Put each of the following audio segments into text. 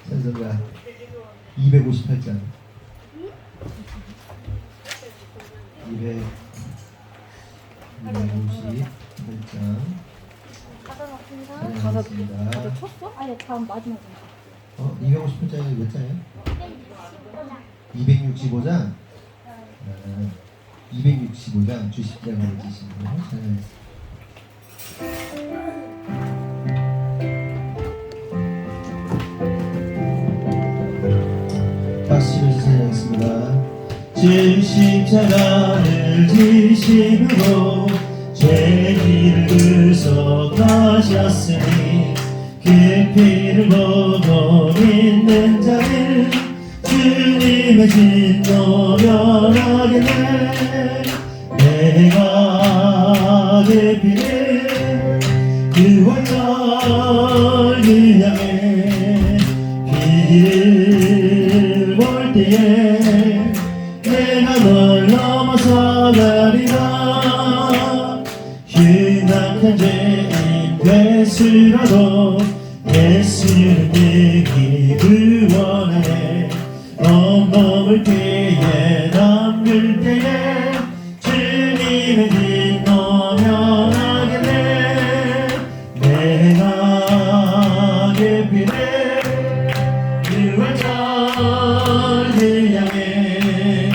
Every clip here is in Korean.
찬성가 258장 258장 가사 쳤어? 아니 다음 마지막 258장이 몇 장이에요? 265장 265장 주십자가를 지시고 찬양했습니다. 박수를 찬양했습니다. 주 십자가를 지심으로 죄를 구속하셨으니 그 피를 보고 믿는 자를 주님의 진노 면하겠네. 내가 그 피를 유월절 향해 피를 볼 때에 내가 널 넘어서 가리라. 흉악한 죄인 될수라도 예수는 내게 구원하네. 온몸을 피해 남길 때에 주님의 진노 면하겠네. 내가 그 피를 유월절 향해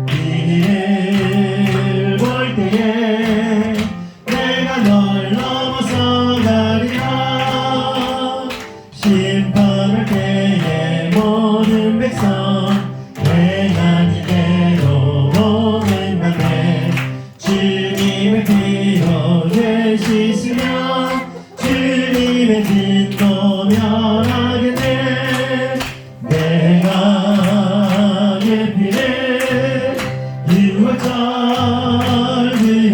피를 볼 때에 내가 널 넘어서 가리라. 심판할 때에 모든 백성 행한 이대로 오는 밤에 주님의 피로 죄 씻으면 주님의 진노 면하겠네. 내가 그 피를 유월절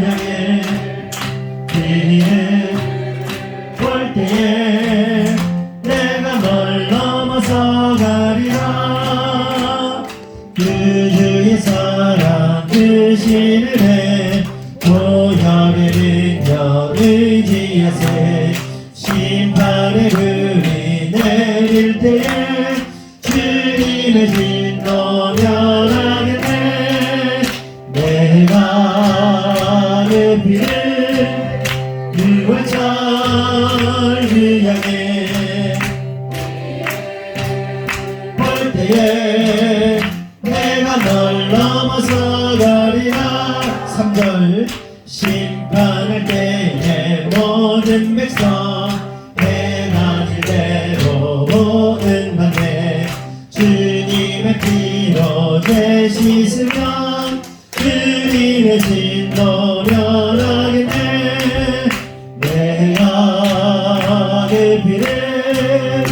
향해 피를 볼 때에 내가 널 넘어서 가리라. 그 주의 사랑 그 신을 보혈의 능력 의지하세. 심판의 불이 내릴 때에 주님의 진노 면하겠네. 내가 그 피를 유월절 향해 볼 때에 내가 널 넘어서 가리라. 3절 심판할 때에 모든 백성 행한 일대로 오는 밤에 주님의 피로 죄 씻으면 주님의 진노 면하겠네. 내가 그 피를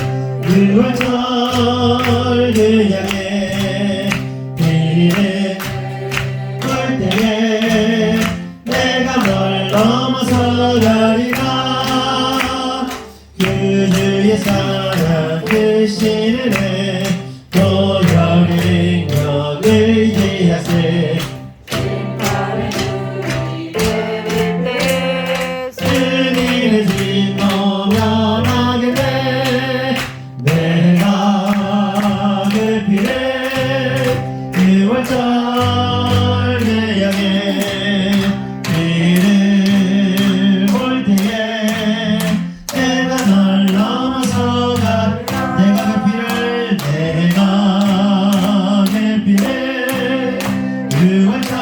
유월절 향해 피를 볼 때에 내가 널 넘어서 가리라. 그 주의 사랑 그 신을 보혈의 능력 의지하세. 주님의 진노 면하겠네. 내가 그 피를 유월절 향해 피를 볼 때에 내가 널 넘어서 가리라. 내가 그 피를 유월절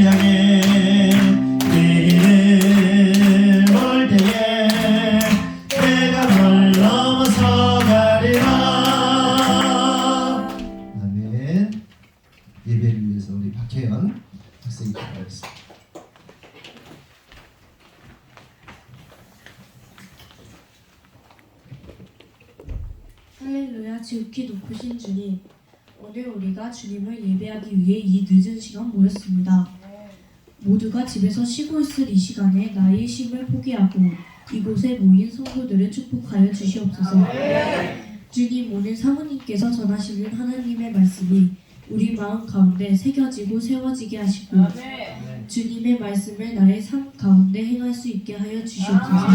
향해 피를 볼 때에 내가 널 넘어서 가리라. 아멘. 예배를 위해서 우리 박혜연 학생이 기도하겠습니다. 할렐루야. 지극히 높으신 주님, 오늘 우리가 주님을 예배하기 위해 이 늦은 시간 모였습니다. 모두가 집에서 쉬고 있을 이 시간에 나의 쉼을 포기하고 이곳에 모인 성도들을 축복하여 주시옵소서. 주님, 오늘 사모님께서 전하시는 하나님의 말씀이 우리 마음 가운데 새겨지고 세워지게 하시고 주님의 말씀을 나의 삶 가운데 행할 수 있게 하여 주시옵소서.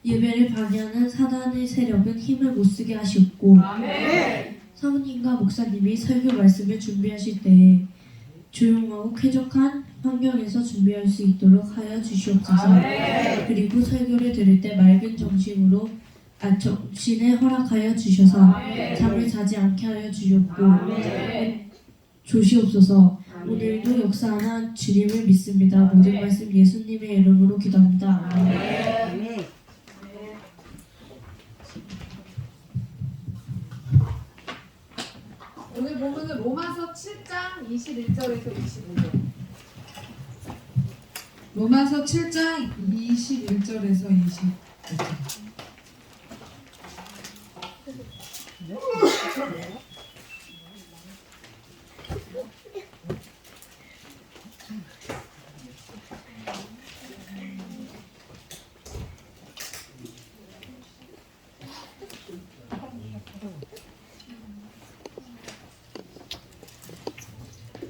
예배를 방해하는 사단의 세력은 힘을 못 쓰게 하시옵고 사모님과 목사님이 설교 말씀을 준비하실 때에 조용하고 쾌적한 환경에서 준비할 수 있도록 하여 주시옵소서. 그리고 설교를 들을 때 맑은 정신으로 정신을 허락하여 주셔서 잠을 자지 않게 하여 주시옵소서. 오늘도 역사하는 주님을 믿습니다. 모든 말씀 예수님의 이름으로 기도합니다. 아멘. 오늘 본문은 로마서 7장 21절에서 25절. 로마서 7장 21절에서 25절.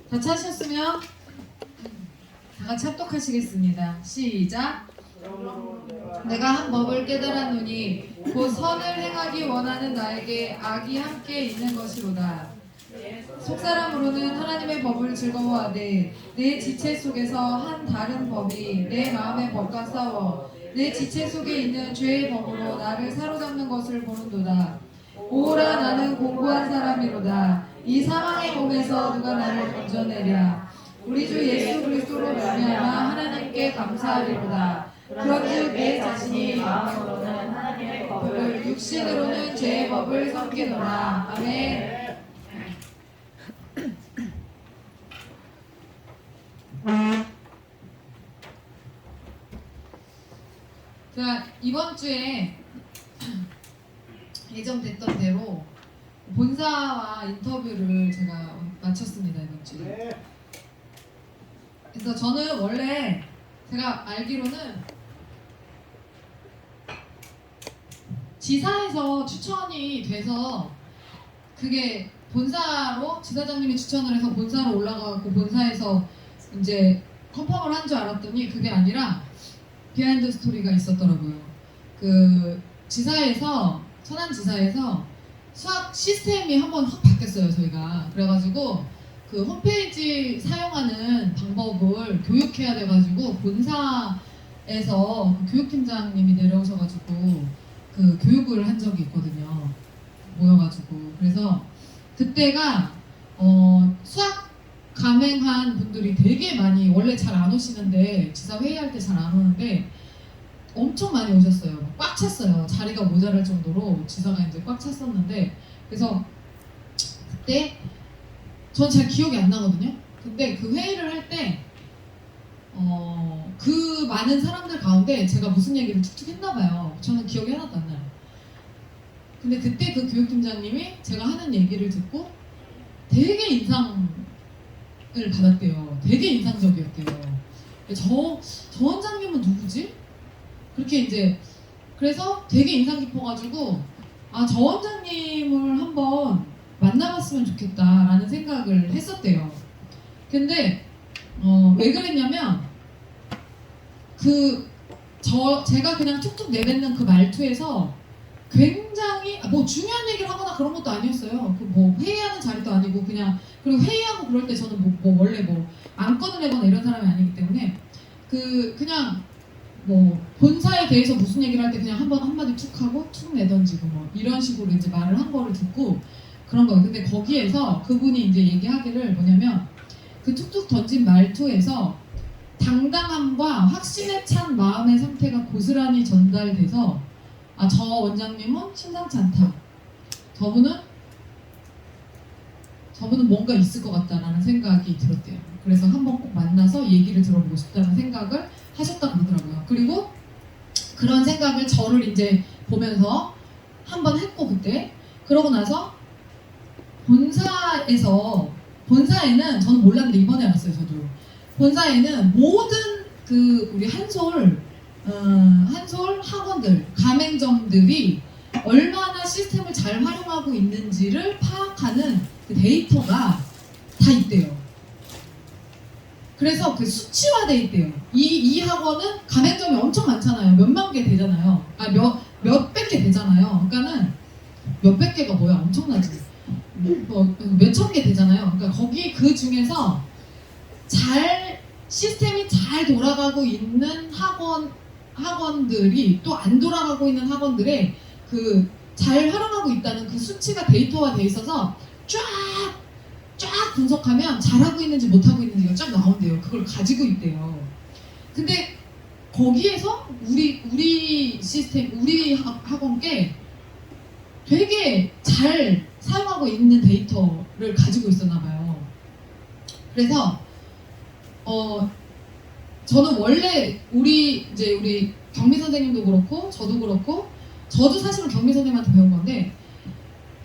다 찾으셨으면 다 같이 합독하시겠습니다. 시작. 내가 한 법을 깨달았노니 곧 선을 행하기 원하는 나에게 악이 함께 있는 것이로다. 속사람으로는 하나님의 법을 즐거워하되 내 지체 속에서 한 다른 법이 내 마음의 법과 싸워 내 지체 속에 있는 죄의 법으로 나를 사로잡는 것을 보는도다. 오라, 나는 공고한 사람이로다. 이 사망의 몸에서 누가 나를 건져내랴. 우리 주 예수 그리스도로 말미암아 하나님께 감사하리로다. 그런즉 내 자신이 마음으로는 하나님의 법을, 육신으로는 죄의 법을 섬기노라. 아멘. 자, 이번 주에 예정됐던 대로 본사와 인터뷰를 제가 마쳤습니다, 이번 주에. 그래서 저는 원래 제가 알기로는 지사에서 추천이 돼서 그게 본사로 지사장님이 추천을 해서 본사로 올라가고 본사에서 이제 컨펌을 한 줄 알았더니 그게 아니라 비하인드 스토리가 있었더라고요. 그 지사에서 천안지사에서 수학 시스템이 한번 확 바뀌었어요, 저희가. 그래가지고 그 홈페이지 사용하는 방법을 교육해야 돼가지고 본사에서 교육팀장님이 내려오셔가지고 그 교육을 한 적이 있거든요. 모여가지고. 그래서 그때가 수학 감행한 분들이 되게 많이, 원래 잘 안 오시는데 지사 회의할 때 잘 안 오는데 엄청 많이 오셨어요. 꽉 찼어요. 자리가 모자랄 정도로 지사가 이제 꽉 찼었는데, 그래서 그때 전 잘 기억이 안 나거든요. 근데 그 회의를 할 때 그 많은 사람들 가운데 제가 무슨 얘기를 툭툭 했나 봐요. 저는 기억이 하나도 안 나요. 근데 그때 그 교육팀장님이 제가 하는 얘기를 듣고 되게 인상을 받았대요. 되게 인상적이었대요. 저 원장님은 누구지? 그렇게 이제, 그래서 되게 인상 깊어가지고 저 원장님을 한번 만나봤으면 좋겠다라는 생각을 했었대요. 근데 왜 그랬냐면 제가 그냥 툭툭 내뱉는 그 말투에서 굉장히 뭐 중요한 얘기를 하거나 그런 것도 아니었어요. 그 뭐 회의하는 자리도 아니고 그냥, 그리고 회의하고 그럴 때 저는 원래 안건을 내거나 이런 사람이 아니기 때문에 그냥 뭐 본사에 대해서 무슨 얘기를 할 때 그냥 한마디 툭 하고 툭 내던지고 뭐 이런 식으로 이제 말을 한 거를 듣고 그런 거예요. 근데 거기에서 그분이 이제 얘기하기를 뭐냐면 그 툭툭 던진 말투에서 당당함과 확신에 찬 마음의 상태가 고스란히 전달돼서 저 원장님은 심상치 않다. 저분은 뭔가 있을 것 같다라는 생각이 들었대요. 그래서 한번 꼭 만나서 얘기를 들어보고 싶다는 생각을 하셨다 그러더라고요. 그리고 그런 생각을 저를 이제 보면서 한번 했고, 그때 그러고 나서 본사에는 저는 몰랐는데 이번에 알았어요. 저도 본사에는 모든 우리 한솔 한솔 학원들, 가맹점들이 얼마나 시스템을 잘 활용하고 있는지를 파악하는 그 데이터가 다 있대요. 그래서 그 수치화돼 있대요. 이 학원은 가맹점이 엄청 많잖아요. 몇만 개 되잖아요. 몇백 개 되잖아요. 그러니까는 몇백 개가 뭐야? 엄청나지. 몇천 개 되잖아요. 그러니까 거기 그 중에서 시스템이 잘 돌아가고 있는 학원들이 또 안 돌아가고 있는 학원들의 그 잘 활용하고 있다는 그 수치가 데이터화 돼 있어서 쫙 분석하면 잘하고 있는지 못하고 있는지가 쫙 나온대요. 그걸 가지고 있대요. 근데 거기에서 우리 시스템, 우리 학원께 되게 잘 사용하고 있는 데이터를 가지고 있었나 봐요. 그래서 저는 원래 우리 경미 선생님도 그렇고 저도 그렇고 저도 사실은 경미 선생님한테 배운 건데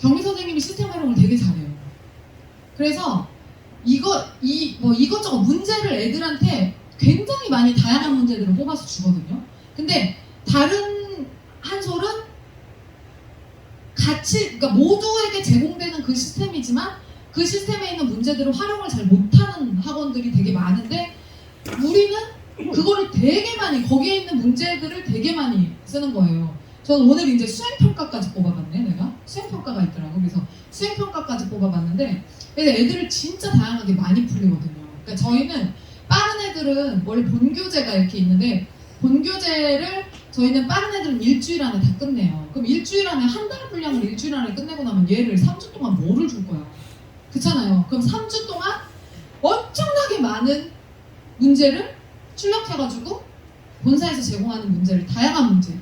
경미 선생님이 시스템 활용을 되게 잘해요. 그래서 이것저것 문제를 애들한테 굉장히 많이 다양한 문제들을 뽑아서 주거든요. 근데 다른 한솔은 그러니까 모두에게 제공되는 그 시스템이지만 그 시스템에 있는 문제들을 활용을 잘 못하는 학원들이 되게 많은데 우리는 그거를 되게 많이 거기에 있는 문제들을 되게 많이 쓰는 거예요. 저는 오늘 이제 수행평가까지 뽑아봤네. 내가 수행평가가 있더라고. 그래서 수행평가까지 뽑아봤는데 애들을 진짜 다양하게 많이 풀리거든요. 그러니까 저희는 빠른 애들은 원래 본교재가 이렇게 있는데 본교재를 저희는 빠른 애들은 일주일 안에 다 끝내요. 그럼 일주일 안에 한 달 분량을 일주일 안에 끝내고 나면 얘를 3주 동안 뭐를 줄 거야? 그렇잖아요. 그럼 3주 동안 엄청나게 많은 문제를 출력해가지고 본사에서 제공하는 문제를 다양한 문제를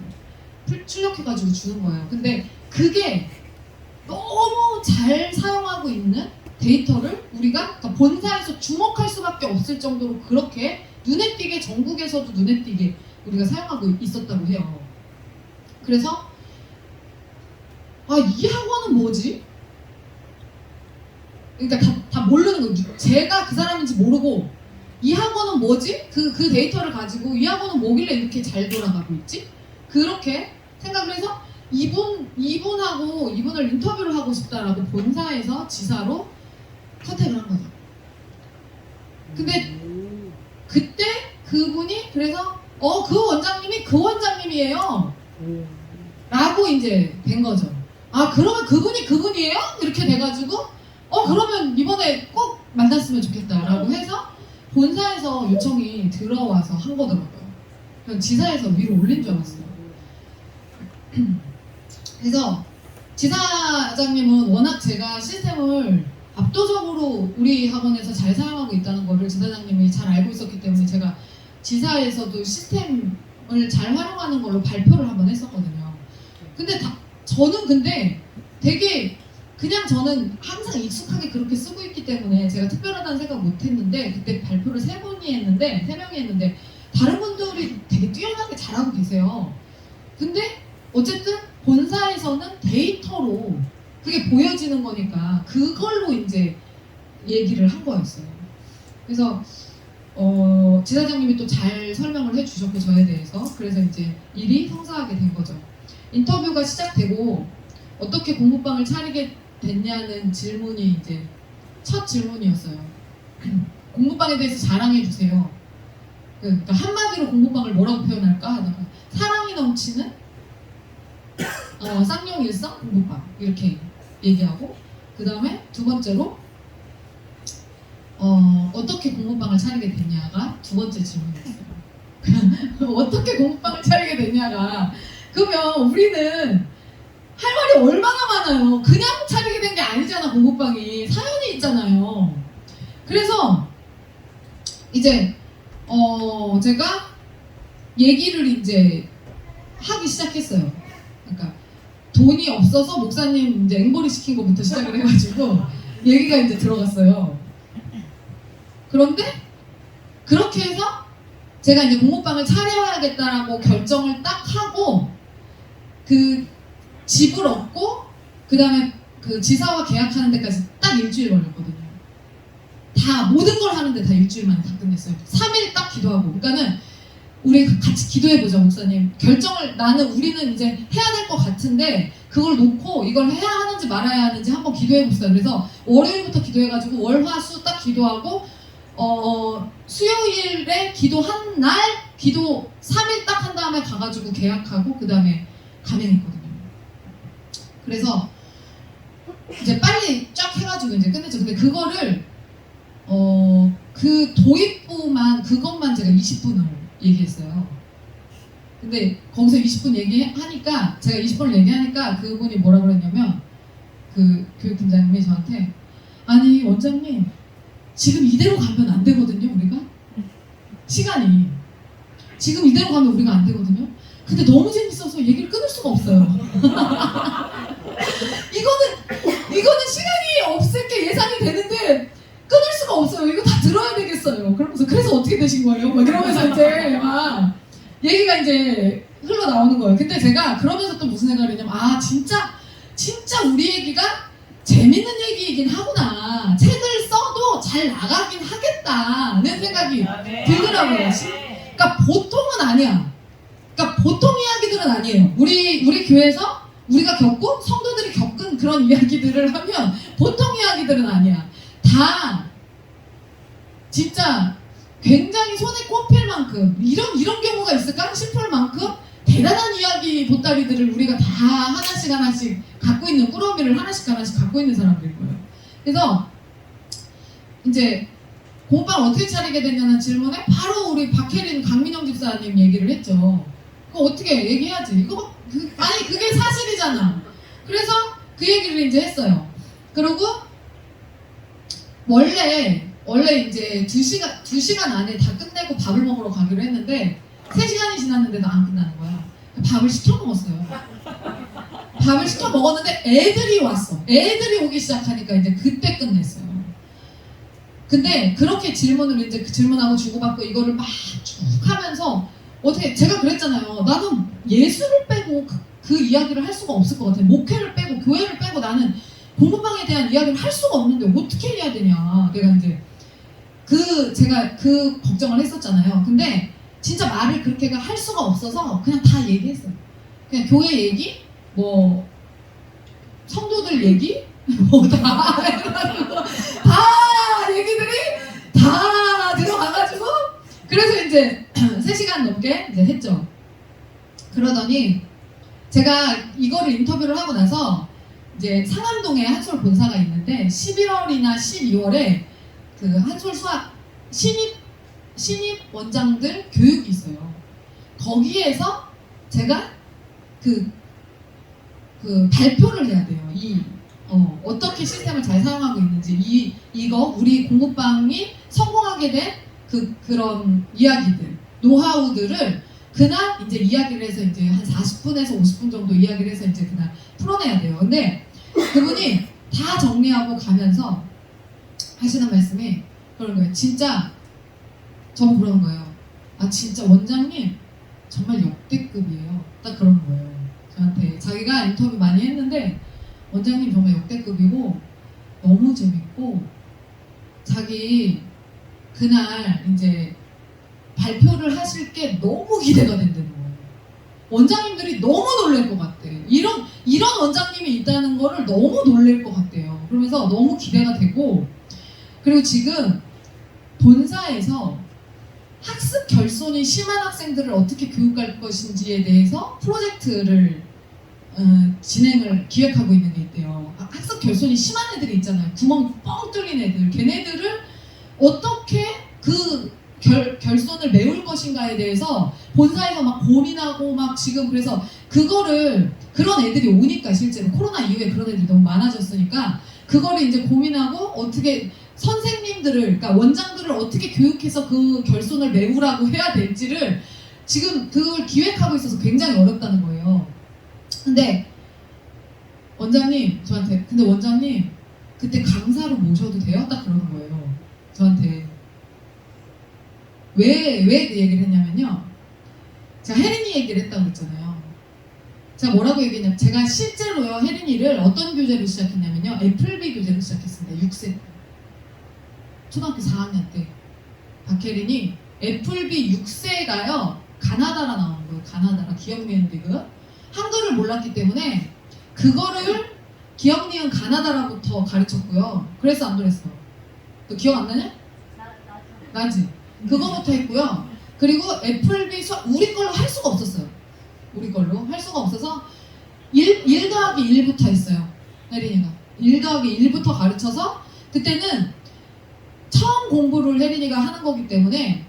출력해가지고 주는 거예요. 근데 그게 너무 잘 사용하고 있는 데이터를 우리가 그러니까 본사에서 주목할 수밖에 없을 정도로 그렇게 눈에 띄게 전국에서도 눈에 띄게 우리가 사용하고 있었다고 해요. 그래서 이 학원은 뭐지? 그러니까 다 모르는 거예요. 제가 그 사람인지 모르고 이 학원은 뭐지? 그 데이터를 가지고 이 학원은 뭐길래 이렇게 잘 돌아가고 있지? 그렇게 생각을 해서 이분을 인터뷰를 하고 싶다라고 본사에서 지사로 컨택을 한 거죠. 근데 그때 그분이 그래서 그 원장님이 그 원장님이에요 라고 이제 된 거죠. 그러면 그분이에요? 이렇게 돼가지고 그러면 이번에 꼭 만났으면 좋겠다라고 해서 본사에서 요청이 들어와서 한 거더라고요. 그냥 지사에서 위로 올린 줄 알았어요. 그래서 지사장님은 워낙 제가 시스템을 압도적으로 우리 학원에서 잘 사용하고 있다는 거를 지사장님이 잘 알고 있었기 때문에 제가 지사에서도 시스템을 잘 활용하는 걸로 발표를 한번 했었거든요. 근데 저는 되게 그냥 저는 항상 익숙하게 그렇게 쓰고 있기 때문에 제가 특별하다는 생각 못 했는데 그때 발표를 3명이 했는데 다른 분들이 되게 뛰어나게 잘하고 계세요. 근데 어쨌든 본사에서는 데이터로 그게 보여지는 거니까 그걸로 이제 얘기를 한 거였어요. 그래서 지사장님이 또 잘 설명을 해주셨고 저에 대해서 그래서 이제 일이 성사하게 된 거죠. 인터뷰가 시작되고 어떻게 공부방을 차리게 됐냐는 질문이 이제 첫 질문이었어요. 공부방에 대해서 자랑해 주세요. 그러니까 한마디로 공부방을 뭐라고 표현할까 하다가 사랑이 넘치는 쌍용일성 공부방 이렇게 얘기하고 그 다음에 두 번째로 어떻게 공부방을 차리게 됐냐가 두 번째 질문이었어요. 어떻게 공부방을 차리게 됐냐가 그러면 우리는 할 말이 얼마나 많아요. 그냥 차리게 된 게 아니잖아. 공부방이 사연이 있잖아요. 그래서 이제 제가 얘기를 이제 하기 시작했어요. 그러니까 돈이 없어서 목사님 이제 앵벌이 시킨 것부터 시작을 해가지고 얘기가 이제 들어갔어요. 그런데 그렇게 해서 제가 이제 공부방을 차려야겠다라고 결정을 딱 하고 그 집을 얻고 그 다음에 그 지사와 계약하는 데까지 딱 일주일 걸렸거든요. 다 모든 걸 하는데 다 일주일 만에 다 끝냈어요. 3일 딱 기도하고. 그러니까는 우리 같이 기도해보자 목사님. 결정을 우리는 이제 해야 될 것 같은데 그걸 놓고 이걸 해야 하는지 말아야 하는지 한번 기도해봅시다. 그래서 월요일부터 기도해가지고 월화수 딱 기도하고 수요일에 기도한 날 기도 3일 딱 한 다음에 가가지고 계약하고 그 다음에 감행했거든요. 그래서 이제 빨리 쫙 해가지고 이제 끝냈죠. 근데 그거를 그 도입부만 그것만 제가 20분을 얘기했어요. 근데 거기서 20분 얘기하니까 제가 20분을 얘기하니까 그분이 뭐라 그랬냐면 그 교육팀장님이 저한테 아니 원장님 지금 이대로 가면 안 되거든요 우리가 시간이 지금 이대로 가면 우리가 안 되거든요. 근데 너무 재밌어서 얘기를 끊을 수가 없어요. 이거는 시간이 없을 게 예상이 되는데 끊을 수가 없어요. 이거 다 들어야 되겠어요. 그러면서 그래서 어떻게 되신 거예요? 막 이러면서 이제 막 얘기가 이제 흘러나오는 거예요. 근데 제가 그러면서 또 무슨 생각을 했냐면 아 진짜 우리 얘기가 재밌는 얘기이긴 하구나. 책을 써도 잘 나가긴 하겠다는 생각이 들더라고요. 그러니까 보통은 아니야. 그러니까 보통 이야기들은 아니에요. 우리 교회에서 우리가 겪고 성도들이 겪은 그런 이야기들을 하면 보통 이야기들은 아니야. 다 진짜 굉장히 손에 꼽힐 만큼 이런 경우가 있을까 싶을 만큼 대단한 이야기 보따리들을 우리가 다 하나씩 갖고 있는 꾸러미를 하나씩 갖고 있는 사람들일 거예요. 그래서 이제 공방 어떻게 차리게 됐냐는 질문에 바로 우리 박혜린 강민영 집사님 얘기를 했죠. 그거 어떻게 얘기해야지. 아니 그게 사실이잖아. 그래서 그 얘기를 이제 했어요. 그리고 원래 이제 2시간 안에 다 끝내고 밥을 먹으러 가기로 했는데 3시간이 지났는데도 안 끝나는 거야. 밥을 시켜 먹었어요. 밥을 시켜 먹었는데 애들이 왔어. 애들이 오기 시작하니까 이제 그때 끝냈어요. 근데 그렇게 질문을 이제 그 질문하고 주고받고 이거를 막 쭉 하면서 어떻게 제가 그랬잖아요. 나는 예술을 빼고 그 이야기를 할 수가 없을 것 같아. 목회를 빼고 교회를 빼고 나는 공부방에 대한 이야기를 할 수가 없는데 어떻게 해야 되냐. 내가 이제 제가 그 걱정을 했었잖아요. 근데 진짜 말을 그렇게 할 수가 없어서 그냥 다 얘기했어요. 그냥 교회 얘기, 뭐 성도들 얘기, 뭐 다 얘기들이 다 들어가가지고 그래서 이제 3시간 넘게 이제 했죠. 그러더니 제가 이거를 인터뷰를 하고 나서 이제 상암동에 한솔 본사가 있는데 11월이나 12월에 그 한솔 수학 신입 원장들 교육이 있어요. 거기에서 제가 그 발표를 해야 돼요. 어떻게 시스템을 잘 사용하고 있는지 이거 우리 공부방이 성공하게 된 그런 이야기들, 노하우들을 그날 이제 이야기를 해서 이제 한 40분에서 50분 정도 이야기를 해서 이제 그날 풀어내야 돼요. 근데 그분이 다 정리하고 가면서 하시는 말씀이 그런 거예요. 진짜 저보고 그러는 거예요. 아 진짜 원장님 정말 역대급이에요. 딱 그러는 거예요. 저한테 자기가 인터뷰 많이 했는데 원장님 정말 역대급이고 너무 재밌고 자기 그날 이제 발표를 하실 게 너무 기대가 된다는 거예요. 원장님들이 너무 놀랄 것 같대. 이런 원장님이 있다는 거를 너무 놀랄 것 같대요. 그러면서 너무 기대가 되고 그리고 지금 본사에서 학습 결손이 심한 학생들을 어떻게 교육할 것인지에 대해서 프로젝트를 기획하고 있는 게 있대요. 학습 결손이 심한 애들이 있잖아요. 구멍 뻥 뚫린 애들. 걔네들을 어떻게 그 결손을 메울 것인가에 대해서 본사에서 막 고민하고 막 지금 그래서 그런 애들이 오니까 실제로 코로나 이후에 그런 애들이 너무 많아졌으니까 그거를 이제 고민하고 어떻게 선생님들을 그러니까 원장들을 어떻게 교육해서 그 결손을 메우라고 해야 될지를 지금 그걸 기획하고 있어서 굉장히 어렵다는 거예요. 근데 원장님 저한테 근데 원장님 그때 강사로 모셔도 돼요? 딱 그러는 거예요. 저한테 왜 그 얘기를 했냐면요. 제가 혜린이 얘기를 했다고 했잖아요. 제가 뭐라고 얘기했냐면 제가 실제로요 혜린이를 어떤 교재로 시작했냐면요. 애플비 교재로 시작했습니다. 6세 때. 초등학교 4학년 때 박혜린이 애플비 6세가요 가나다라 나오는 거예요. 가나다라 기억 니은 디귿. 한글을 몰랐기 때문에 그거를 기억 니은 가나다라부터 가르쳤고요. 그래서 안 그랬어. 너 기억 안 나냐? 나지. 그거부터 했고요. 그리고 애플비 우리 걸로 할 수가 없었어요. 우리 걸로 할 수가 없어서 1 더하기 1부터 했어요. 혜린이가 1 더하기 1부터 가르쳐서 그때는 처음 공부를 혜린이가 하는 거기 때문에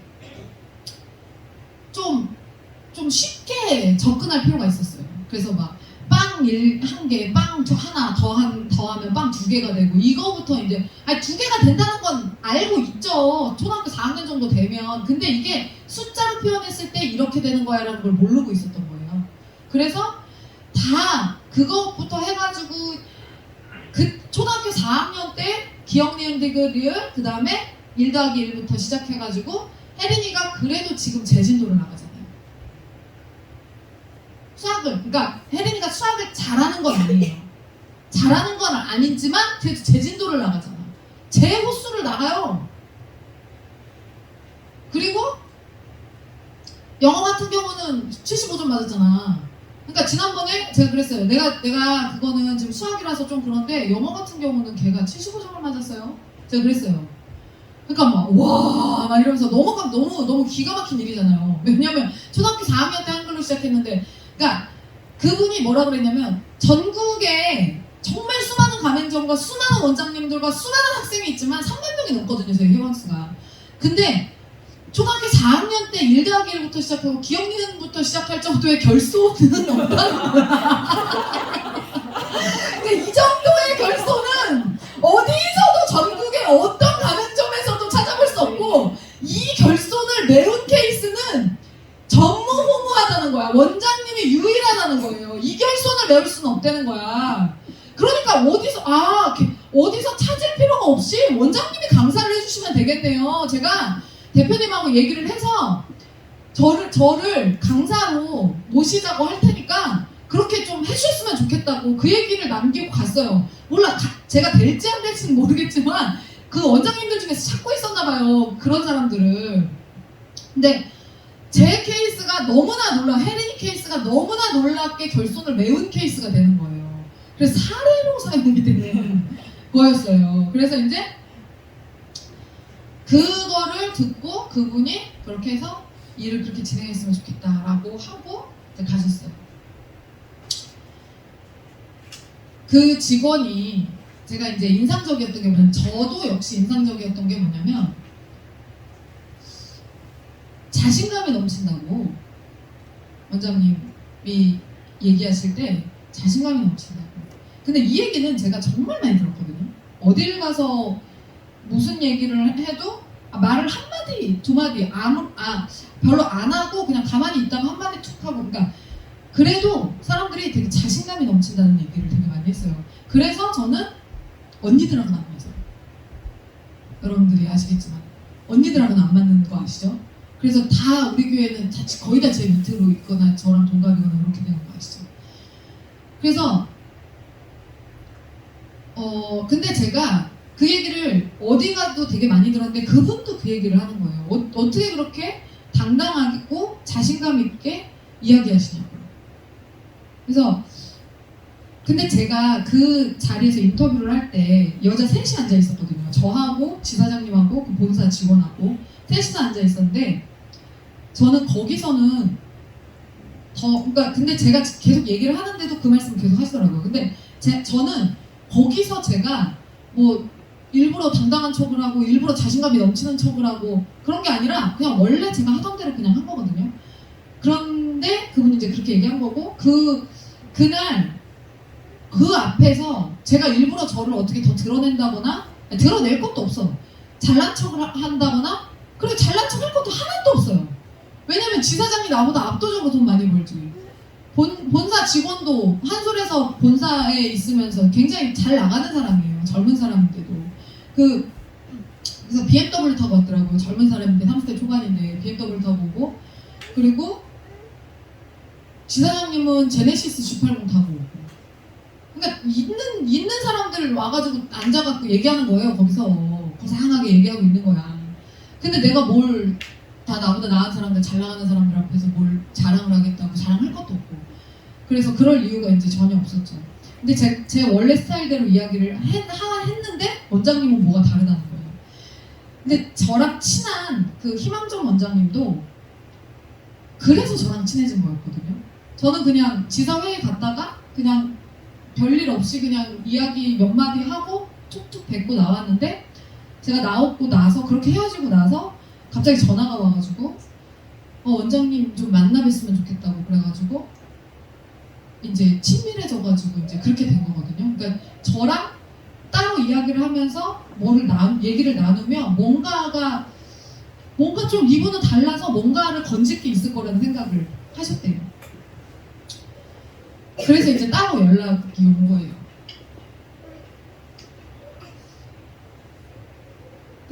좀 쉽게 접근할 필요가 있었어요. 그래서 막 빵 1개, 빵 하나 더하면 빵 2개가 되고 이거부터 이제 2개가 된다는 건 알고 있죠. 초등학교 4학년 정도 되면. 근데 이게 숫자로 표현했을 때 이렇게 되는 거야 라는 걸 모르고 있었던 거예요. 그래서 다 그것부터 해가지고 그 초등학교 4학년 때 기억 니은 디귿 리을 그 다음에 1 더하기 1부터 시작해가지고 혜린이가 그래도 지금 재진도를 나가잖아요. 수학을 그러니까 혜린이가 수학을 잘하는 건 아니에요. 잘하는 건 아니지만 그래도 재진도를 나가잖아. 제 호수를 나가요. 그리고 영어 같은 경우는 75점 맞았잖아. 그러니까 지난번에 제가 그랬어요. 내가 그거는 지금 수학이라서 좀 그런데 영어 같은 경우는 걔가 75점을 맞았어요. 제가 그랬어요. 그러니까 막 이러면서 너무 기가 막힌 일이잖아요. 왜냐면 초등학교 4학년 때 한글로 시작했는데, 그러니까 그분이 뭐라 그랬냐면 전국에 정말 수많은 가맹점과 수많은 원장님들과 수많은 학생이 있지만 3만 명이 넘거든요. 저희 회원수가. 근데 초등학교 4학년 때 1 더하기 1부터 시작하고 기억 니은부터 시작할 정도의 결소는 없다는 거야. 그러니까 이 정도의 결소는 어디서도 전국의 어떤 가맹점에서도 찾아볼 수 없고, 이 결손을 메운 케이스는 전무후무하다는 거야. 원장님이 유일하다는 거예요. 이 결손을 메울 수는 없다는 거야. 그러니까 어디서 찾을 필요가 없이 원장님이 강사를 해주시면 되겠네요. 제가 대표님하고 얘기를 해서 저를 강사로 모시자고 할 테니까 그렇게 좀 해주셨으면 좋겠다고 그 얘기를 남기고 갔어요. 몰라, 제가 될지 안 될지는 모르겠지만 그 원장님들 중에서 찾고 있었나 봐요. 그런 사람들을. 근데 제 케이스가 너무나 혜린이 케이스가 너무나 놀랍게 결손을 메운 케이스가 되는 거예요. 그래서 사례로 사용이 되는 거였어요. 그래서 이제 그거를 듣고 그분이 그렇게 해서 일을 그렇게 진행했으면 좋겠다라고 하고 이제 가셨어요. 그 직원이 제가 이제 인상적이었던 게 뭐냐면, 저도 역시 인상적이었던 게 뭐냐면 자신감이 넘친다고 원장님이 얘기하실 때 자신감이 넘친다고. 근데 이 얘기는 제가 정말 많이 들었거든요. 어딜 가서 무슨 얘기를 해도 말을 한마디 두마디 별로 안 하고 그냥 가만히 있다가 한마디 툭 하고, 그러니까 그래도 사람들이 되게 자신감이 넘친다는 얘기를 되게 많이 했어요. 그래서 저는 언니들하고는 안 맞아요. 여러분들이 아시겠지만 언니들하고는 안 맞는 거 아시죠? 그래서 다 우리 교회는 거의 다 제 밑으로 있거나 저랑 동갑이거나 그렇게 되는 거 아시죠? 그래서 근데 제가 그 얘기를 어디 가도 되게 많이 들었는데 그분도 그 얘기를 하는 거예요. 어떻게 그렇게 당당하고 자신감 있게 이야기하시냐고요. 그래서 근데 제가 그 자리에서 인터뷰를 할 때 여자 셋이 앉아 있었거든요. 저하고 지사장님하고 그 본사 직원하고 셋이서 앉아 있었는데, 저는 거기서는 그러니까 근데 제가 계속 얘기를 하는데도 그 말씀 계속 하시더라고요. 근데 저는 거기서 제가 뭐 일부러 당당한 척을 하고 일부러 자신감이 넘치는 척을 하고 그런 게 아니라 그냥 원래 제가 하던 대로 그냥 한 거거든요. 그런데 그분이 이제 그렇게 얘기한 거고, 그날 그 앞에서 제가 일부러 저를 어떻게 더 드러낸다거나, 드러낼 것도 없어. 잘난 척을 한다거나, 그리고 잘난 척 할 것도 하나도 없어요. 왜냐면 지사장이 나보다 압도적으로 돈 많이 벌지. 본사 직원도 한솔에서 본사에 있으면서 굉장히 잘 나가는 사람이에요. 젊은 사람인데도. 그래서 BMW 타고 왔더라고요. 젊은 사람인데 30대 초반인데 BMW 타고 오고, 그리고 지사장님은 제네시스 G80 타고 오고. 그러니까 있는 사람들 와가지고 앉아갖고 얘기하는 거예요. 거기서 고상하게 얘기하고 있는 거야. 근데 내가 뭘 다 나보다 나은 사람들, 잘 나가는 사람들 앞에서 뭘 자랑을 하겠다고 자랑할 것도 없고, 그래서 그럴 이유가 이제 전혀 없었죠. 근데 제 원래 스타일대로 이야기를 했는데 원장님은 뭐가 다르다는 거예요. 근데 저랑 친한 그 희망정 원장님도 그래서 저랑 친해진 거였거든요. 저는 그냥 지사회에 갔다가 그냥 별일 없이 그냥 이야기 몇 마디 하고 툭툭 뱉고 나왔는데, 제가 나오고 나서 그렇게 헤어지고 나서 갑자기 전화가 와가지고 원장님 좀 만나 뵀으면 좋겠다고 그래가지고 이제 친밀해져가지고 이제 그렇게 된 거거든요. 그러니까 저랑 따로 이야기를 하면서 얘기를 나누면 뭔가 좀 이분은 달라서 뭔가를 건질 게 있을 거라는 생각을 하셨대요. 그래서 이제 따로 연락이 온 거예요.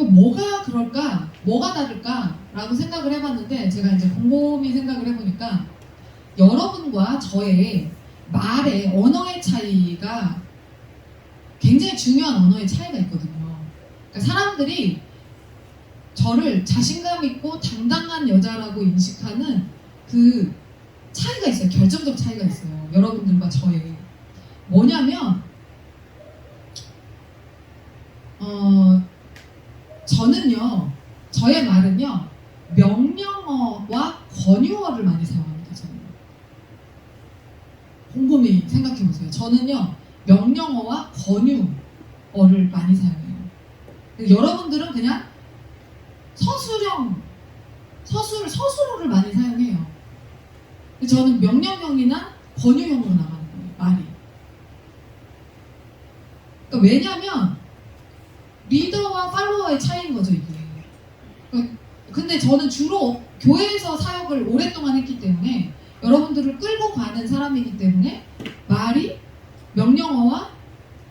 뭐가 그럴까? 뭐가 다를까?라고 생각을 해봤는데, 제가 이제 곰곰이 생각을 해보니까 여러분과 저의 말의 언어의 차이가 굉장히 중요한 언어의 차이가 있거든요. 그러니까 사람들이 저를 자신감 있고 당당한 여자라고 인식하는 그 차이가 있어요. 결정적 차이가 있어요. 여러분들과 저의. 뭐냐면 저는요, 저의 말은요, 명령어와 권유어를 많이 사용합니다. 저는. 곰곰이 생각해보세요. 저는요, 명령어와 권유어를 많이 사용해요. 여러분들은 그냥 서술어를 많이 사용해요. 저는 명령형이나 권유형으로 나가는 거예요, 말이. 그러니까 왜냐면 리더와 팔로워의 차이인 거죠, 이게. 근데 저는 주로 교회에서 사역을 오랫동안 했기 때문에, 여러분들을 끌고 가는 사람이기 때문에 말이 명령어와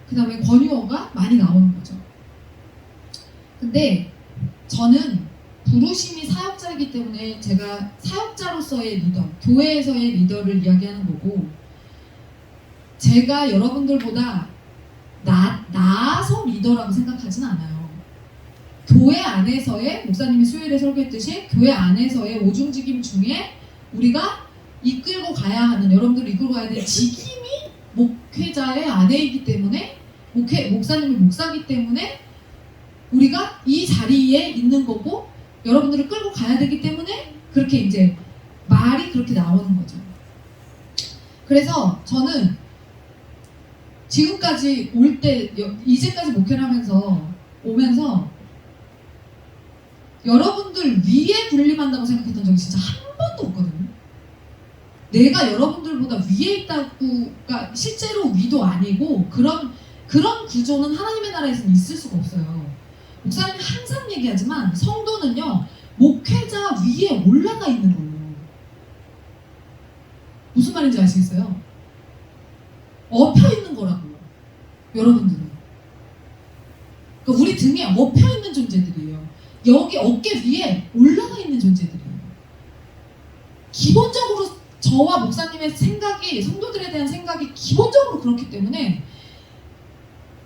그 다음에 권유어가 많이 나오는 거죠. 근데 저는 부르심이 사역자이기 때문에 제가 사역자로서의 리더, 교회에서의 리더를 이야기하는 거고, 제가 여러분들보다 나아서 리더라고 생각하진 않아요. 교회 안에서의, 목사님이 수요일에 설교했듯이 교회 안에서의 오중직임 중에 우리가 이끌고 가야 하는, 여러분들을 이끌고 가야 될 직임이 목회자의 아내이기 때문에, 목사님이 목사이기 때문에 우리가 이 자리에 있는 거고, 여러분들을 끌고 가야 되기 때문에 그렇게 이제 말이 그렇게 나오는 거죠. 그래서 저는 지금까지 이제까지 목회를 하면서 오면서 여러분들 위에 군림한다고 생각했던 적이 진짜 한 번도 없거든요. 내가 여러분들보다 위에 있다고가 실제로 위도 아니고, 그런 구조는 하나님의 나라에서는 있을 수가 없어요. 목사님이 항상 얘기하지만 성도는요, 목회자 위에 올라가 있는 거예요. 무슨 말인지 아시겠어요? 엎여 있는 거라고요, 여러분들은. 그러니까 우리 등에 엎여 있는 존재들이에요. 여기 어깨 위에 올라가 있는 존재들이에요. 기본적으로 저와 목사님의 생각이, 성도들에 대한 생각이 기본적으로 그렇기 때문에,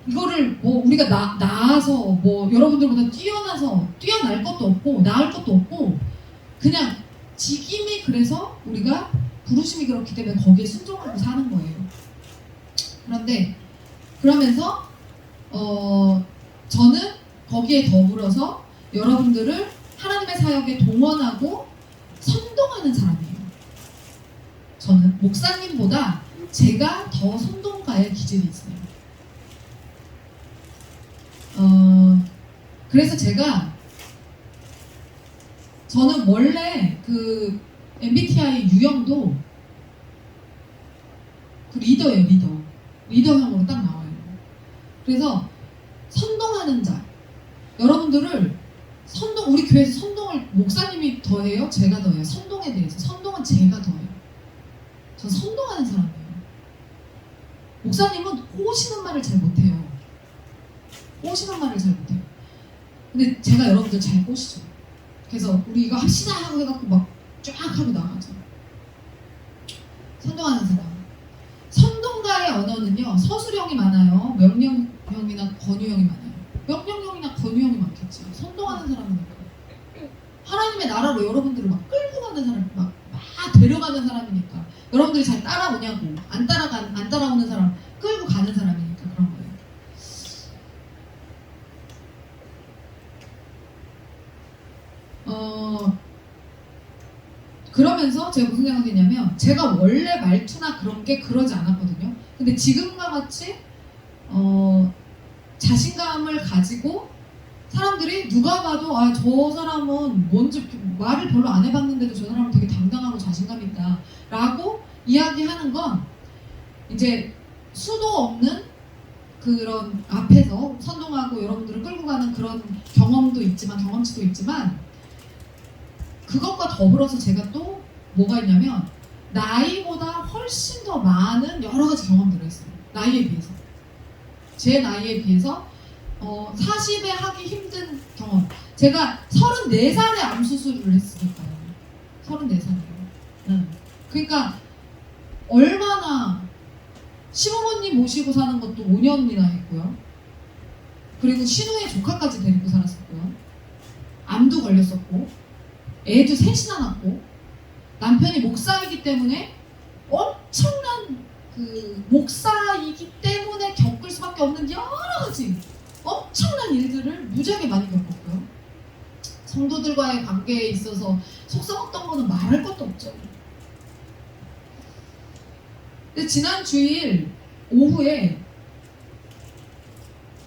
이거를 뭐 우리가 나아서 뭐 여러분들보다 뛰어날 것도 없고 나을 것도 없고, 그냥 직임이, 그래서 우리가 부르심이 그렇기 때문에 거기에 순종하고 사는 거예요. 그러면서 저는 거기에 더불어서 여러분들을 하나님의 사역에 동원하고 선동하는 사람이에요. 저는 목사님보다 제가 더 선동가의 기질이 있어요. 그래서 저는 원래 그 MBTI 유형도 그 리더예요, 리더형으로 딱 나와요. 그래서 선동하는 자, 여러분들을 우리 교회에서 선동을 목사님이 더해요, 제가 더해요? 선동에 대해서 선동은 제가 더해요. 전 선동하는 사람이에요. 목사님은 꼬시는 말을 잘 못해요. 근데 제가 여러분들 잘 꼬시죠. 그래서 우리 이거 합시다 하고 해갖고 막 쫙 하고 나가죠. 선동하는 사람. 선동가의 언어는요, 서술형이 많아요, 명령형이나 권유형이 많아요. 명령형이나 권유형이 많겠죠. 선동하는 사람은 하나님 하나님의 나라로 여러분들을 막 끌고 가는 사람, 막 데려가는 사람이니까 여러분들이 잘 따라오냐고. 안 따라오는 사람 끌고 가는 사람이니까 그런 거예요. 그러면서 제가 무슨 생각했냐면 제가 원래 말투나 그런 게 그러지 않았거든요. 근데 지금과 같이 자신감을 가지고 사람들이 누가 봐도 아, 저 사람은 뭔지 말을 별로 안 해봤는데도 저 사람은 되게 당당하고 자신감 있다 라고 이야기하는 건 이제 수도 없는 그런 앞에서 선동하고 여러분들을 끌고 가는 그런 경험치도 있지만 그것과 더불어서 제가 또 뭐가 있냐면 나이보다 훨씬 더 많은 여러 가지 경험들을 했어요. 나이에 비해서. 제 나이에 비해서 40에 하기 힘든 경험. 제가 34살에 암 수술을 했으니까요. 34살이에요. 그러니까 얼마나 시부모님 모시고 사는 것도 5년이나 했고요. 그리고 신우의 조카까지 데리고 살았었고요. 암도 걸렸었고 애도 셋이나 낳고 남편이 목사이기 때문에 엄청난 그 목사이기 때문에 겪을 수밖에 없는 여러 가지 엄청난 일들을 무지하게 많이 겪었고요. 성도들과의 관계에 있어서 속상했던 거는 말할 것도 없죠. 근데 지난 주일 오후에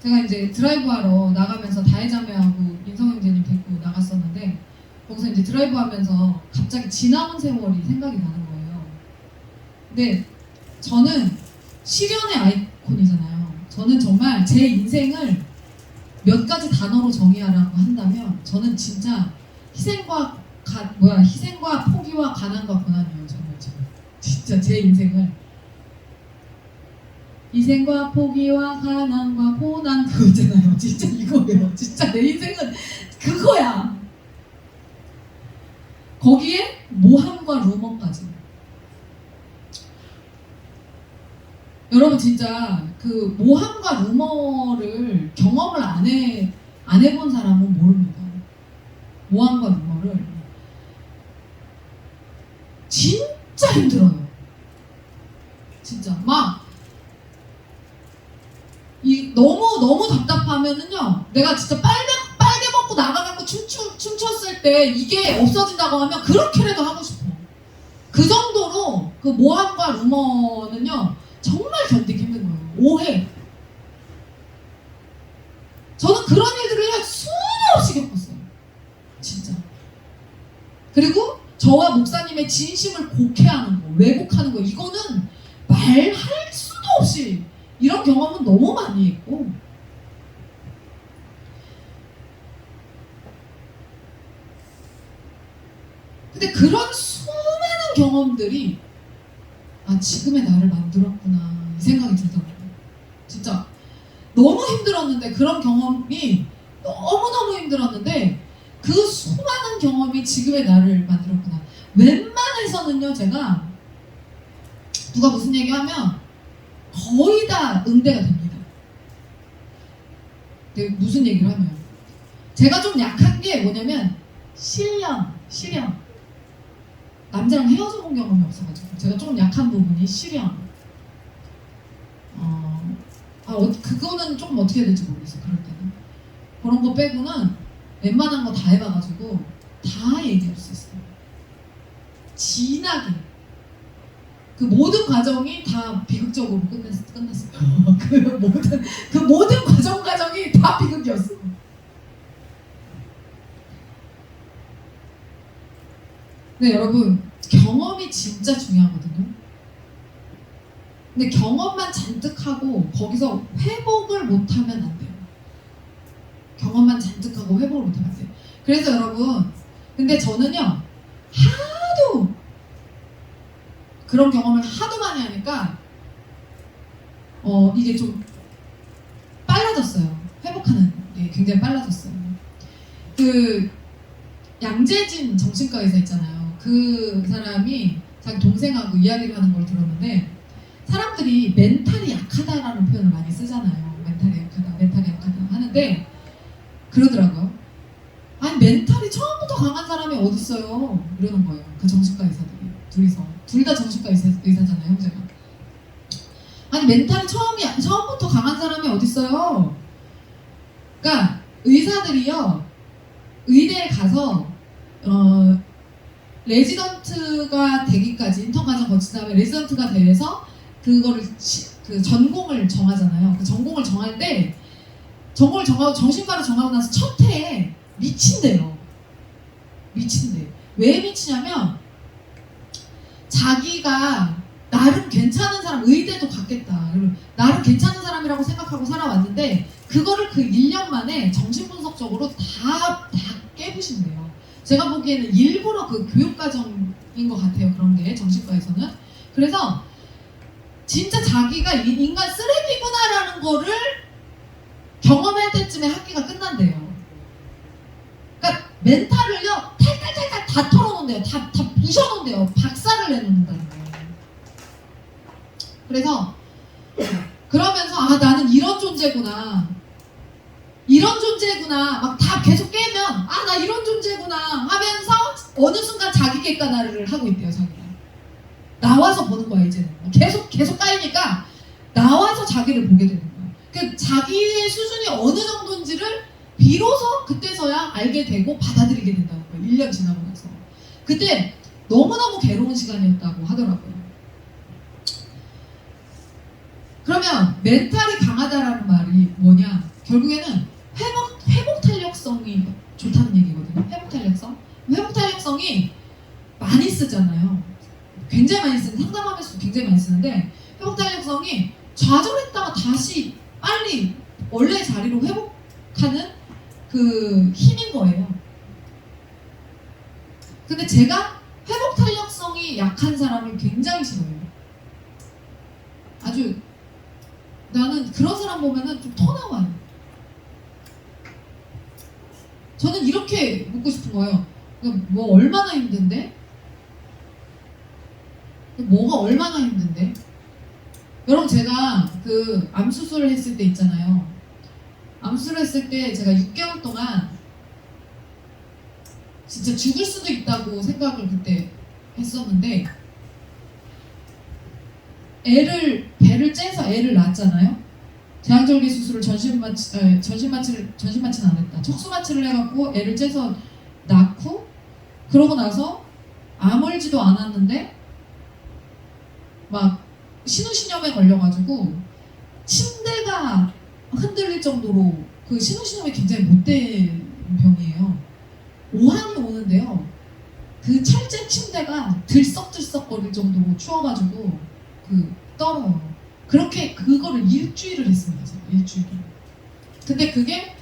제가 이제 드라이브하러 나가면서 다혜자매하고 민성 형제님 데리고 나갔었는데 거기서 이제 드라이브하면서 갑자기 지나온 세월이 생각이 나는 거예요. 근데 저는 실현의 아이콘이잖아요. 저는 정말 제 인생을 몇 가지 단어로 정의하라고 한다면 저는 진짜 희생과 포기와 가난과 고난이에요. 정말 진짜 제 인생을 희생과 포기와 가난과 고난 그거잖아요. 진짜 이거예요. 진짜 내 인생은 그거야. 거기에 모함과 루머까지. 여러분 진짜 그 모함과 루머를 경험을 안 해본 사람은 모릅니다. 모함과 루머를 진짜 힘들어요. 진짜 막 너무 답답하면은요. 내가 진짜 빨개 먹고 나가갖고 춤췄을 때 이게 없어진다고 하면 그렇게라도 하고 싶어. 그 정도로 그 모함과 루머는요. 정말 견디기 힘든 거예요. 오해. 저는 그런 일들을 수도 없이 겪었어요. 진짜. 그리고 저와 목사님의 진심을 곡해하는 거, 왜곡하는 거 이거는 말할 수도 없이 이런 경험은 너무 많이 했고 근데 그런 수많은 경험들이 아 지금의 나를 만들었구나 이 생각이 들더라고요. 진짜 너무 힘들었는데 그런 경험이 너무너무 힘들었는데 그 수많은 경험이 지금의 나를 만들었구나. 웬만해서는요 제가 누가 무슨 얘기하면 거의 다 응대가 됩니다. 근데 무슨 얘기를 하면 제가 좀 약한 게 뭐냐면 실령 남자랑 헤어져 본 경험이 없어가지고 제가 좀 약한 부분이 실령 그거는 조금 어떻게 해야 될지 모르겠어요. 그럴 때는 그런 거 빼고는 웬만한 거 다 해봐가지고 다 얘기할 수 있어요. 진하게 그 모든 과정이 다 비극적으로 끝났어요. 그 모든 과정이 다 비극이었어요. 네, 여러분 경험이 진짜 중요하거든요. 근데 경험만 잔뜩 하고 거기서 회복을 못하면 안 돼요. 경험만 잔뜩 하고 회복을 못하면 안 돼요. 그래서 여러분 근데 저는요 하도 그런 경험을 하도 많이 하니까 이게 좀 빨라졌어요. 회복하는 게 굉장히 빨라졌어요. 그 양재진 정신과 의사 있잖아요. 그 사람이 자기 동생하고 이야기를 하는 걸 들었는데 사람들이 멘탈이 약하다라는 표현을 많이 쓰잖아요. 멘탈이 약하다 하는데 그러더라고요. 아니 멘탈이 처음부터 강한 사람이 사람이 어딨어요? 이러는 거예요. 그 정신과 의사들이 둘이서 둘 다 정신과 의사잖아요, 형제가. 아니 멘탈이 처음부터 강한 사람이 어딨어요? 그러니까 의사들이요 의대에 가서 레지던트가 되기까지 인턴 과정 거친 다음에 레지던트가 돼서 그거를 그 전공을 정하잖아요. 그 전공을 정할 때 전공을 정하고 정신과를 정하고 나서 첫 해에 미친대요. 미친대. 왜 미치냐면 자기가 나름 괜찮은 사람, 의대도 갔겠다. 나름 괜찮은 사람이라고 생각하고 살아왔는데 그거를 그 1년 만에 정신분석적으로 다 깨부신대요. 제가 보기에는 일부러 그 교육과정인 것 같아요. 그런 게 정신과에서는. 그래서 진짜 자기가 인간 쓰레기구나라는 거를 경험할 때쯤에 학기가 끝난대요. 그러니까 멘탈을요 탈탈탈탈 다 털어놓는데요. 다 부셔놓는데요. 박살을 내놓는다는 거예요. 그래서 그러면서 아 나는 이런 존재구나 막 다 계속 깨면 아 나 이런 존재구나 하면서 어느 순간 자기 객관화를 하고 있대요. 자기가 나와서 보는 거야. 이제는 계속 까이니까 나와서 자기를 보게 되는 거야. 그러니까 자기의 수준이 어느 정도인지를 비로소 그때서야 알게 되고 받아들이게 된다는 거예요. 1년 지나고 나서. 그때 너무너무 괴로운 시간이었다고 하더라고요. 그러면 멘탈이 강하다라는 말이 뭐냐? 결국에는 회복 탄력성이 좋다는 얘기거든요. 회복 탄력성이 많이 쓰잖아요. 굉장히 많이 쓰는, 상담하면서도 굉장히 많이 쓰는데 회복 탄력성이 좌절했다가 다시 빨리 원래 자리로 회복하는 그 힘인 거예요. 근데 제가 회복 탄력성이 약한 사람을 굉장히 싫어해요. 아주 나는 그런 사람 보면은 좀 토 나와요. 저는 이렇게 묻고 싶은 거예요. 뭐 얼마나 힘든데? 뭐가 얼마나 힘든데? 여러분 제가 그 암 수술을 했을 때 있잖아요. 암 수술을 했을 때 제가 6개월 동안 진짜 죽을 수도 있다고 생각을 그때 했었는데 배를 째서 애를 낳았잖아요. 제왕절개 수술을 전신마취는 안 했다. 척수마취를 해갖고 애를 째서 낳고 그러고 나서 아물지도 않았는데 막 신우신염에 걸려가지고 침대가 흔들릴 정도로 그 신우신염이 굉장히 못된 병이에요. 오한이 오는데요. 그 철제 침대가 들썩들썩거릴 정도로 추워가지고 떨어요. 그렇게 그거를 일주일을 했습니다. 제가 일주일을. 근데 그게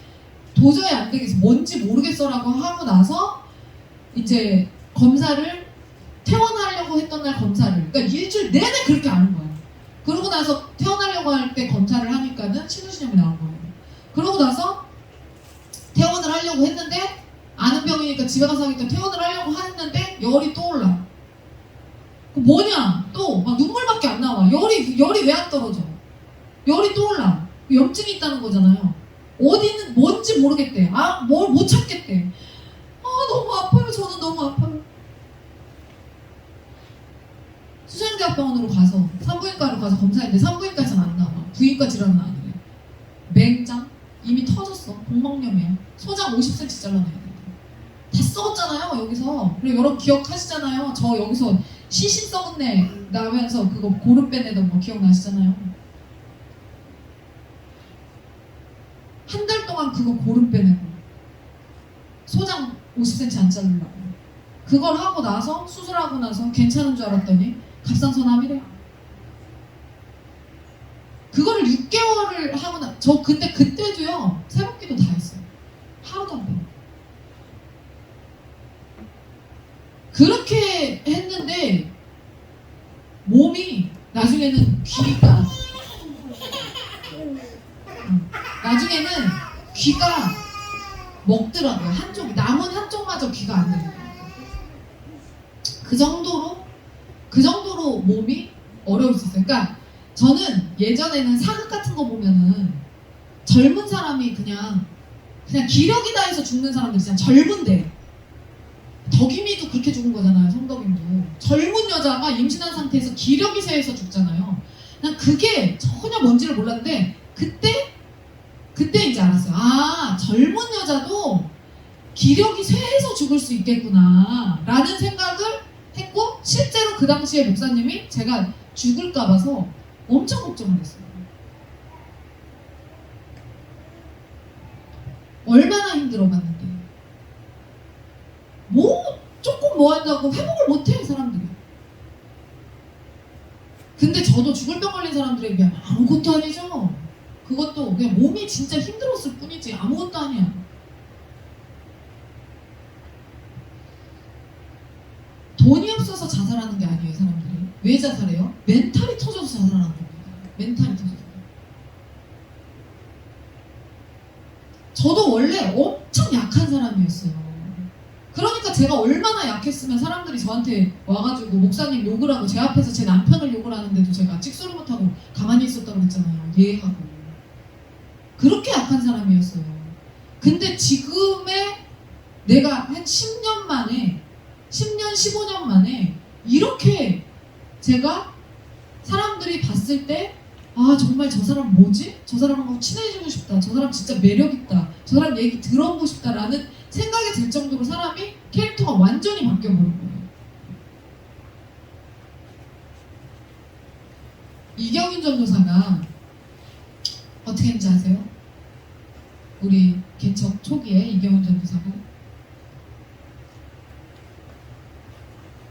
도저히 안 되겠어. 뭔지 모르겠어라고 하고 나서 이제 검사를 퇴원하려고 했던 날 검사를 그러니까 일주일 내내 그렇게 하는 거야. 그러고 나서 퇴원하려고 할 때 검사를 하니까는 신우신염이 나온 거예요. 그러고 나서 퇴원을 하려고 했는데 아는 병이니까 집에 가서 하니까 퇴원을 하려고 했는데 열이 또 올라. 뭐냐? 또 막 눈물밖에 안 나와. 열이 왜 안 떨어져? 열이 또 올라. 염증이 있다는 거잖아요. 어디는 뭔지 모르겠대. 뭘 못 찾겠대. 너무 아파요. 저는 너무 아파요. 수장대학병원으로 가서 산부인과로 가서 검사했는데 산부인과에서는 안 나와. 부인과 질환은 아니래. 맹장 이미 터졌어. 복막염이야. 소장 50cm 잘라내야 돼. 다 썩었잖아요. 여기서. 그리고 여러분 기억하시잖아요. 저 여기서 시신 썩은 내 나면서 그거 고름 빼내던 거 기억나시잖아요. 한 달 동안 그거 고름 빼내고 소장 50cm 안 자르려고 그걸 하고 나서 수술하고 나서 괜찮은 줄 알았더니 갑상선암이래. 그거를 6개월을 하고 저 그때도요 새벽기도 다 했어요. 하루도 안 빼요. 그렇게 했는데 몸이 나중에는 귀가 먹더라고요. 남은 한쪽마저 귀가 안 들려요. 그 정도로 몸이 어려울 수 있어요. 그러니까 저는 예전에는 사극 같은 거 보면은 젊은 사람이 그냥 기력이다 해서 죽는 사람들 있잖아요. 젊은데 덕임이도 그렇게 죽은 거잖아요. 성덕임도 젊은 여자가 임신한 상태에서 기력이 쇠해서 죽잖아요. 난 그게 전혀 뭔지를 몰랐는데 그때 이제 알았어요. 아, 젊은 여자도 기력이 쇠해서 죽을 수 있겠구나 라는 생각을 했고, 실제로 그 당시에 목사님이 제가 죽을까 봐서 엄청 걱정을 했어요. 얼마나 힘들어봤는데 조금 뭐 한다고 회복을 못해 사람들이. 근데 저도 죽을 병 걸린 사람들에 비하면 아무것도 아니죠. 그것도 그냥 몸이 진짜 힘들었을 뿐이지 아무것도 아니야. 돈이 없어서 자살하는 게 아니에요. 사람들이 왜 자살해요? 멘탈이 터져서 자살하는 겁니다. 멘탈이 터져서. 저도 원래 엄청 약한 사람이었어요. 그러니까 제가 얼마나 약했으면 사람들이 저한테 와가지고 목사님 욕을 하고 제 앞에서 제 남편을 욕을 하는데도 제가 찍소리 못하고 가만히 있었다고 그랬잖아요. 예하고. 그렇게 약한 사람이었어요. 근데 지금의 내가 한 10년 만에 10년 15년 만에 이렇게 제가 사람들이 봤을 때 아, 정말 저 사람 뭐지? 저 사람하고 친해지고 싶다. 저 사람 진짜 매력있다. 저 사람 얘기 들어보고 싶다라는 생각이 들 정도로 사람이 캐릭터가 완전히 바뀌어버린 거예요. 이경윤 전도사가 어떻게 했는지 아세요? 우리 개척 초기에 이경윤 전도사가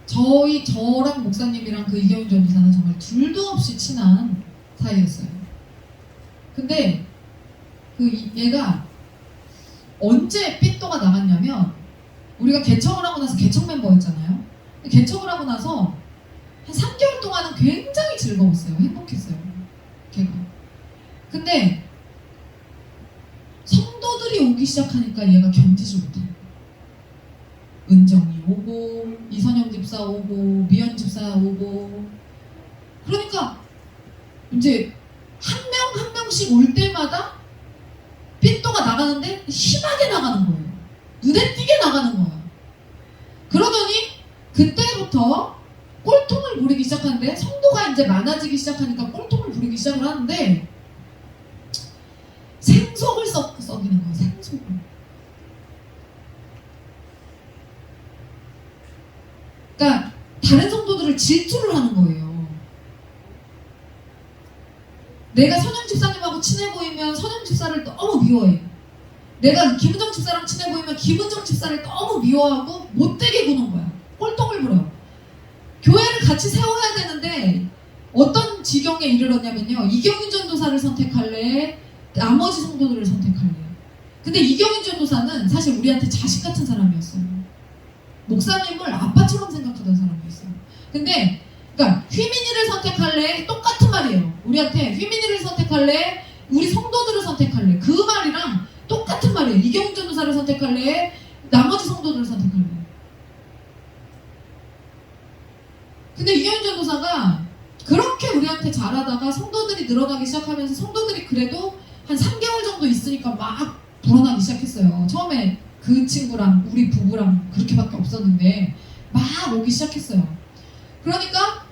저랑 목사님이랑 그 이경윤 전도사는 정말 둘도 없이 친한 사이였어요. 근데 얘가 언제 삔또가 나갔냐면, 우리가 개척을 하고 나서 개척 멤버였잖아요. 개척을 하고 나서 한 3개월 동안은 굉장히 즐거웠어요. 행복했어요. 걔가. 근데 성도들이 오기 시작하니까 얘가 견디지 못해요. 은정이 오고 이선영 집사 오고 미연 집사 오고, 그러니까 이제 한 명 한 명씩 올 때마다 삔또가 나가는데 심하게 나가는 거예요. 눈에 띄게 나가는 거야. 그러더니 그때부터 꼴통을 부리기 시작하는데, 성도가 이제 많아지기 시작하니까 꼴통을 부리기 시작을 하는데 생속을 썩이는 거예요. 생속을. 그러니까 다른 성도들을 질투를 하는 거예요. 내가 선영 집사님하고 친해 보이면 선영 집사를 너무 미워해. 내가 김은정 집사랑 친해 보이면 김은정 집사를 너무 미워하고 못되게 구는 거야. 꼴통을 부려요. 교회를 같이 세워야 되는데 어떤 지경에 이르렀냐면요, 이경윤 전도사를 선택할래, 나머지 성도들을 선택할래. 근데 이경윤 전도사는 사실 우리한테 자식 같은 사람이었어요. 목사님을 아빠처럼 생각하던 사람이었어요. 근데 그러니까 휘민이를 선택할래, 똑같은 말이에요. 우리한테 휘민이를 선택할래, 우리 성도들을 선택할래, 그 말이랑 똑같은 말이에요. 이경윤 전도사를 선택할래, 나머지 성도들을 선택할래. 근데 이경윤 전도사가 그렇게 우리한테 잘하다가 성도들이 늘어나기 시작하면서 성도들이 그래도 한 3개월 정도 있으니까 막 불어나기 시작했어요. 처음에 그 친구랑 우리 부부랑 그렇게밖에 없었는데 막 오기 시작했어요. 그러니까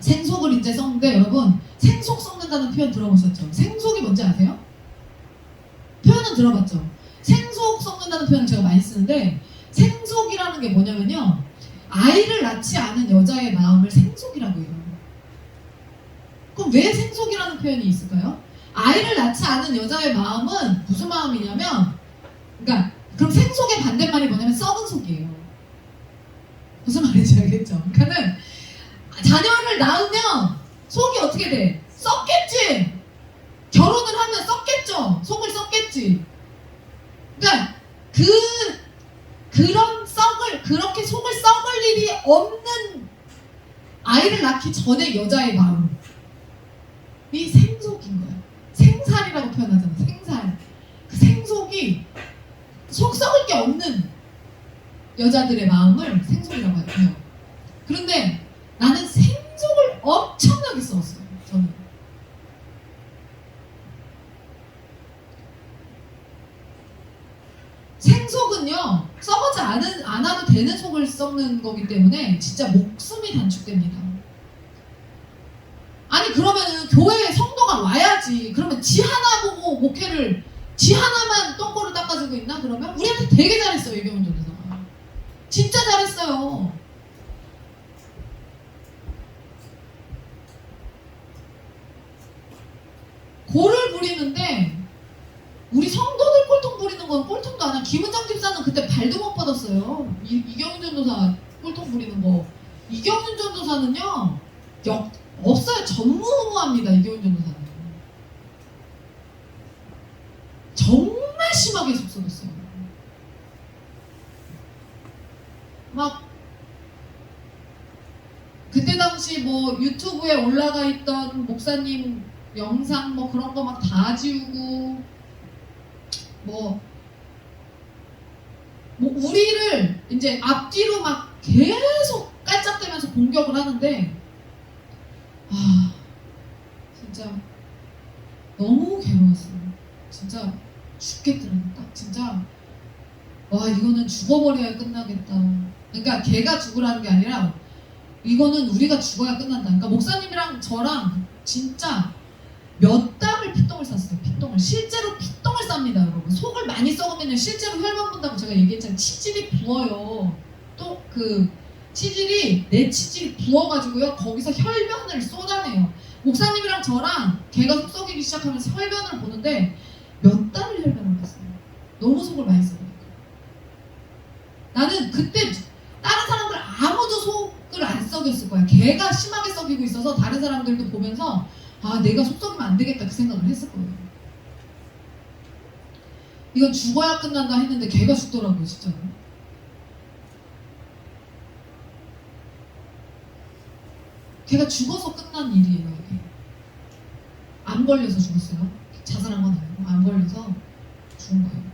생속을 이제 썩는데, 여러분 생속 썩는다는 표현 들어보셨죠? 생속이 뭔지 아세요? 표현은 들어봤죠? 생속 썩는다는 표현을 제가 많이 쓰는데, 생속이라는 게 뭐냐면요, 아이를 낳지 않은 여자의 마음을 생속이라고 해요. 그럼 왜 생속이라는 표현이 있을까요? 아이를 낳지 않은 여자의 마음은 무슨 마음이냐면, 그러니까 그럼 생속의 반대말이 뭐냐면 썩은 속이에요. 무슨 말인지 알겠죠? 그러니까는 자녀를 낳으면 속이 어떻게 돼? 썩겠지. 결혼을 하면 썩겠죠. 속을 썩겠지. 그러니까 그렇게 속을 썩을 일이 없는 아이를 낳기 전에 여자의 마음이 생속인 거야. 생살이라고 표현하잖아. 생살. 그 생속이 속 썩을 게 없는 여자들의 마음을 생속이라고 해요. 그런데 나는 생속을 엄청나게 썼어요. 저는. 생속은요, 썩지 않아도 되는 속을 썩는 거기 때문에 진짜 목숨이 단축됩니다. 아니 그러면은 교회에 성도가 와야지. 그러면 지 하나 보고 목회를 지 하나만 똥꼬를 닦아주고 있나? 그러면 우리한테 되게 잘했어요. 이경훈 전도사가 진짜 잘했어요. 골을 부리는데 우리 성도들 꼴통 부리는 건 꼴통도 아니야. 김은정 집사는 그때 발도 못 뻗었어요. 이경훈 전도사 꼴통 부리는 거. 이경훈 전도사는요 없어요. 전무후무합니다. 이경훈 전도사는 정말 심하게 속썩였어요. 막 그때 당시 뭐 유튜브에 올라가 있던 목사님 영상 뭐 그런 거 막 다 지우고 뭐 우리를 이제 앞뒤로 막 계속 깔짝대면서 공격을 하는데 아 진짜 너무 괴로웠어요. 진짜 죽겠더라니까. 진짜 와 이거는 죽어버려야 끝나겠다. 그러니까 걔가 죽으라는 게 아니라 이거는 우리가 죽어야 끝난다. 그러니까 목사님이랑 저랑 진짜 몇 달을 피똥을 쌌어요. 피똥을. 실제로 피똥을 쌉니다, 여러분. 속을 많이 썩으면 실제로 혈관 본다고 제가 얘기했잖아요. 치질이 부어요. 또 그 치질이 내 치질이 부어가지고요. 거기서 혈변을 쏟아내요. 목사님이랑 저랑 걔가 속 썩이기 시작하면서 혈변을 보는데 몇 달을 혈변을 했어요. 너무 속을 많이 썩으니까. 나는 그때 다른 사람들 아무도 속을 안 썩였을 거야. 걔가 심하게 썩이고 있어서 다른 사람들도 보면서 아 내가 속 썩이면 안 되겠다 그 생각을 했을 거예요. 이건 죽어야 끝난다 했는데 걔가 죽더라고요. 진짜로. 걔가 죽어서 끝난 일이에요. 이게. 안 걸려서 죽었어요. 자살한 건 아니고 안 걸려서 죽은 거예요.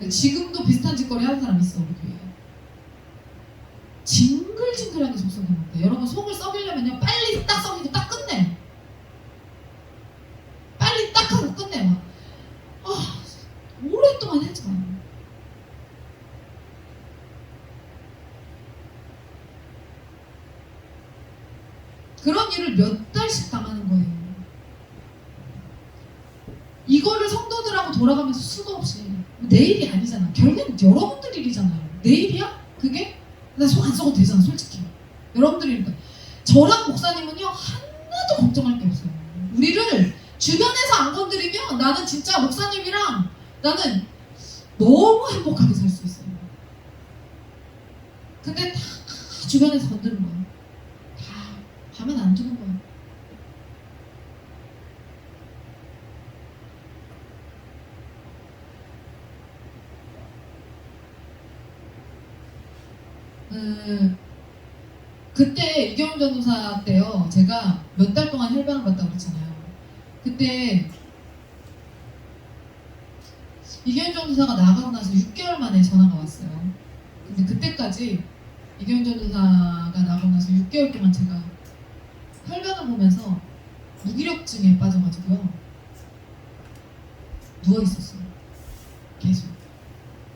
지금도 비슷한 짓거리 하는 사람 있어 우리 교회에. 징글징글하게 속 썩이는데 여러분 속을 썩이려면요 빨리 딱 썩이고 딱 끝내. 빨리 딱 하고 끝내. 막 오랫동안 하지 마. 그런 일을 몇 달씩 당하는 거예요. 이거를 성도들하고 돌아가면서 수도 없이 내 일이 아니잖아. 결국엔 여러분들 일이잖아요. 내 일이야? 그게? 나 속 안 썩어도 되잖아 솔직히. 여러분들이니까. 저랑 목사님은요 하나도 걱정할 게 없어요. 우리를 주변에서 안 건드리면 나는 진짜 목사님이랑 나는 너무 행복하게 살 수 있어요. 근데 다 주변에서 건드는 거야. 다 가면 안 두는 거야. 그때 이경훈 전도사 때요 제가 몇 달 동안 혈변을 받다고 그랬잖아요. 그때 이경훈 전도사가 나가고 나서 6개월 만에 전화가 왔어요. 근데 그때까지 이경훈 전도사가 나가고 나서 6개월 동안 제가 혈변을 보면서 무기력증에 빠져가지고요 누워있었어요. 계속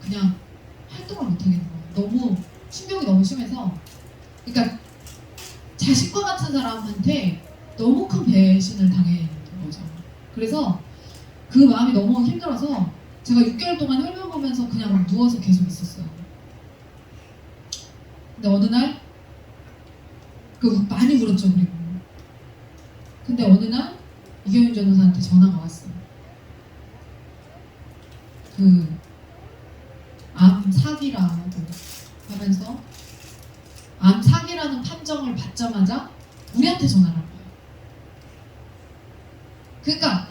그냥 활동을 못하겠는 거예요. 너무 충격이 너무 심해서. 그러니까 자식과 같은 사람한테 너무 큰 배신을 당했는 거죠. 그래서 그 마음이 너무 힘들어서 제가 6개월 동안 혈변 보면서 그냥 누워서 계속 있었어요. 근데 어느 날 많이 울었죠. 그리고 근데 어느 날 이경윤 전도사한테 전화가 왔어요. 암 사기라고 하면서 암 사기라는 판정을 받자마자 우리한테 전화를 한 거예요. 그러니까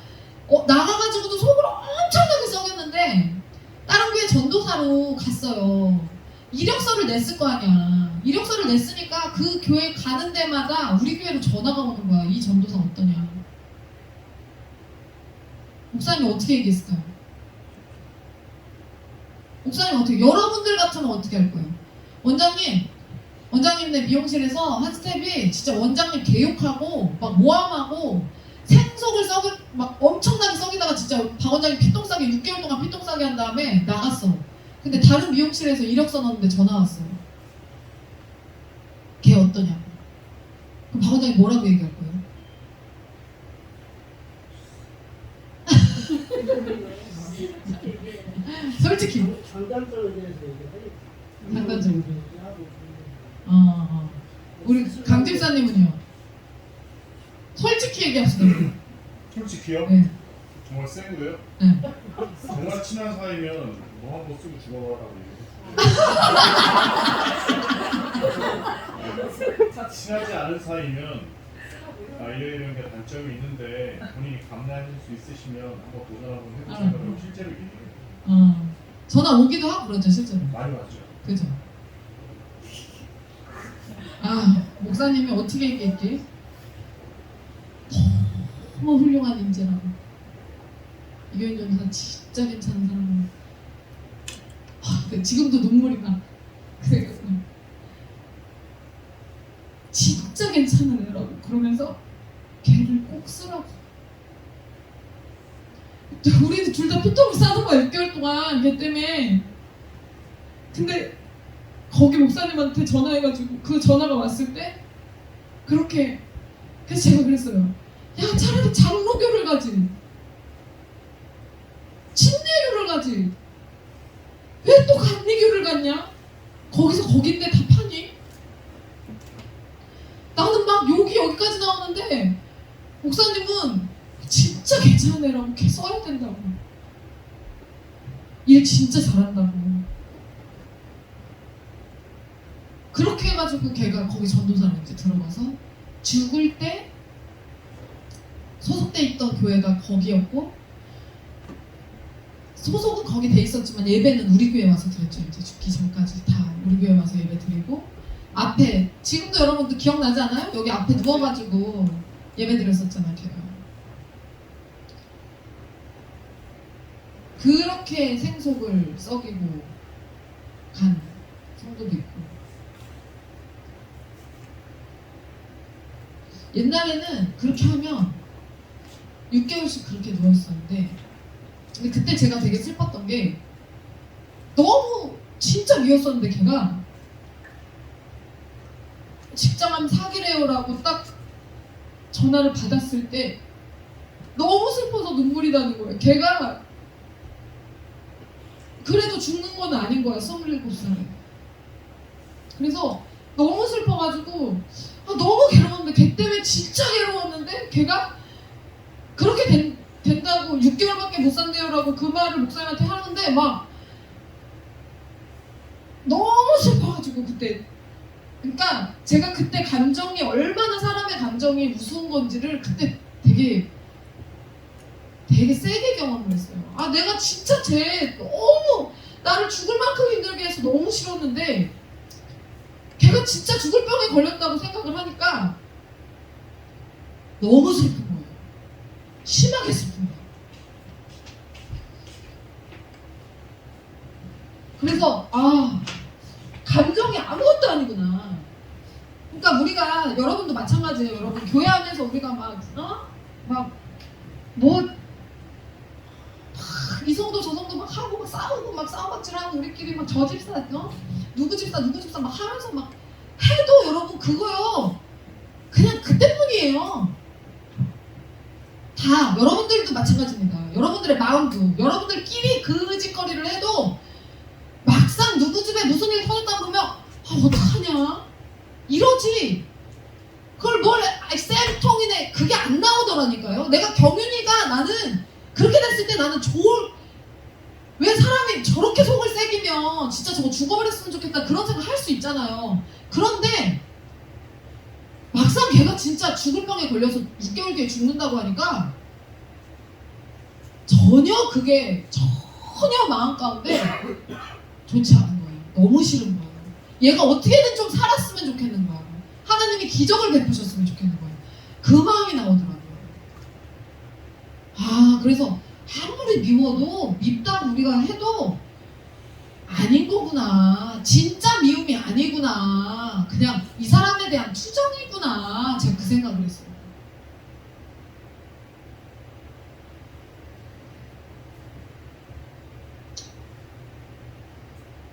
나가가지고도 속을 엄청나게 썩였는데 다른 교회 전도사로 갔어요. 이력서를 냈을 거 아니야. 이력서를 냈으니까 그 교회 가는 데마다 우리 교회로 전화가 오는 거야. 이 전도사 어떠냐. 목사님 어떻게 얘기했을까요? 목사님 어떻게, 여러분들 같으면 어떻게 할 거예요? 원장님네 미용실에서 한 스텝이 진짜 원장님 개욕하고 막 모함하고 생속을 막 엄청나게 썩이다가 진짜 박 원장이 피똥 싸게 6개월 동안 피똥 싸게 한 다음에 나갔어. 근데 다른 미용실에서 이력서 넣었는데 전화 왔어요. 걔 어떠냐고. 그럼 박 원장이 뭐라고 얘기할 거예요? 솔직히 장단점에 대해서 얘기해. 장단점. 우리 강 집사님은요? 솔직히 얘기합시다. 솔직히요? 네. 정말 센 거예요? 네. 정말 친한 사이면 뭐 한 번 쓰고 죽어라고 얘기했어요. 친하지 않은 사이면 이런 게 단점이 있는데 본인이 감내하실 수 있으시면 한번 도전 한번 해보시면 실제로 얘기해요. 전화 오기도 하고 그러죠 실제로. 많이 왔죠. 그죠? 목사님이 어떻게 얘기했지? 너무 훌륭한 인재라고. 이교인 전사 진짜 괜찮은 사람이야. 근데 지금도 눈물이 나. 그 생각은 진짜 괜찮은 애라고. 그러면서 걔를 꼭 쓰라고. 우리는 둘 다 피통을 싸는 거야 6개월 동안 걔 때문에. 근데 거기 목사님한테 전화해가지고 그 전화가 왔을 때 그렇게 그래서 제가 그랬어요. 야 차라리 장로교를 가지 침례교를 가지 왜 또 감리교를 갔냐? 거기서 거긴데 다 파니? 나는 막 욕이 여기까지 나오는데 목사님은 진짜 괜찮은 애라고 걔 써야 된다고 일 진짜 잘한다고 그렇게 해가지고 걔가 거기 전도사로 이제 들어가서 죽을 때 소속돼 있던 교회가 거기였고 소속은 거기 돼 있었지만 예배는 우리 교회 와서 드렸죠. 이제 죽기 전까지 다 우리 교회 와서 예배 드리고 앞에 지금도 여러분들 기억나지 않아요? 여기 앞에 누워가지고 예배 드렸었잖아요. 걔가 그렇게 생속을 썩이고 간 성도도 있고 옛날에는 그렇게 하면 6개월씩 그렇게 누워있었는데 근데 그때 제가 되게 슬펐던 게 너무 진짜 미웠었는데 걔가 직장암 사기래요라고 딱 전화를 받았을 때 너무 슬퍼서 눈물이 나는 거예요. 걔가 그래도 죽는 건 아닌 거야 27살에. 그래서 너무 슬퍼가지고 너무 괴로웠는데 걔 때문에 진짜 괴로웠는데 걔가 그렇게 된다고 6개월밖에 못 산대요라고 그 말을 목사님한테 하는데 막 너무 슬퍼가지고 그때 그러니까 제가 그때 감정이 얼마나 사람의 감정이 우스운 건지를 그때 되게 세게 경험을 했어요. 내가 진짜 쟤 너무 나를 죽을 만큼 힘들게 해서 너무 싫었는데 걔가 진짜 죽을 병에 걸렸다고 생각을 하니까 너무 슬픈 거예요. 심하게 슬픈 거예요. 그래서 감정이 아무것도 아니구나. 그러니까 우리가 여러분도 마찬가지예요. 여러분 교회 안에서 우리가 이성도 저성도 막 하고 막 싸우고 막 싸움박질하고 우리끼리 막 저 집사 누구 집사 막 하면서 막 해도 여러분 그거요 그냥 그때뿐이에요. 다 여러분들도 마찬가지입니다. 여러분들의 마음도 여러분들끼리 그 짓거리를 해도 막상 누구 집에 무슨 일이 터졌다 그러면 어떡하냐 이러지. 그걸 뭘 쌤통이네 그게 안 나오더라니까요. 내가 경윤이가 나는 그렇게 됐을 때 나는 왜 사람이 저렇게 속을 새기면 진짜 저거 죽어버렸으면 좋겠다 그런 생각 할 수 있잖아요. 그런데 막상 걔가 진짜 죽을 병에 걸려서 6개월 뒤에 죽는다고 하니까 전혀 마음 가운데 좋지 않은 거예요. 너무 싫은 거예요. 얘가 어떻게든 좀 살았으면 좋겠는 거예요. 하나님이 기적을 베푸셨으면 좋겠는 거예요. 그 마음이 나오더라고요. 그래서 아무리 미워도 밉다고 우리가 해도 아닌 거구나. 진짜 미움이 아니구나. 그냥 이 사람에 대한 투정이구나. 제가 그 생각을 했어요.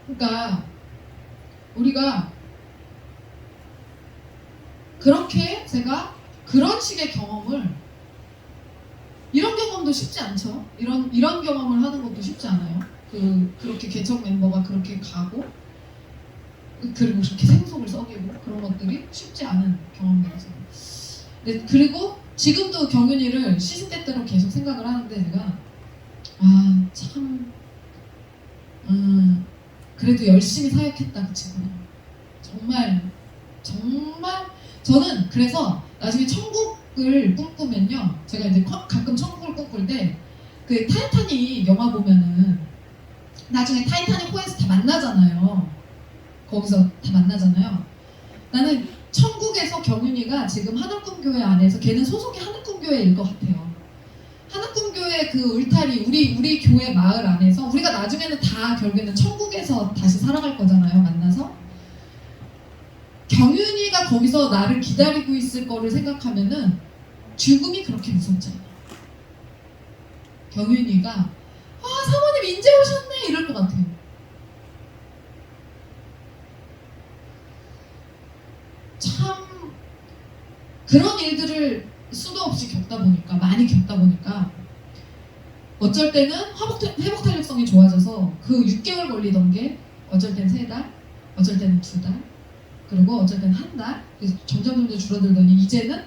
그러니까 우리가 그렇게 제가 그런 식의 경험을 이런 경험도 쉽지 않죠. 이런 경험을 하는 것도 쉽지 않아요. 그렇게 개척 멤버가 그렇게 가고 그리고 그렇게 생속을 썩이고 그런 것들이 쉽지 않은 경험들이죠. 네, 그리고 지금도 경윤이를 시시때때로 계속 생각을 하는데 제가 참 그래도 열심히 사역했다 그 친구는. 정말 저는 그래서 나중에 천국을 꿈꾸면요, 제가 이제 가끔 천국을 꿈꿀 때 그 타이타닉 영화 보면은 나중에 타이타닉 호에서 다 만나잖아요. 거기서 다 만나잖아요. 나는 천국에서 경윤이가 지금 하늘꿈교회 안에서 걔는 소속이 하늘꿈교회일 것 같아요. 하늘꿈교회 그 울타리 우리 교회 마을 안에서 우리가 나중에는 다 결국에는 천국에서 다시 살아갈 거잖아요. 만나서 경윤이가 거기서 나를 기다리고 있을 거를 생각하면은 죽음이 그렇게 무섭지 않아. 경윤이가 사모님 이제 오셨네 이럴 것 같아요. 참 그런 일들을 수도 없이 많이 겪다 보니까 어쩔 때는 회복 탄력성이 좋아져서 그 6개월 걸리던 게 어쩔 땐 3달, 어쩔 때는 2달, 그리고 어쩔 때는 1달, 그래서 점점 줄어들더니 이제는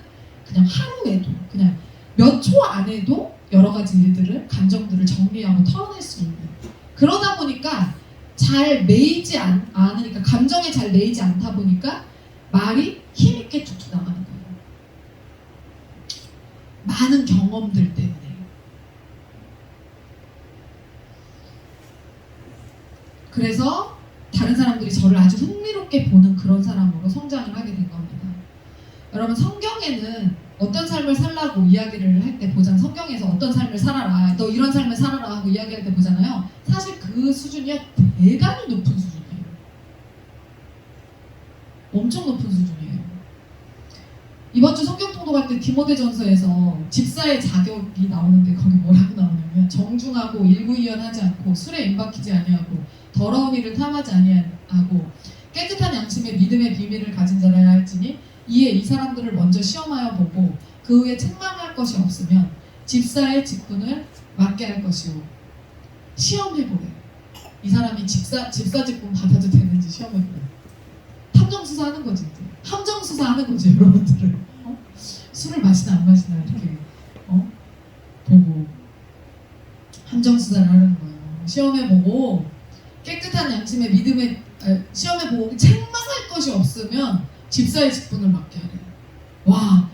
그냥 하루에도 그냥 몇 초 안에도 여러 가지 일들을, 감정들을 정리하고 털어낼 수 있는, 그러다 보니까 잘 매이지 않으니까, 감정에 잘 매이지 않다 보니까 말이 힘있게 툭툭 나가는 거예요. 많은 경험들 때문에. 그래서 다른 사람들이 저를 아주 흥미롭게 보는 그런 사람으로 성장을 하게 된 겁니다. 여러분, 성경에는 어떤 삶을 살라고 이야기를 할 때 보잖아요. 성경에서 어떤 삶을 살아라, 너 이런 삶을 살아라 하고 이야기할 때 보잖아요. 사실 그 수준이 대단히 높은 수준이에요. 엄청 높은 수준이에요. 이번 주 성경 통독할 때 디모데전서에서 집사의 자격이 나오는데 거기 뭐라고 나오냐면, 정중하고 일구이연하지 않고 술에 임박히지 아니하고 더러운 일을 탐하지 아니하고 깨끗한 양심의 믿음의 비밀을 가진 자라야 할지니, 이에 이 사람들을 먼저 시험하여 보고 그 후에 책망할 것이 없으면 집사의 직분을 맡게 할 것이요. 시험해보래. 이 사람이 집사 직분 받아도 되는지 시험해보래. 탐정수사하는 거지. 함정수사하는 거지, 여러분들을. 술을 마시나 안 마시나 이렇게 보고 함정수사를 하는 거예요. 시험해보고 깨끗한 양심의 믿음의 시험해보고 책망할 것이 없으면 집사의 직분을 맡게 하래요. 와,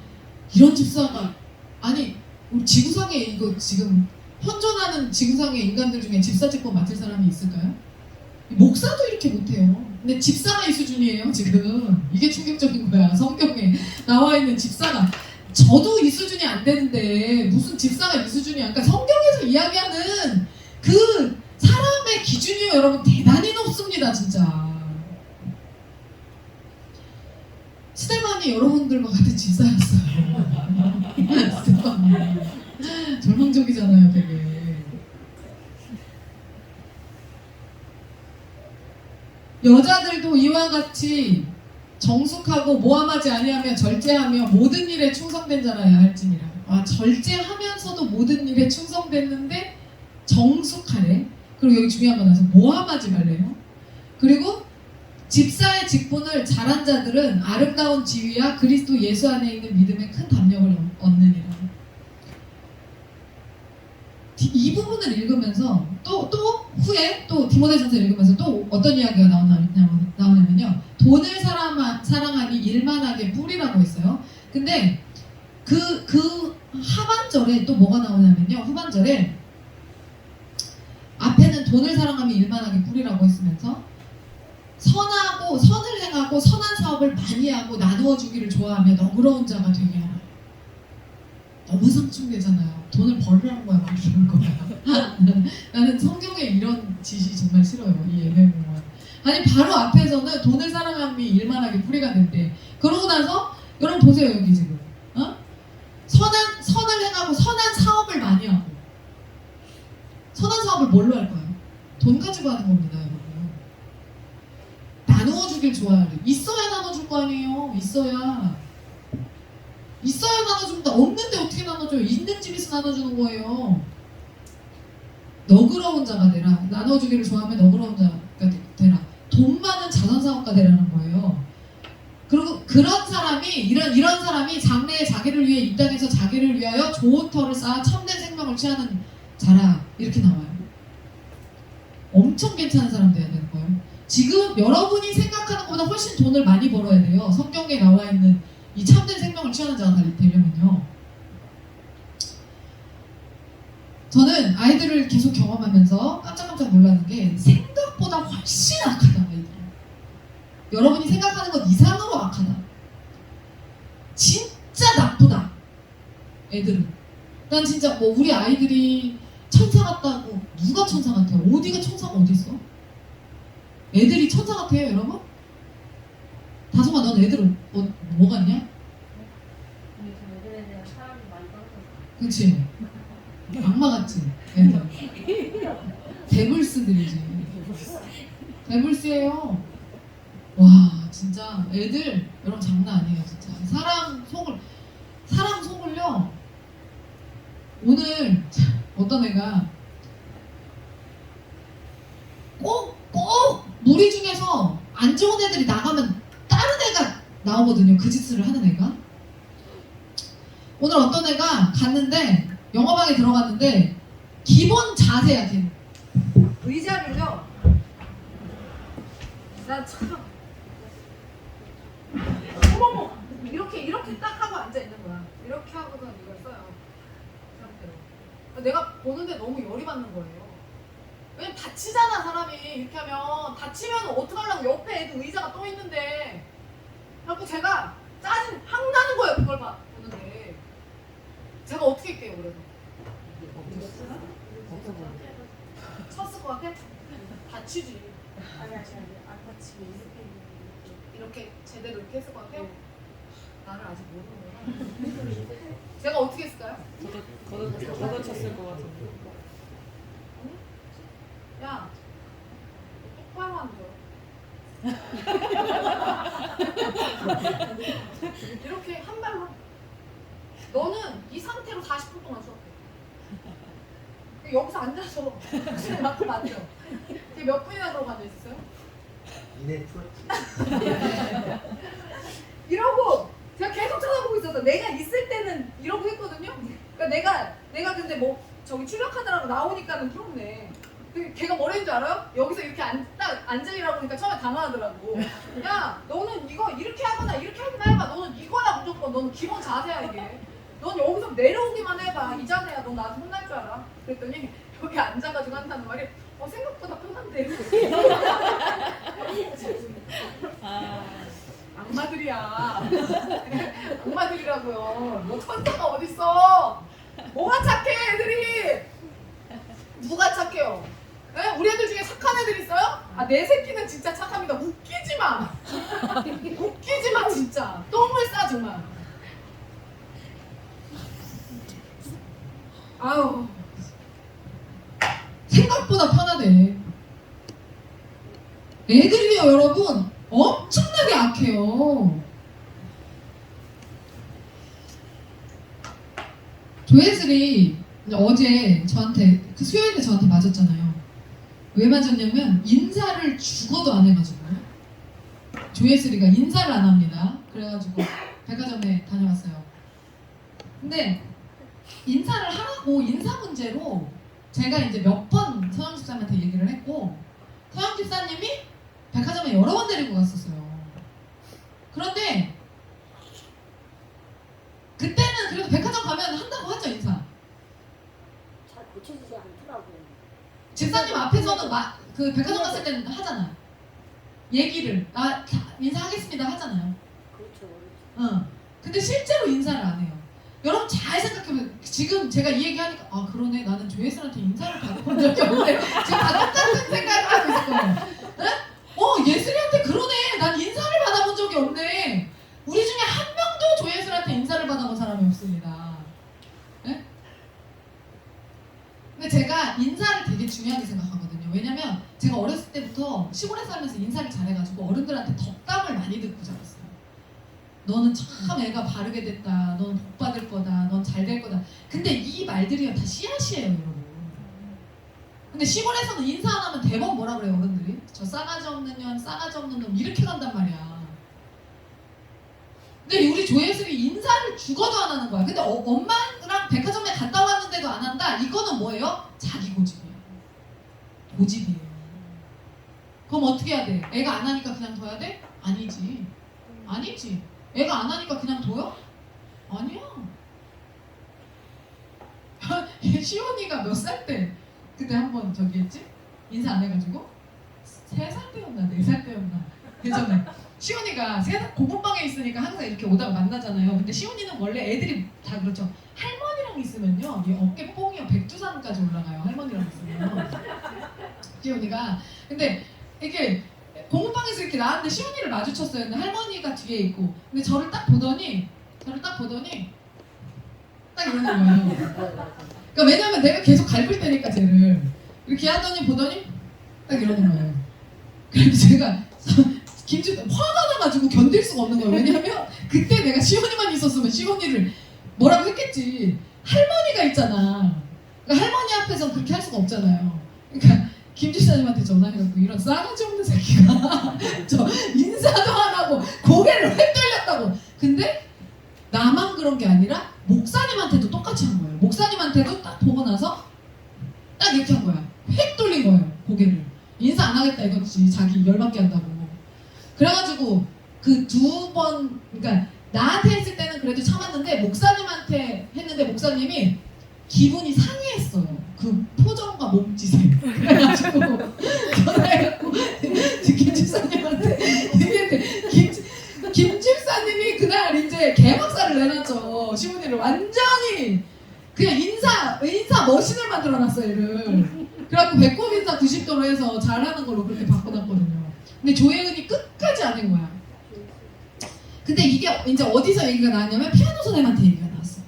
이런 집사가, 아니 우리 지구상에 이거 지금 현존하는 지구상의 인간들 중에 집사 직분 맡을 사람이 있을까요? 목사도 이렇게 못해요. 근데 집사가 이 수준이에요 지금. 이게 충격적인 거야. 성경에 나와 있는 집사가. 저도 이 수준이 안 되는데 무슨 집사가 이 수준이야. 그러니까 성경에서 이야기하는 그 사람의 기준이요, 여러분, 대단히 높습니다 진짜. 스테반이 여러분들과 같은 집사였어요. 스테반이 절망적이잖아요 되게. 여자들도 이와 같이 정숙하고 모함하지 아니하며 절제하며 모든 일에 충성된 자라야 할지니라. 절제하면서도 모든 일에 충성됐는데 정숙하래. 그리고 여기 중요한 건 나서 모함하지 말래요. 그리고 집사의 직분을 잘한 자들은 아름다운 지위와 그리스도 예수 안에 있는 믿음의 큰 담력을 얻느니라. 이 부분을 읽으면서 또 후에 또 디모데전서 읽으면서 또 어떤 이야기가 나오냐면요. 돈을 사랑하니 일만하게 뿌리라고 했어요. 근데 그 하반절에 또 뭐가 나오냐면요. 후반절에 앞에는 돈을 사랑하며 일만하게 뿌리라고 했으면서 선을 행하고 선한 사업을 많이 하고 나누어 주기를 좋아하며 너그러운 자가 되게 하라. 너무 상충되잖아요. 돈을 벌으라는 거야, 말이라는 거야. 나는 성경에 이런 지시 정말 싫어요. 이 예배문은. 아니, 바로 앞에서는 돈을 사랑하며 일만하게 뿌리가 된대. 그러고 나서 여러분 보세요, 여기 지금 선을 행하고 선한 사업을 많이 하고. 선한 사업을 뭘로 할 거예요? 돈 가지고 하는 겁니다, 여러분. 나눠주길 좋아하래. 있어야 나눠줄 거 아니에요. 있어야 나눠줍니다. 없는데 어떻게 나눠줘요? 있는 집에서 나눠주는 거예요. 너그러운 자가 되라. 나눠주기를 좋아하면 너그러운 자가 되라. 돈 많은 자선사업가 되라는 거예요. 그리고 그런 사람이 이런 사람이 장래에 자기를 위해 이 땅에서 자기를 위하여 좋은 터를 쌓아 참된 생명을 취하는 자라. 이렇게 나와요. 엄청 괜찮은 사람 돼야 되는 거예요. 지금 여러분이 생각하는 것보다 훨씬 돈을 많이 벌어야 돼요. 성경에 나와 있는 이 참된 생명을 취하는 자가 되려면요. 저는 아이들을 계속 경험하면서 깜짝깜짝 놀라는 게 생각보다 훨씬 악하다. 아이들. 여러분이 생각하는 것 이상으로 악하다. 진짜 나쁘다. 애들은. 난 진짜 뭐 우리 아이들이 천사 같다고. 누가 천사 같아요? 어디가 천사가 어디 있어? 애들이 천사 같아요, 여러분? 다솜아, 넌 애들 뭐 같냐? 그치? 악마 같지? 애들. 데블스들이지. 데블스예요. 와, 진짜 애들 여러분 장난 아니에요, 진짜. 사람 속을요. 오늘 어떤 애가 꼭 무리 중에서 안 좋은 애들이 나가면 다른 애가 나오거든요. 그 짓을 하는 애가. 오늘 어떤 애가 갔는데 영화방에 들어갔는데 기본 자세야. 걔 의자를요. 난 참 어머머 이렇게 딱 하고 앉아 있는 거야. 이렇게 하고선 이걸 써요. 이 상태로. 내가 보는데 너무 열이 받는 거예요. 왜냐면 다치잖아, 사람이. 이렇게 하면 다치면 어떡하려고. 옆에 애들 의자가 또 있는데. 그래갖고 제가 짜증 확 나는 거예요. 그걸 보는데 제가 어떻게 할게요. 그래서 쳤을 것 같아? 다치지. 아니 안 다치고 이렇게 제대로 이렇게 했을 것 같아요? 나를 아직 모르는 거야. 제가 어떻게 했을까요? 걷어쳤을 것 같은데. 야, 똑바로 앉아. 이렇게 한 발로. 너는 이 상태로 40분 동안 수업해. 여기서 앉아서 지금 만큼 앉아. 이게 몇 분이나 그러고 앉아 있었어요? 이내 풀었지. 이러고 제가 계속 쳐다보고 있었어. 내가 있을 때는 이러고 했거든요. 그러니까 내가 근데 뭐 저기 출력하느라고 나오니까는 풀었네. 걔가 뭐라는 줄 알아요? 여기서 이렇게 딱 앉으려고 하니까 처음에 당황하더라고. 야, 너는 이거 이렇게 하거나 이렇게 하거나 해봐. 너는 이거야 무조건. 너는 기본 자세야 이게. 넌 여기서 내려오기만 해봐. 이 자세야. 너 나한테 혼날 줄 알아? 그랬더니 여기 앉아가지고 한다는 말이 생각보다 편한데. 악마들이야. 악마들이라고요. 뭐 천사가 어딨어. 뭐가 착해 애들이. 누가 착해요? 네? 우리 애들 중에 착한 애들 있어요? 내 새끼는 진짜 착합니다. 웃기지 마. 웃기지 마 진짜. 똥을 싸 정말. 아유. 생각보다 편하대. 애들이요 여러분 엄청나게 악해요. 조혜슬이 어제 저한테 수요일에 저한테 맞았잖아요. 왜 맞았냐면 인사를 죽어도 안 해가지고. 조혜슬이가 인사를 안 합니다. 그래가지고 백화점에 다녀왔어요. 근데 인사를 하라고 인사 문제로 제가 이제 몇 번 서영 집사님한테 얘기를 했고 서영 집사님이 백화점에 여러 번 데리고 갔었어요. 그런데 그때는 그래도 백화점 가면 한다고 하죠 인사. 잘 고쳐지지 않더라고요. 집사님 앞에서는 그 백화점 갔을 때는 하잖아. 얘기를 인사하겠습니다 하잖아요. 그렇죠. 근데 실제로 인사를 안 해요. 여러분 잘 생각해보면 지금 제가 이 얘기하니까 그러네 나는 조혜슬한테 인사를 받아본 적이 없네. 지금 다 똑같은 생각을 하고 있을 거예요. 네? 예슬이한테 그러네. 난 인사를 받아본 적이 없네. 우리 중에 한 명도 조혜슬한테 인사를 받아본 사람이 없습니다. 네? 근데 제가 인사를 되게 중요하게 생각하거든요. 왜냐면 제가 어렸을 때부터 시골에 살면서 인사를 잘해가지고 어른들한테 덕담을 많이 듣고 자랐어요. 너는 참 애가 바르게 됐다. 넌 복 받을 거다. 넌 잘 될 거다. 근데 이 말들이요 다 씨앗이에요, 여러분. 근데 시골에서는 인사 안 하면 대번 뭐라 그래요, 어른들이? 저 싸가지 없는 년, 싸가지 없는 놈 이렇게 간단 말이야. 근데 우리 조예슬이 인사를 죽어도 안 하는 거야. 근데 엄마랑 백화점에 갔다 왔는데도 안 한다? 이거는 뭐예요? 자기 고집이에요. 고집이에요. 그럼 어떻게 해야 돼? 애가 안 하니까 그냥 둬야 돼? 아니지. 아니지. 애가 안 하니까 그냥 둬요? 아니야. 시온이가 몇 살 때 그때 한번 저기 했지? 인사 안 해가지고 3살 때였나 4살 때였나 예전에 시온이가 공부방에 있으니까 항상 이렇게 오다가 만나잖아요. 근데 시온이는 원래 애들이 다 그렇죠. 할머니랑 있으면요 이 어깨 뽕이요 백두산까지 올라가요. 할머니랑 있으면 시온이가. 근데 이렇게 공부방에서 이렇게 나왔는데 시온이를 마주쳤어요. 근데 할머니가 뒤에 있고 근데 저를 딱 보더니 딱 이러는 거예요. 그러니까 왜냐면 내가 계속 갈굴 때니까 쟤를 이렇게 하더니 보더니 딱 이러는 거예요. 그래서 제가 김치 화가 나가지고 견딜 수가 없는 거예요. 왜냐면 그때 내가 시온이만 있었으면 시온이를 뭐라고 했겠지. 할머니가 있잖아. 그러니까 할머니 앞에서 그렇게 할 수가 없잖아요. 그러니까 김지사님한테 전화해갖고 이런 싸가지 없는 새끼가 저 인사도 안 하고 고개를 획 돌렸다고. 근데 나만 그런 게 아니라 목사님한테도 똑같이 한 거예요. 목사님한테도 딱 보고 나서 딱 이렇게 한 거야. 획 돌린 거예요. 고개를. 인사 안 하겠다 이거지. 자기 열받게 한다고. 그래가지고 그 2번 그러니까 나한테 했을 때는 그래도 참았는데 목사님한테 했는데 목사님이 기분이 상해했어요. 그 표정과 몸짓에. 그래가지고 전화해갖고 김집사님한테 얘기했는데 김집사님이 그날 이제 개박살을 내놨죠. 시문이를 완전히 그냥 인사 머신을 만들어놨어요. 얘를. 그래갖고 배꼽 인사 90도로 해서 잘하는 걸로 그렇게 바꿔놨거든요. 근데 조혜은이 끝까지 안 한 거야. 근데 이게 이제 어디서 얘기가 나왔냐면 피아노 선생님한테 얘기가 나왔어요.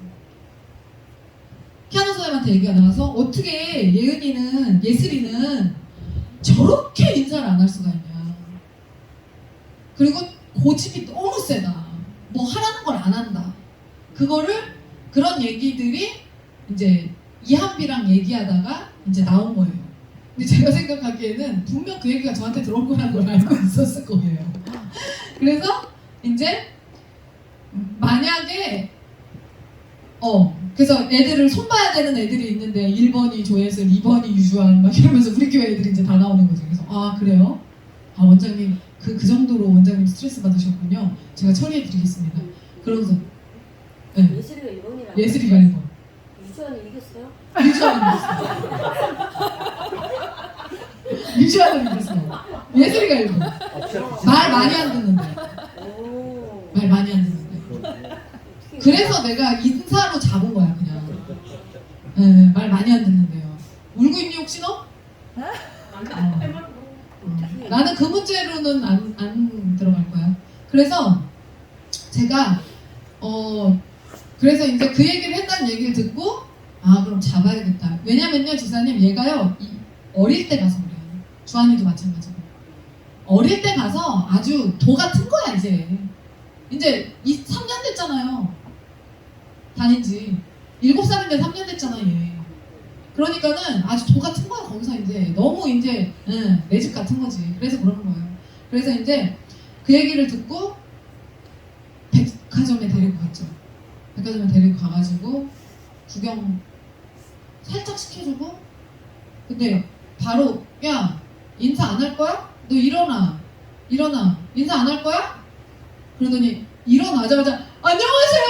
피아노 선생님한테 얘기가 나와서 어떻게 예슬이는 저렇게 인사를 안 할 수가 있냐. 그리고 고집이 너무 세다. 뭐 하라는 걸 안 한다. 그런 얘기들이 이제 이한비랑 얘기하다가 이제 나온 거예요. 근데 제가 생각하기에는 분명 그 얘기가 저한테 들어올 거라는 걸 알고 있었을 거예요. 그래서 이제 만약에 그래서 애들을 손봐야 되는 애들이 있는데 1번이 조예슬, 2번이 유주환 막 이러면서 우리 교회 애들이 이제 다 나오는 거죠. 그래서 아 그래요? 아 원장님 그 정도로 원장님 스트레스 받으셨군요. 제가 처리해 드리겠습니다. 그러면서 네. 예슬이가 1번이라. 예슬이가 1번. 유주환이 이겼어요? 유주환은 이겼어요. 유주환은 이겼어요. 예슬이가 1번. 말 많이 안 듣는데. 오. 말 많이 안 듣는데. 그래서 내가 인사로 잡은 거야 그냥. 네, 말 많이 안 듣는데요. 울고 있니 혹시 너? 나는 그 문제로는 안 들어갈 거야. 그래서 제가 그래서 이제 그 얘기를 했다는 얘기를 듣고 아 그럼 잡아야겠다. 왜냐면요 지사님 얘가요 어릴 때 가서 그래요. 주한이도 마찬가지고 어릴 때 가서 아주 도 같은 거야 이제 3년 됐잖아요. 다닌 지 7살인데 3년 됐잖아 얘. 그러니까는 아주 도 같은 거야. 거기서 이제 너무 이제 내 집 같은 거지. 그래서 그러는 거예요. 그래서 이제 그 얘기를 듣고 백화점에 데리고 갔죠. 백화점에 데리고 가가지고 구경 살짝 시켜주고 근데 바로 야 인사 안 할 거야? 너 일어나 인사 안 할 거야? 그러더니 일어나자마자 안녕하세요.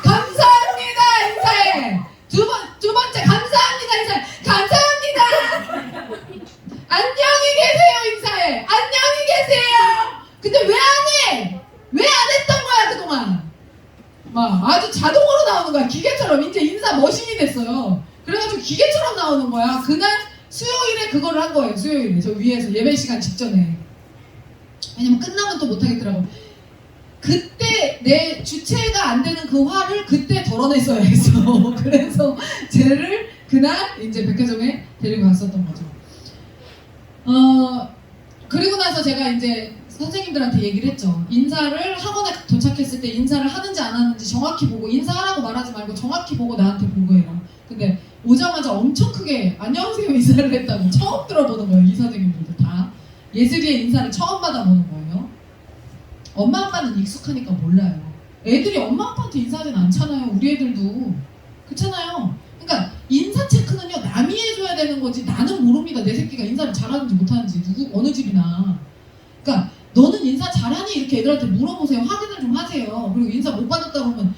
감사합니다 인사해. 두 번째 감사합니다 인사해. 감사합니다. 안녕히 계세요 인사해. 안녕히 계세요. 근데 왜 안 해? 왜 안 했던 거야 그동안? 막 아주 자동으로 나오는 거야. 기계처럼 이제 인사 머신이 됐어요. 그래가지고 기계처럼 나오는 거야. 그날 수요일에 그거를 한 거예요. 수요일에 저 위에서 예배 시간 직전에. 왜냐면 끝나면 또 못하겠더라고. 그때 내 주체가 안 되는 그 화를 그때 덜어냈어야 했어. 그래서 쟤를 그날 이제 백화점에 데리고 갔었던 거죠. 그리고 나서 제가 이제 선생님들한테 얘기를 했죠. 인사를 학원에 도착했을 때 인사를 하는지 안 하는지 정확히 보고, 인사하라고 말하지 말고 정확히 보고 나한테 보고해라. 근데 오자마자 엄청 크게 안녕하세요 인사를 했다고. 처음 들어보는 거예요. 이 선생님들도 다 예슬이의 인사를 처음 받아보는 거예요. 엄마 아빠는 익숙하니까 몰라요. 애들이 엄마 아빠한테 인사하진 않잖아요. 우리 애들도 그렇잖아요. 그러니까 인사 체크는요 남이 해줘야 되는 거지 나는 모릅니다. 내 새끼가 인사를 잘하는지 못하는지 누구 어느 집이나. 그러니까 너는 인사 잘하니? 이렇게 애들한테 물어보세요. 확인을 좀 하세요. 그리고 인사 못 받았다 그러면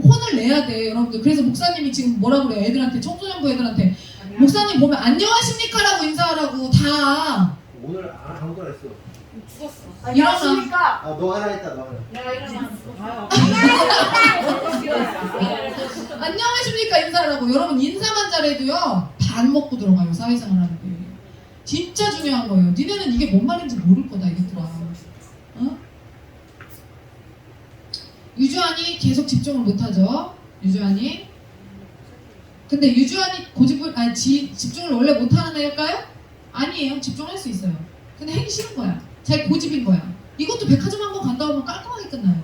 혼을 내야 돼 여러분들. 그래서 목사님이 지금 뭐라 그래요? 애들한테, 청소년부 애들한테 목사님 보면 안녕하십니까 라고 인사하라고. 다 오늘 아무도 안 했어. 죽었어. 일어나. 너 하나 했다. 너 하나. 내가 일어났어. 안녕하십니까 인사를 하고. 여러분 인사만 잘해도요 밥 먹고 들어가요. 사회생활 하는데 진짜 중요한 거예요. 니네는 이게 뭔 말인지 모를 거다 이것들아. 어? 유주환이 계속 집중을 못하죠. 유주환이. 근데 유주환이 고집을 집중을 원래 못하는 애일까요? 아니에요. 집중할 수 있어요. 근데 하기 싫은 거야. 자기 고집인 거야. 이것도 백화점 한번 갔다 오면 깔끔하게 끝나요.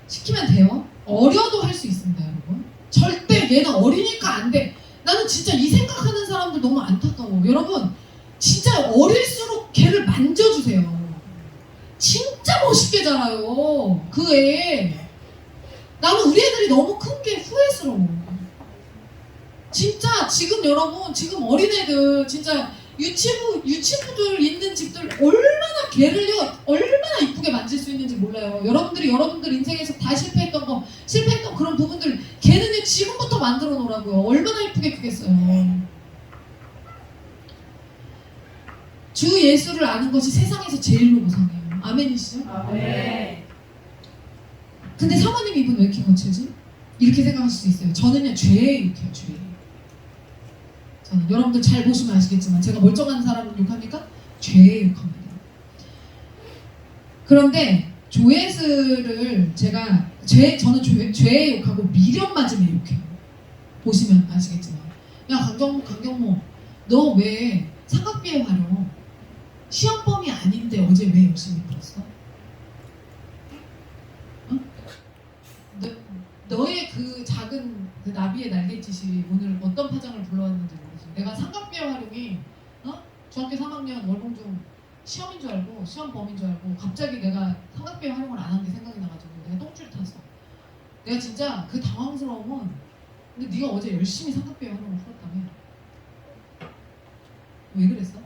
시키면 돼요. 어려도 할 수 있습니다, 여러분. 절대 얘는 어리니까 안 돼. 나는 진짜 이 생각하는 사람들 너무 안타까워. 여러분, 진짜 어릴수록 걔를 만져주세요. 진짜 멋있게 자라요. 그 애. 나는 우리 애들이 너무 큰 게 후회스러워. 진짜 지금 여러분, 지금 어린애들 진짜 유치부들 있는 집들 얼마나 걔를요 얼마나 이쁘게 만질 수 있는지 몰라요. 여러분들 인생에서 다 실패했던 그런 부분들 걔는요 지금부터 만들어 놓으라고요. 얼마나 이쁘게 크겠어요. 주 예수를 아는 것이 세상에서 제일로 무상해요. 아멘이시죠? 아멘. 근데 사모님 입은 왜 이렇게 거칠지? 이렇게 생각하실 수 있어요. 저는요 죄에 욕해요. 죄에. 저는 여러분들 잘 보시면 아시겠지만 제가 멀쩡한 사람을 욕합니까? 죄에 욕합니다. 그런데 조회수를 저는 죄에 욕하고 미련 맞음에 욕해요. 보시면 아시겠지만 야 강경모 너 왜 삼각비에 활용 시험범이 아닌데 어제 왜 열심히 풀었어? 어? 너의 그 작은 그 나비의 날갯짓이 오늘 어떤 파장을 불러왔는지 모르지. 내가 삼각비의 활용이 중학교 3학년 월봉중 시험인 줄 알고 시험범인 줄 알고 갑자기 내가 삼각비의 활용을 안 한 게 생각이 나가지고 내가 똥줄 탔어. 내가 진짜 그 당황스러움은 근데 네가 어제 열심히 삼각비의 활용을 풀었다며. 왜 그랬어?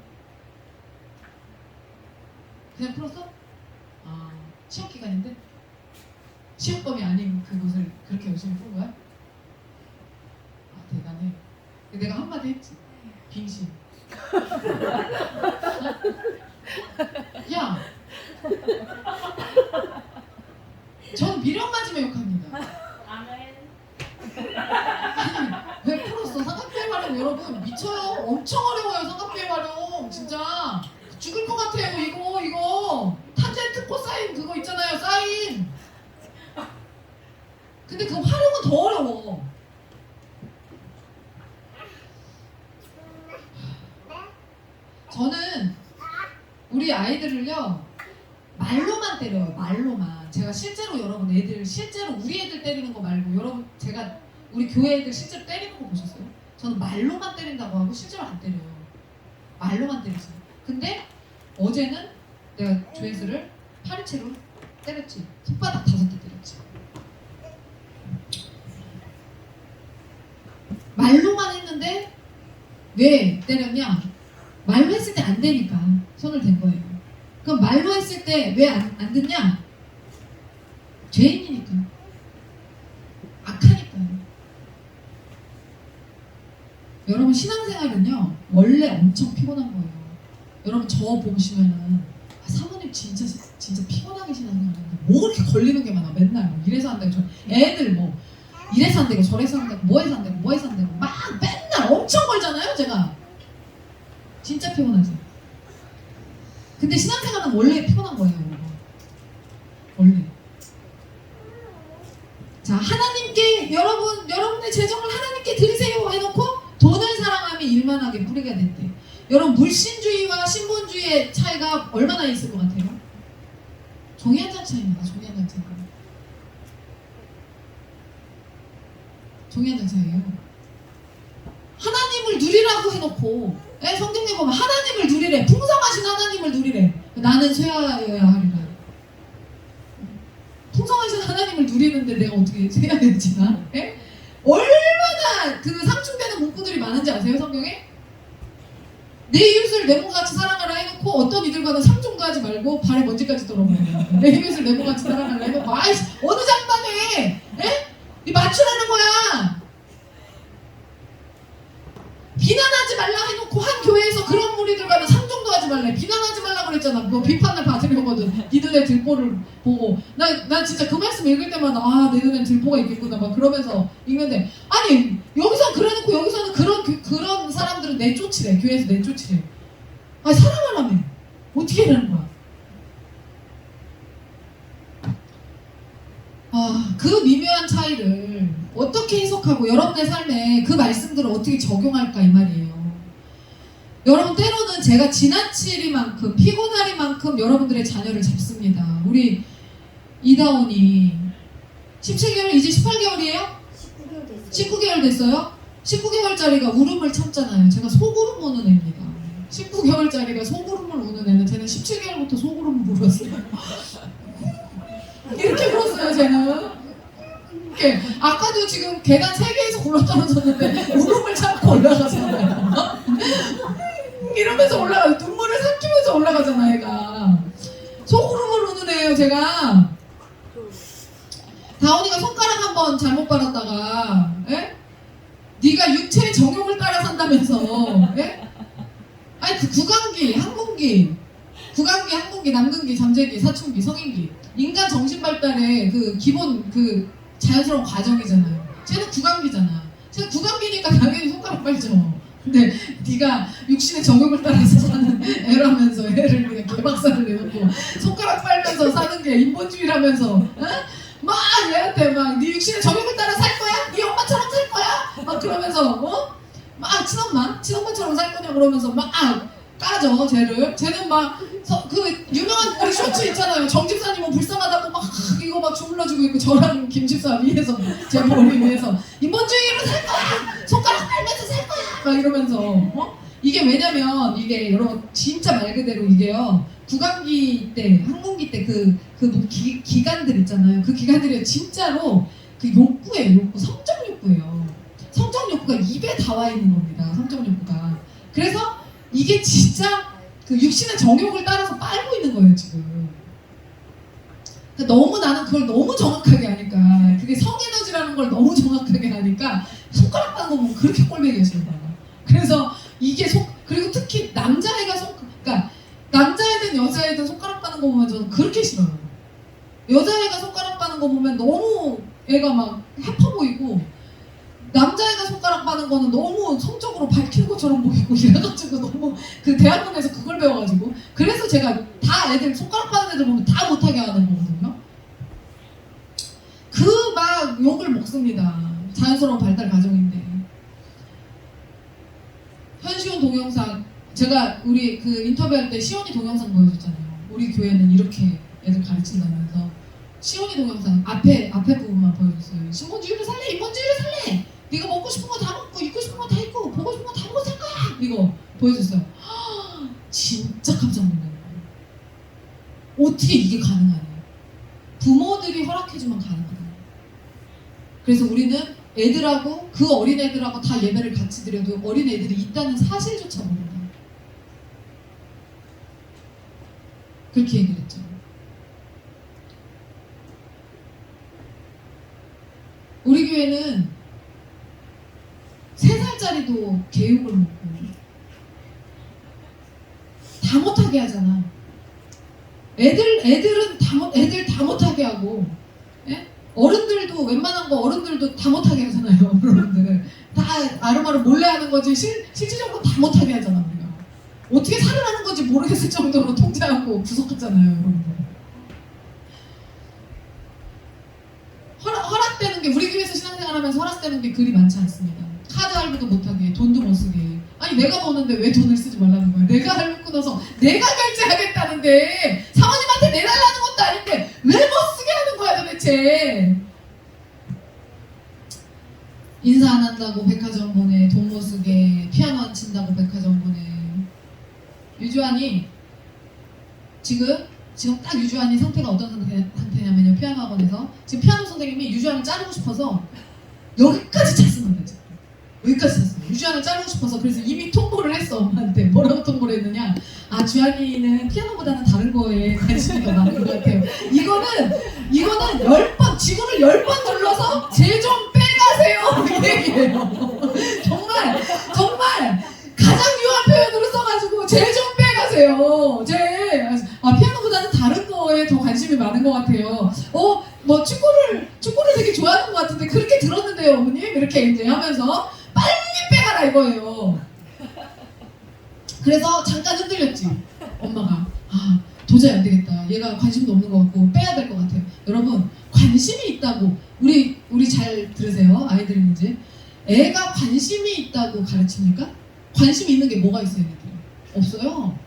그냥 풀었어? 아 시험 기간인데? 시험범이 아닌 그곳을 그렇게 열심히 푼 거야? 아 대단해. 내가 한마디 했지. 빙신. 야, 저는 미련 맞으면 욕합니다. 아멘. 아니 왜 풀었어? 삼각비의 활용 여러분 미쳐요. 엄청 어려워요. 삼각비의 활용 진짜 죽을 것 같아요. 이거 탄젠트 코사인 그거 있잖아요. 사인. 근데 그 활용은 더 어려워. 저는 우리 아이들을요 말로만 때려요. 말로만. 제가 실제로 여러분 애들 실제로 우리 애들 때리는 거 말고 여러분 제가 우리 교회 애들 실제로 때리는 거 보셨어요? 저는 말로만 때린다고 하고 실제로 안 때려요. 말로만 때리죠. 근데 어제는 내가 조회수를 파리채로 때렸지. 손바닥 5대 때렸지. 말로만 했는데 왜 때렸냐? 말로 했을 때 안 되니까 손을 댄 거예요. 그럼 말로 했을 때 왜 안 듣냐? 죄인이니까. 악하니까요. 여러분 신앙생활은요 원래 엄청 피곤한 거예요. 여러분 저 보시면은 사모님 진짜 피곤하게 신앙생활하는데 뭐 그렇게 걸리는 게 많아. 맨날 뭐 이래서 안 되고 애들 뭐 이래서 안 되고 저래서 안 되고 뭐해서 안 되고 막 맨날 엄청 걸잖아요. 제가 진짜 피곤하지. 근데 신앙생활은 원래 피곤한 거예요. 원래. 자 하나님께 여러분의 재정을 하나님께 드리세요 해놓고 돈을 사랑하며 일만하게 뿌리가 됐대. 여러분 물신주의와 신본주의의 차이가 얼마나 있을 것 같아요? 종이 한 장 차이입니다. 종이 한 장 차이. 종이 한 장 차이예요. 하나님을 누리라고 해놓고 성경에 보면 하나님을 누리래. 풍성하신 하나님을 누리래. 나는 쇠하여야 하리라. 풍성하신 하나님을 누리는데 내가 어떻게 쇠하여지나? 얼마나 그 상충되는 문구들이 많은지 아세요? 성경에? 내 이웃을 내 몸같이 사랑하라 해놓고 어떤 이들과는 상종도 하지 말고 발에 먼지까지 떨어버려요. 내 이웃을 내 몸같이 사랑하라 해놓고 아이씨 어느 장단에 이 맞추라는 거야. 비난하지 말라 해놓고 한 교회에서 그런 무리들과는 상종도 하지 말래. 비난하지 말라 그랬잖아. 너 비판을 받으려거든. 네 눈에 들보를 보고 나 진짜 그 말씀 읽을 때마다 아 내 눈에 들보가 있겠구나 막 그러면서 읽는데 아니 여기서 그래놓고 여기서는 그런 사람들은 내쫓으래. 교회에서 내쫓으래. 아니 사랑하라며. 어떻게 이러는 거야. 그 미묘한 차이를 어떻게 해석하고 여러분의 삶에 그 말씀들을 어떻게 적용할까 이 말이에요. 여러분 때로는 제가 지나치리만큼 피곤하리만큼 여러분들의 자녀를 잡습니다. 우리 이다온이 17개월 이제 18개월이에요? 19개월 됐어요? 19개월짜리가 울음을 참잖아요. 제가 소구름 우는 애입니다. 19개월짜리가 소구름을 우는 애는 쟤는 17개월부터 소구름을 울었어요. 이렇게 울었어요 쟤는. 이렇게 아까도 지금 계단 3개에서 굴러떨어졌는데 울음을 참고 올라가잖아요. 이러면서 올라가요. 눈물을 삼키면서 올라가잖아 얘가. 소구름을 우는 애예요 제가. 다온이가 손가락 한번 잘못 빨았다가 네가 육체의 정욕을 따라 산다면서 아니 그 구강기, 항문기, 남근기, 잠재기, 사춘기, 성인기 인간 정신 발달의 그 기본 그 자연스러운 과정이잖아요. 쟤는 구강기잖아. 쟤는 구강기니까 당연히 손가락 빨죠. 근데 네가 육신의 정욕을 따라서 사는 애라면서 애를 그냥 개박살을 내놓고 손가락 빨면서 사는 게 인본주의라면서 막 얘한테 막 네 육신의 정욕을 따라 살 거야? 네 엄마처럼 살 거야? 막 그러면서 막 친엄마처럼 살 거냐 그러면서 막 까죠 쟤는 막 그 유명한 우리 쇼츠 있잖아요. 정집사님은 불쌍하다고 막 이거 막 주물러주고 있고 저랑 김집사 위에서 제 머리 위에서 인본주의로 살 거야! 손가락 빨면서 살 거야! 막 이러면서 이게 왜냐면 이게 여러분 진짜 말 그대로 이게요. 구강기 때, 항문기 때 기관들 있잖아요. 그 기관들이 진짜로 그 욕구예요. 성적 욕구예요. 성적 욕구가 입에 다 와 있는 겁니다. 성적 욕구가. 그래서 이게 진짜 그 육신의 정욕을 따라서 빨고 있는 거예요 지금. 그러니까 너무 나는 그걸 너무 정확하게 하니까 그게 성에너지라는 걸 너무 정확하게 하니까 손가락 빠는 거 보면 그렇게 꼴보기가 싫어요. 그래서 이게 그리고 특히 남자애가 그러니까 남자애든 여자애든 손가락 빠는 거 보면 저는 그렇게 싫어요. 여자애가 손가락 빠는 거 보면 너무 애가 막 해퍼 보이고 남자애가 손가락 빠는 거는 너무 성적으로 밝힌 것처럼 보이고 이래가지고 너무 그 대학원에서 그걸 배워가지고 그래서 제가 다 애들 손가락 빠는 애들 보면 다 못하게 하는 거거든요. 그 막 욕을 먹습니다. 자연스러운 발달 과정인데. 현시온 동영상 제가 우리 그 인터뷰할 때 시온이 동영상 보여줬잖아요. 우리 교회는 이렇게 애들 가르친다면서 시온이 동영상 앞에 부분만 보여줬어요. 신본주의를 살래, 인본주의를 살래. 네가 먹고 싶은 거 다 먹고 입고 싶은 거 다 입고 보고 싶은 거 다 보고 살 거야. 이거 보여줬어요. 진짜 깜짝 놀랐어요. 어떻게 이게 가능하냐. 부모들이 허락해주면 가능하다. 그래서 우리는 애들하고 그 어린애들하고 다 예배를 같이 드려도 어린애들이 있다는 사실조차 모른다. 그렇게 얘기를 했죠. 우리 교회는 3살짜리도 개욕을 먹고 다 못하게 하잖아. 애들 다 못하게 하고 어른들도 웬만한 거 어른들도 다 못하게 하잖아요. 어른들 다 아름아름 몰래 하는 거지 실질적으로 다 못하게 하잖아. 우리가 어떻게 살을 하는 건지 모르겠을 정도로 통제하고 구속하잖아요. 여러분들 허락되는 허락되는 게 우리 교회에서 신앙생활하면서 허락되는 게 그리 많지 않습니다. 카드 할부도 못하게, 돈도 못 쓰게. 아니 내가 버는데 왜 돈을 쓰지 말라는 거야? 내가 할부 끊어서 내가 결제하겠다는데 사모님한테 내달라는 것도 아닌데 왜 못 쓰게 하는 거야 도대체? 인사 안 한다고 백화점 보내, 돈 못 쓰게, 피아노 안 친다고 백화점 보내. 유주환이 지금 딱 유주환이 상태가 어떤 상태냐면요. 피아노 학원에서 지금 피아노 선생님이 유주환을 자르고 싶어서 여기까지 찼습니다. 지금. 여기까지 찼어요. 유주환을 자르고 싶어서 그래서 이미 통보를 했어 엄마한테. 뭐라고 통보를 했느냐? 아 주환이는 피아노보다는 다른 거에 관심이 더 많은 것 같아요. 이거는 10번 지구를 10번 눌러서 쟤 좀 빼가세요 이 얘기예요. 정말 가장 유한 표현으로 써가지고 쟤 좀 빼가세요. 피아노보다는 다른 거에 더 관심이 많은 것 같아요. 뭐 축구를 되게 좋아하는 것 같은데 그렇게 들었는데요 어머님? 이렇게 이제 하면서 빨리 빼가라 이거예요. 그래서 잠깐 흔들렸지 엄마가. 도저히 안 되겠다. 얘가 관심도 없는 것 같고 빼야 될 것 같아요. 여러분 관심이 있다고 우리 잘 들으세요. 아이들 문제. 애가 관심이 있다고 가르칩니까? 관심이 있는 게 뭐가 있어요? 얘네들? 없어요.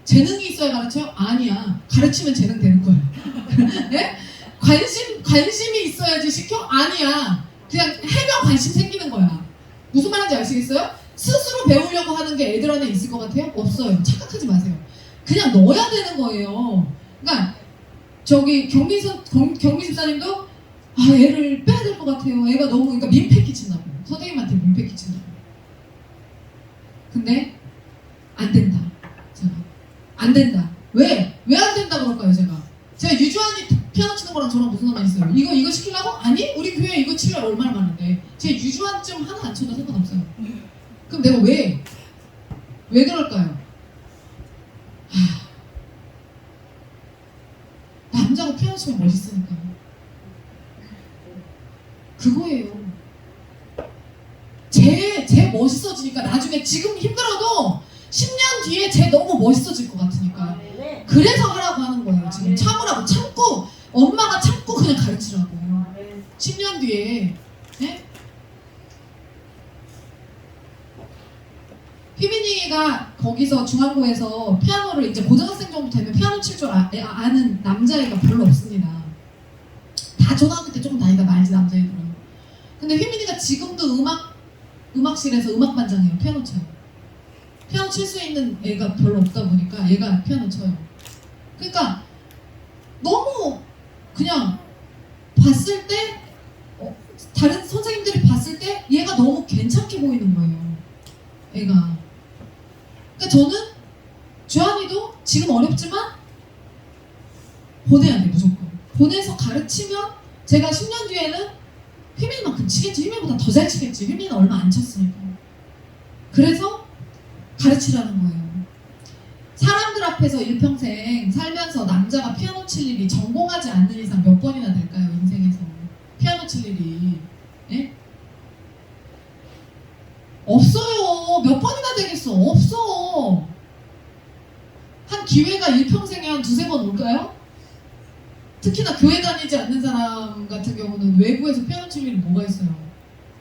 재능이 있어야 가르쳐요? 아니야. 가르치면 재능 되는 거야. 네? 관심이 있어야지 시켜? 아니야. 그냥 해면 관심 생기는 거야. 무슨 말인지 아시겠어요? 스스로 배우려고 하는 게 애들 안에 있을 것 같아요? 없어요. 착각하지 마세요. 그냥 넣어야 되는 거예요. 그러니까 저기 경미 집사님도 애를 빼야 될 것 같아요. 애가 너무 그러니까 민폐 끼친다고. 선생님한테 민폐 끼친다고. 근데 안 된다. 제가 안 된다. 왜 안 된다 그럴까요? 제가 유주환이 피아노 치는 거랑 저랑 무슨 상관이 있어요? 이거 시키려고? 아니 우리 교회 이거 치려 얼마나 많은데 제가 유주환쯤 하나 안 쳐도 상관없어요. 그럼 내가 왜 그럴까요? 남자가 피아노 치면 멋있으니까. 그거예요. 쟤 멋있어지니까 나중에 지금 힘들어도 10년 뒤에 쟤 너무 멋있어질 것 같으니까. 그래서 하라고 하는 거예요. 지금 참으라고 참고 엄마가 참고 그냥 가르치라고. 10년 뒤에 네? 휘민이가 거기서 중앙고에서 피아노를 이제 고등학생 정도 되면 피아노 칠 줄 아는 남자애가 별로 없습니다. 다 초등학교 때 조금 나이가 많지 남자애들은. 근데 휘민이가 지금도 음악실에서 음악반장이에요. 피아노 쳐요. 피아노 칠 수 있는 애가 별로 없다 보니까 얘가 피아노 쳐요. 그러니까 너무 그냥 봤을 때 다른 선생님들이 봤을 때 얘가 너무 괜찮게 보이는 거예요. 애가. 그러니까 저는 주한이도 지금 어렵지만 보내야 돼 무조건. 보내서 가르치면 제가 10년 뒤에는 휘민만큼 치겠지. 휘민보다 더 잘 치겠지. 휘민은 얼마 안 쳤으니까. 그래서 가르치라는 거예요. 사람들 앞에서 일평생 살면서 남자가 피아노 칠 일이 전공하지 않는 이상 몇 번이나 될까요? 인생에서 피아노 칠 일이. 예? 없어요. 몇 번이나 되겠어. 없어. 한 기회가 일평생에 한 2-3번 올까요? 특히나 교회 다니지 않는 사람 같은 경우는 외부에서 피아노 칠 일이 뭐가 있어요?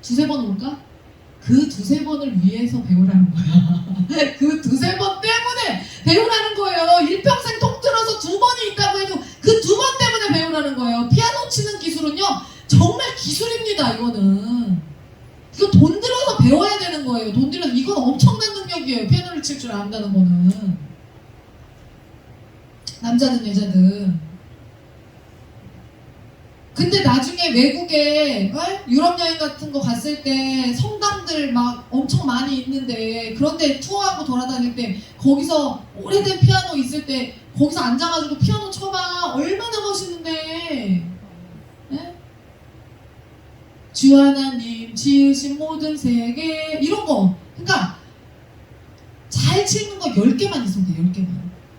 2-3번 올까? 그 2-3번을 위해서 배우라는 거야. 그 2-3번 때문에 배우라는 거예요. 일평생 통틀어서 2번이 있다고 해도 그 2번 때문에 배우라는 거예요. 피아노 치는 기술은요 정말 기술입니다. 이거는 이거 돈 들여서 배워야 되는 거예요. 돈 들여서. 이건 엄청난 능력이에요. 피아노를 칠 줄 안다는 거는. 남자든 여자든. 근데 나중에 외국에 유럽 여행 같은 거 갔을 때 성당들 막 엄청 많이 있는데 그런데 투어하고 돌아다닐 때 거기서 오래된 피아노 있을 때 거기서 앉아가지고 피아노 쳐봐. 얼마나 멋있는데. 네? 주 하나님 지으신 모든 세계 이런 거. 그러니까 잘 치는 거 10개만 있으면 돼. 10개만.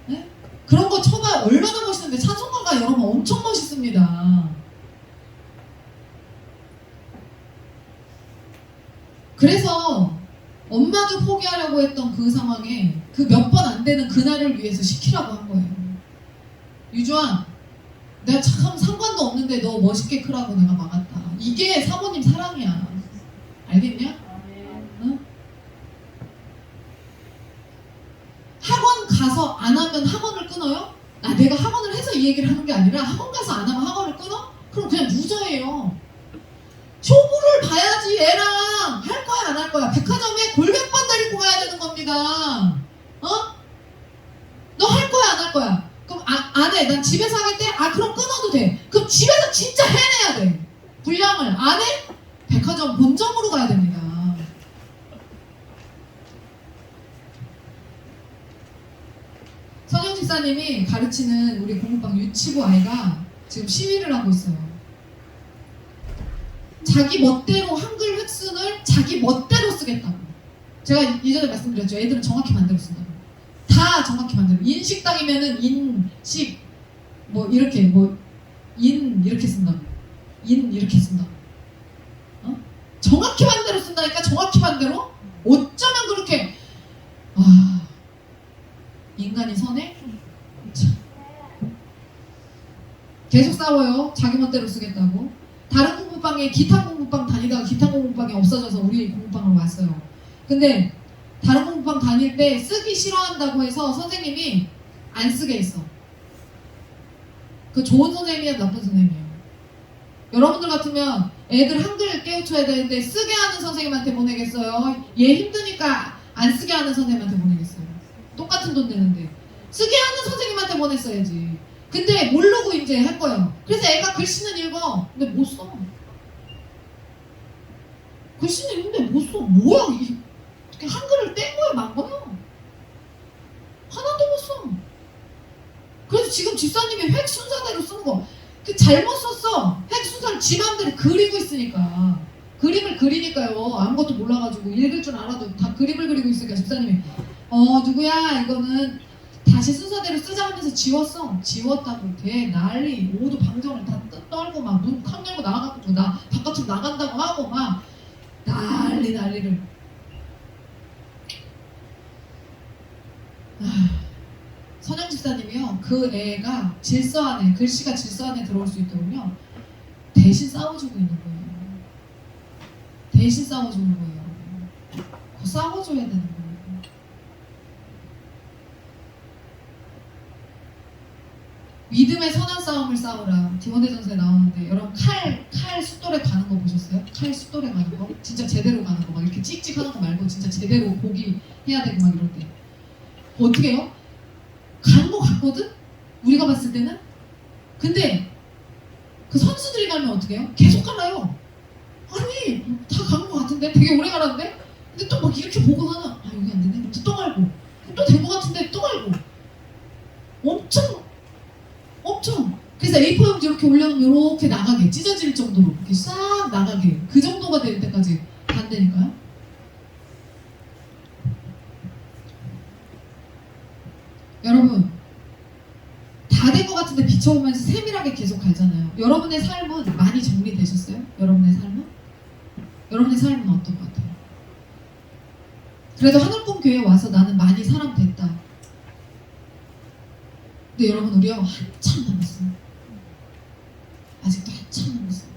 네? 그런 거 쳐봐. 얼마나 멋있는데. 찬송가가 여러분 엄청 멋있습니다. 그래서 엄마도 포기하려고 했던 그 상황에 그 몇 번 안 되는 그날을 위해서 시키라고 한 거예요. 유주환, 내가 참 상관도 없는데 너 멋있게 크라고 내가 막았다. 이게 사모님 사랑이야. 알겠냐? 응? 학원 가서 안 하면 학원을 끊어요? 아, 내가 학원을 해서 이 얘기를 하는 게 아니라 학원 가서 안 하면 학원을 끊어? 그럼 그냥 루저예요. 쇼부를 봐야지. 애랑 할 거야 안 할 거야. 백화점에 골백번 데리고 가야 되는 겁니다. 어? 너 할 거야 안 할 거야? 그럼 안 해. 난 집에서 하겠대? 아, 그럼 끊어도 돼. 그럼 집에서 진짜 해내야 돼. 분량을 안 해? 백화점 본점으로 가야 됩니다. 선영 집사님이 가르치는 우리 공부방 유치부 아이가 지금 시위를 하고 있어요. 자기 멋대로 한글 획순을 자기 멋대로 쓰겠다고. 제가 이전에 말씀드렸죠. 애들은 정확히 만들어 쓴다고. 다 정확히 만들어. 인식당이면은 인식 뭐 이렇게 뭐 인 이렇게 쓴다고. 인 이렇게 쓴다고. 어? 정확히 만대로 쓴다니까. 정확히 만대로. 어쩌면 그렇게 인간이 선해? 참. 계속 싸워요. 자기 멋대로 쓰겠다고. 다른 공부방에 기타 공부방 다니다가 기타 공부방이 없어져서 우리 공부방으로 왔어요. 근데 다른 공부방 다닐 때 쓰기 싫어한다고 해서 선생님이 안 쓰게 했어. 그 좋은 선생님이야 나쁜 선생님이에요. 여러분들 같으면 애들 한글 깨우쳐야 되는데 쓰게 하는 선생님한테 보내겠어요? 얘 힘드니까 안 쓰게 하는 선생님한테 보내겠어요? 똑같은 돈 내는데 쓰게 하는 선생님한테 보냈어야지. 근데 모르고 이제 할 거예요. 그래서 애가 글씨는 읽어. 근데 못 써. 글씨는 읽는데 못 써. 뭐야? 한글을 뗀 거야, 만 거야? 하나도 못 써. 그래서 지금 집사님이 획 순서대로 쓰는 거. 잘못 썼어. 획 순서를 지 맘대로 그리고 있으니까. 그림을 그리니까요. 아무것도 몰라가지고 읽을 줄 알아도 다 그림을 그리고 있으니까 집사님이 누구야 이거는 다시 순서대로 쓰자 하면서 지웠어. 지웠다고 돼. 난리. 모두 방정을 다 떨고 막 문 탁 열고 나가고 나 바깥으로 나간다고 하고 막 난리를. 선영 집사님이요. 그 애가 질서 안에 글씨가 질서 안에 들어올 수 있도록요. 대신 싸워주고 있는 거예요. 대신 싸워주는 거예요. 싸워줘야 되는 거예요. 믿음의 선한 싸움을 싸우라. 디모데전서에 나오는데 여러분 칼 숫돌에 가는 거 보셨어요? 칼 숫돌에 가는 거? 진짜 제대로 가는 거 막 이렇게 찍찍하는 거 말고 진짜 제대로 고기 해야 되고 막 이럴 때 어떻게 해요? 가는 거 같거든? 우리가 봤을 때는. 근데 그 선수들이 가면 어떻게 해요? 계속 갈아요. 아니 다 가는 거 같은데? 되게 오래 가라는데? 근데 또 막 이렇게 보고 하나 여기 안 되네? 또 갈고 또 된 거 같은데 또 갈고 엄청 그래서 A4 용지 이렇게 올려놓으면 이렇게 나가게 찢어질 정도로 이렇게 싹 나가게 그 정도가 될 때까지 간다니까요. 여러분 다 된 것 같은데 비춰보면서 세밀하게 계속 갈잖아요. 여러분의 삶은 많이 정리되셨어요? 여러분의 삶은 어떤 것 같아요? 그래도 하늘꿈 교회 와서 나는 많이 사람 됐다. 근데 여러분 우리요 한참 남았어요. 아직도 한참 남았어요.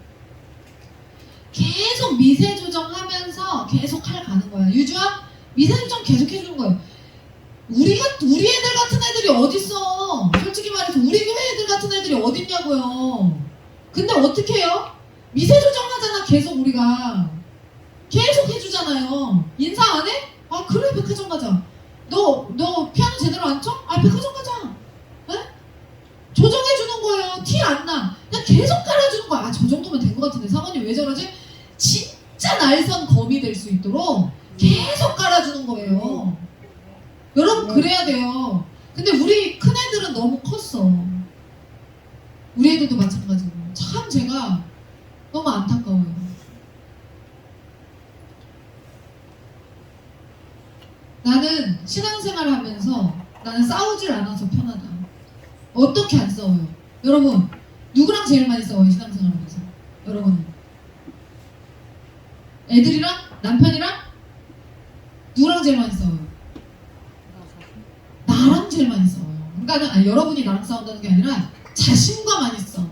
계속 미세 조정하면서 계속 가는 거야. 유주아 미세 조정 계속 해주는 거예요. 우리 애들 같은 애들이 어딨어? 솔직히 말해서 우리 교회 애들 같은 애들이 어딨냐고요. 근데 어떻게 해요? 미세 조정하잖아. 계속 우리가 계속 해주잖아요. 인사 안 해? 아 그래 백화점 가자. 너 피아노 제대로 안 쳐? 아 백화점 가자. 네? 조정해주는 거예요. 티 안 나. 그냥 계속 깔아주는 거야. 아 저 정도면 된 것 같은데 사모님 왜 저러지? 진짜 날선 검이 될 수 있도록 계속 깔아주는 거예요. 여러분 그래야 돼요. 근데 우리 큰애들은 너무 컸어. 우리 애들도 마찬가지고. 참 제가 너무 안타까워요. 나는 신앙생활 하면서 나는 싸우질 않아서 편하다. 어떻게 안 싸워요? 여러분 누구랑 제일 많이 싸워요? 신앙생활 하면서 여러분은? 애들이랑? 남편이랑? 누구랑 제일 많이 싸워요? 나랑 제일 많이 싸워요. 그러니까 여러분이 나랑 싸운다는 게 아니라 자신과 많이 싸워요.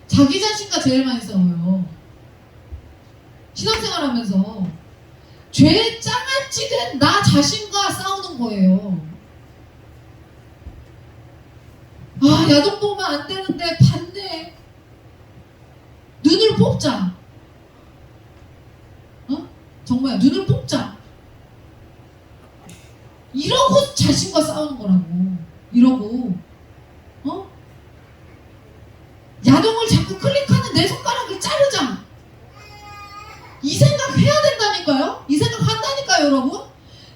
자기 자신과 제일 많이 싸워요. 신앙생활하면서 죄에 짱아찌 된 나 자신과 싸우는 거예요. 아, 야동 보면 안 되는데 봤네. 눈을 뽑자. 정말 눈을 뽑자. 이러고 자신과 싸우는 거라고. 이러고 야동을 자꾸 클릭하는 내 손가락을 자르자. 이 생각 해야 된다니까요. 이 생각 한다니까요, 여러분.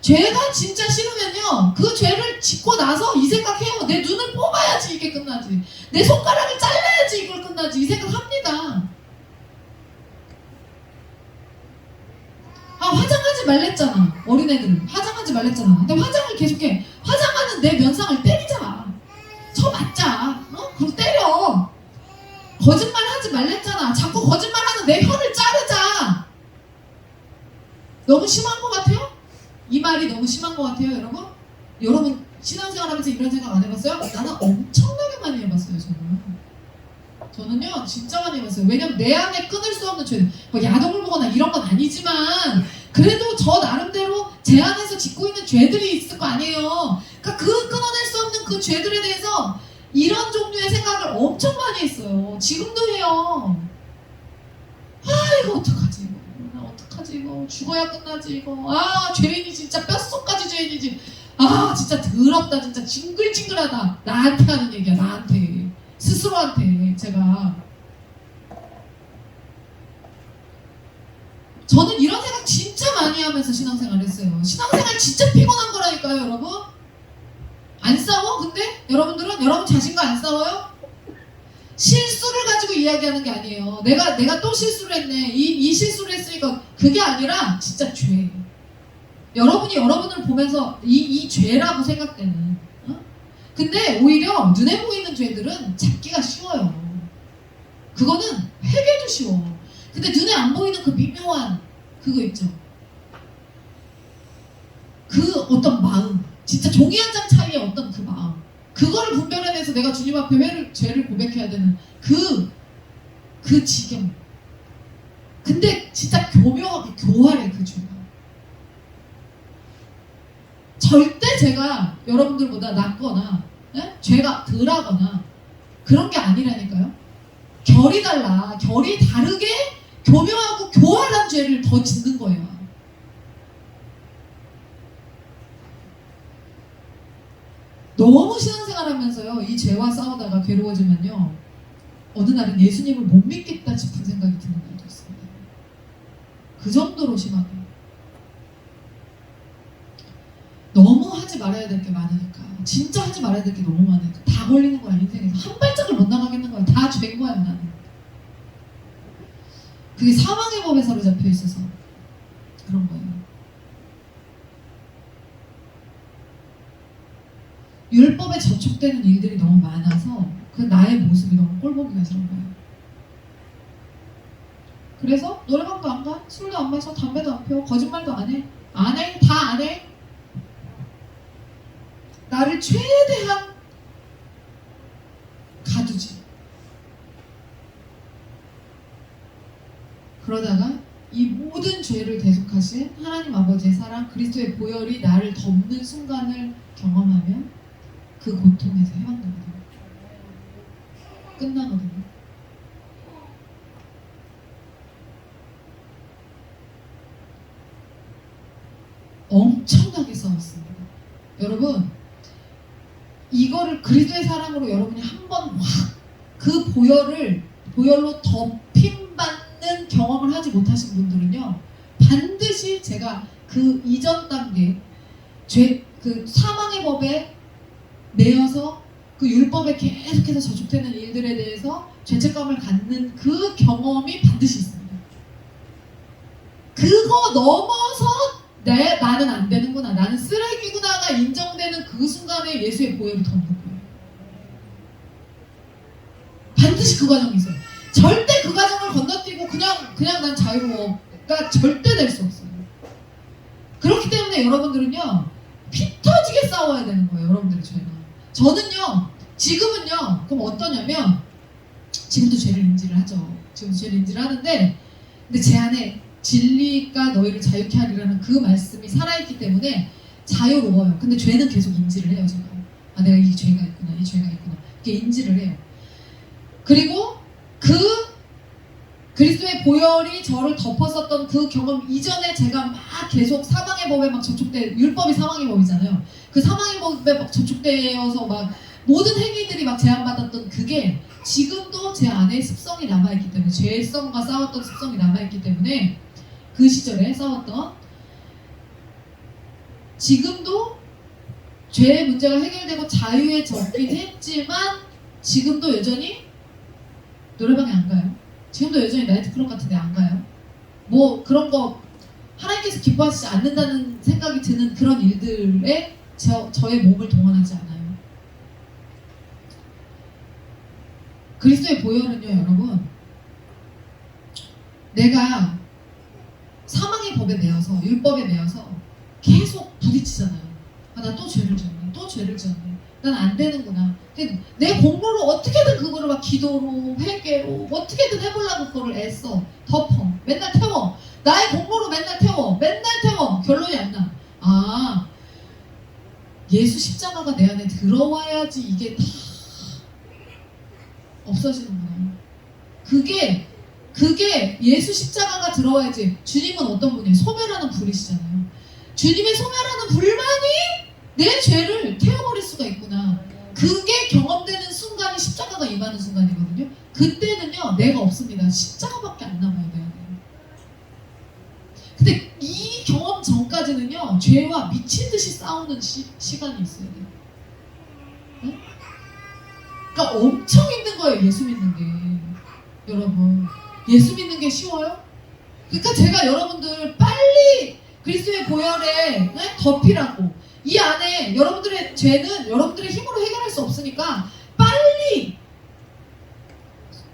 죄가 진짜 싫으면요, 그 죄를 짓고 나서 이 생각해요. 내 눈을 뽑아야지 이게 끝나지. 내 손가락을 잘라야지 이걸 끝나지. 이 생각합니다. 아, 화장하지 말랬잖아. 어린애들은 화장하지 말랬잖아. 근데 화장을 계속해. 화장하는 내 면상을 때리자. 쳐맞자. 그럼 때려. 거짓말하지 말랬잖아. 자꾸 거짓말하는 내 혀를 자르자. 너무 심한 것 같아요? 이 말이 너무 심한 것 같아요, 여러분? 여러분 신앙생활하면서 이런 생각 안 해봤어요? 나는 엄청나게 많이 해봤어요, 저는요 진짜 많이 해봤어요. 왜냐면 내 안에 끊을 수 없는 죄, 뭐 야동을 보거나 이런 건 아니지만 그래도 저 나름대로 제 안에서 짓고 있는 죄들이 있을 거 아니에요. 그러니까 그 끊어낼 수 없는 그 죄들에 대해서 이런 종류의 생각을 엄청 많이 했어요. 지금도 해요. 아, 이거 어떡하지 이거. 나 어떡하지 이거. 죽어야 끝나지 이거. 아, 죄인이 진짜 뼛속까지 죄인이지. 아, 진짜 더럽다. 진짜 징글징글하다. 나한테 하는 얘기야. 나한테. 스스로한테. 제가 저는 이런 생각 진짜 많이 하면서 신앙생활 했어요. 신앙생활 진짜 피곤한 거라니까요, 여러분. 안 싸워? 근데 여러분들은 여러분 자신과 안 싸워요? 실수를 가지고 이야기하는 게 아니에요. 내가 또 실수를 했네. 이 실수를 했으니까 그게 아니라 진짜 죄. 여러분이 여러분을 보면서 이 죄라고 생각되는. 근데 오히려 눈에 보이는 죄들은 잡기가 쉬워요. 그거는 회개도 쉬워. 근데 눈에 안 보이는 그 미묘한 그거 있죠. 그 어떤 마음, 진짜 종이 한 장 차이의 어떤 그 마음, 그거를 분별해내서 내가 주님 앞에 죄를 고백해야 되는 그 지경. 근데 진짜 교묘하게 교활해 그 죄가. 절대 제가 여러분들보다 낫거나 죄가 덜하거나 그런 게 아니라니까요. 결이 달라. 결이 다르게 교묘하고 교활한 죄를 더 짓는 거예요. 너무 신앙생활하면서요 이 죄와 싸우다가 괴로워지면요 어느 날은 예수님을 못 믿겠다 싶은 생각이 드는 날도 있습니다. 그 정도로 심하게. 너무 하지 말아야 될 게 많으니까. 진짜 하지 말아야 될 게 너무 많으니까 다 걸리는 거야. 인생에서 한 발짝을 못 나가겠는 거야. 다 죄인 거야 나는. 그게 사망의 법에 사로잡혀 있어서 그런 거예요. 율법에 저촉되는 일들이 너무 많아서 그 나의 모습이 너무 꼴보기가 싫은 거예요. 그래서 노래방도 안 가, 술도 안 마셔, 담배도 안 피워, 거짓말도 안 해. 안 해? 다 안 해? 나를 최대한 가두지. 그러다가 이 모든 죄를 대속하신 하나님 아버지의 사랑, 그리스도의 보혈이 나를 덮는 순간을 경험하면 그 고통에서 해방되거든요. 끝나거든요. 엄청나게 싸웠습니다. 여러분, 이거를 그리스도의 사랑으로 여러분이 한번 확 그 보혈로 덮임받는 경험을 하지 못하신 분들은요, 반드시 제가 그 이전 단계 그 사망의 법에 매여서 그 율법에 계속해서 저촉되는 일들에 대해서 죄책감을 갖는 그 경험이 반드시 있습니다. 그거 넘어서 나는 안 되는구나, 나는 쓰레기구나가 인정되는 그 순간에 예수의 보혈이 덮는 거예요. 반드시 그 과정이 있어요. 절대 그 과정을 건너뛰고 그냥 난 자유로워가 절대 될 수 없어요. 그렇기 때문에 여러분들은요 피 터지게 싸워야 되는 거예요. 여러분들의 죄는. 저는요 지금은요. 그럼 어떠냐면 지금도 죄를 인지를 하죠. 지금도 죄를 인지를 하는데 근데 제 안에 진리가 너희를 자유케 하리라는 그 말씀이 살아있기 때문에 자유로워요. 근데 죄는 계속 인지를 해요. 제가 아 내가 이 죄가 있구나 이 죄가 있구나 이렇게 인지를 해요. 그리고 그 그리스도의 보혈이 저를 덮었었던 그 경험 이전에 제가 막 계속 사망의 법에 막 접촉돼 율법이 사망의 법이잖아요. 그 사망의 법에 막 접촉되어서 막 모든 행위들이 막 제한받았던 그게 지금도 제 안에 습성이 남아있기 때문에 죄성과 싸웠던 습성이 남아있기 때문에 그 시절에 싸웠던 지금도 죄의 문제가 해결되고 자유에 접긴 했지만 지금도 여전히 노래방에 안 가요. 지금도 여전히 나이트클럽 같은 데 안 가요. 뭐 그런 거 하나님께서 기뻐하시지 않는다는 생각이 드는 그런 일들에 저의 몸을 동원하지 않아요. 그리스도의 보혈은요 여러분 내가 사망의 법에 매여서 율법에 매여서 계속 부딪히잖아요. 아, 나 또 죄를 지었네 또 죄를 지었네 난 안 되는구나. 근데 내 공로로 어떻게든 그거를 막 기도로 회개로 어떻게든 해보려고 그거를 애써 덮어 맨날 태워 나의 공로로 맨날 태워 결론이 안 나. 아 예수 십자가가 내 안에 들어와야지 이게 다 없어지는구나. 그게 예수 십자가가 들어와야지. 주님은 어떤 분이에요? 소멸하는 불이시잖아요. 주님의 소멸하는 불만이 내 죄를 태워버릴 수가 있구나. 그게 경험되는 순간이 십자가가 임하는 순간이거든요. 그때는요 내가 없습니다. 십자가밖에 안 남아요 내 안에. 근데 이 경험 전까지는요 죄와 미친 듯이 싸우는 시간이 있어야 돼요. 응? 그러니까 엄청 힘든 거예요 예수 믿는 게. 여러분 예수 믿는 게 쉬워요? 그러니까 제가 여러분들 빨리 그리스도의 보혈에 네? 덮이라고. 이 안에 여러분들의 죄는 여러분들의 힘으로 해결할 수 없으니까 빨리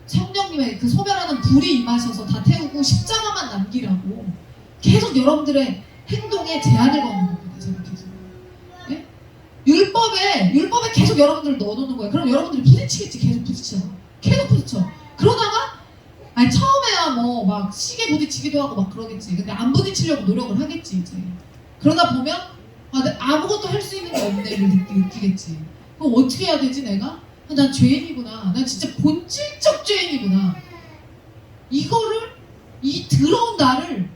성령님의 그 소멸하는 불이 임하셔서 다 태우고 십자가만 남기라고 계속 여러분들의 행동에 제한을 거는 겁니다. 제가 계속. 네? 율법에 계속 여러분들을 넣어놓는 거예요. 그럼 여러분들이 부딪히겠지. 계속 부딪혀. 그러다가 아니 처음에야 뭐 막 시계 부딪히기도 하고 막 그러겠지. 근데 안 부딪히려고 노력을 하겠지 이제. 그러다 보면 아무것도 할 수 있는 게 없네를 느끼겠지. 그럼 어떻게 해야 되지 내가? 난 죄인이구나. 난 진짜 본질적 죄인이구나. 이거를 이 더러운 나를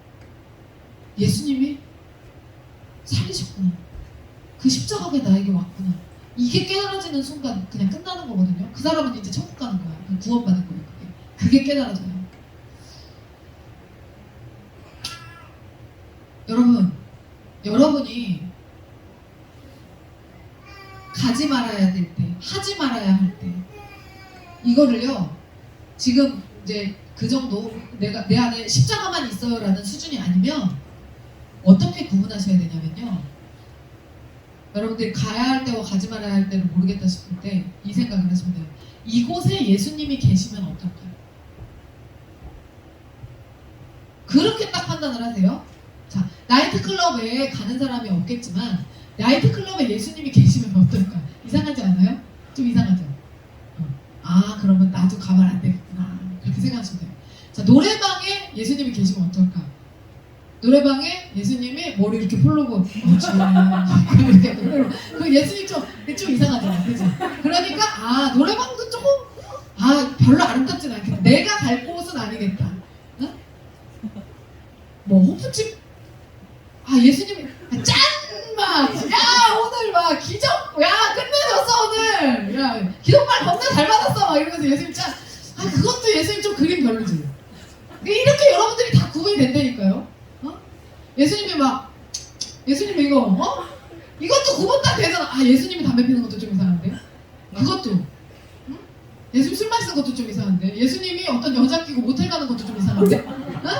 예수님이 살리셨구나. 그 십자가가 나에게 왔구나. 이게 깨달아지는 순간 그냥 끝나는 거거든요. 그 사람은 이제 천국 가는 거야. 구원받은 거예요. 그게 깨달아져요. 여러분이 가지 말아야 될 때, 하지 말아야 할 때, 이거를요, 지금 이제 그 정도 내 안에 십자가만 있어요라는 수준이 아니면 어떻게 구분하셔야 되냐면요. 여러분들이 가야 할 때와 가지 말아야 할 때를 모르겠다 싶을 때 이 생각을 하시면 돼요. 이곳에 예수님이 계시면 어떨까요? 그렇게 딱 판단을 하세요. 자, 나이트클럽에 가는 사람이 없겠지만 나이트클럽에 예수님이 계시면 어떨까? 이상하지 않아요? 좀 이상하죠? 아, 그러면 나도 가면 안 되겠구나. 그렇게 생각하시면 돼요. 자, 노래방에 예수님이 계시면 어떨까? 노래방에 예수님이 머리 이렇게 풀르고 이렇게 노래로 그 예수님 좀 이상하잖아, 그죠? 그러니까 노래방도 조금 별로 아름답진 않겠다. 내가 갈 곳은 아니겠다. 응? 뭐 호프집 예수님이 오늘 막 기적 끝내줬어 오늘 기독말 겁나 잘 받았어 막 이러면서 예수님 그것도 예수님 좀 그림 별로지. 이렇게 여러분들이 다 구분이 된다니까요. 예수님이 이거 이것도 구분 딱 되잖아. 예수님이 담배 피는 것도 좀 이상한데 그것도 응? 예수님 술 마시는 것도 좀 이상한데 예수님이 어떤 여자 끼고 모텔 가는 것도 좀 이상한데 응?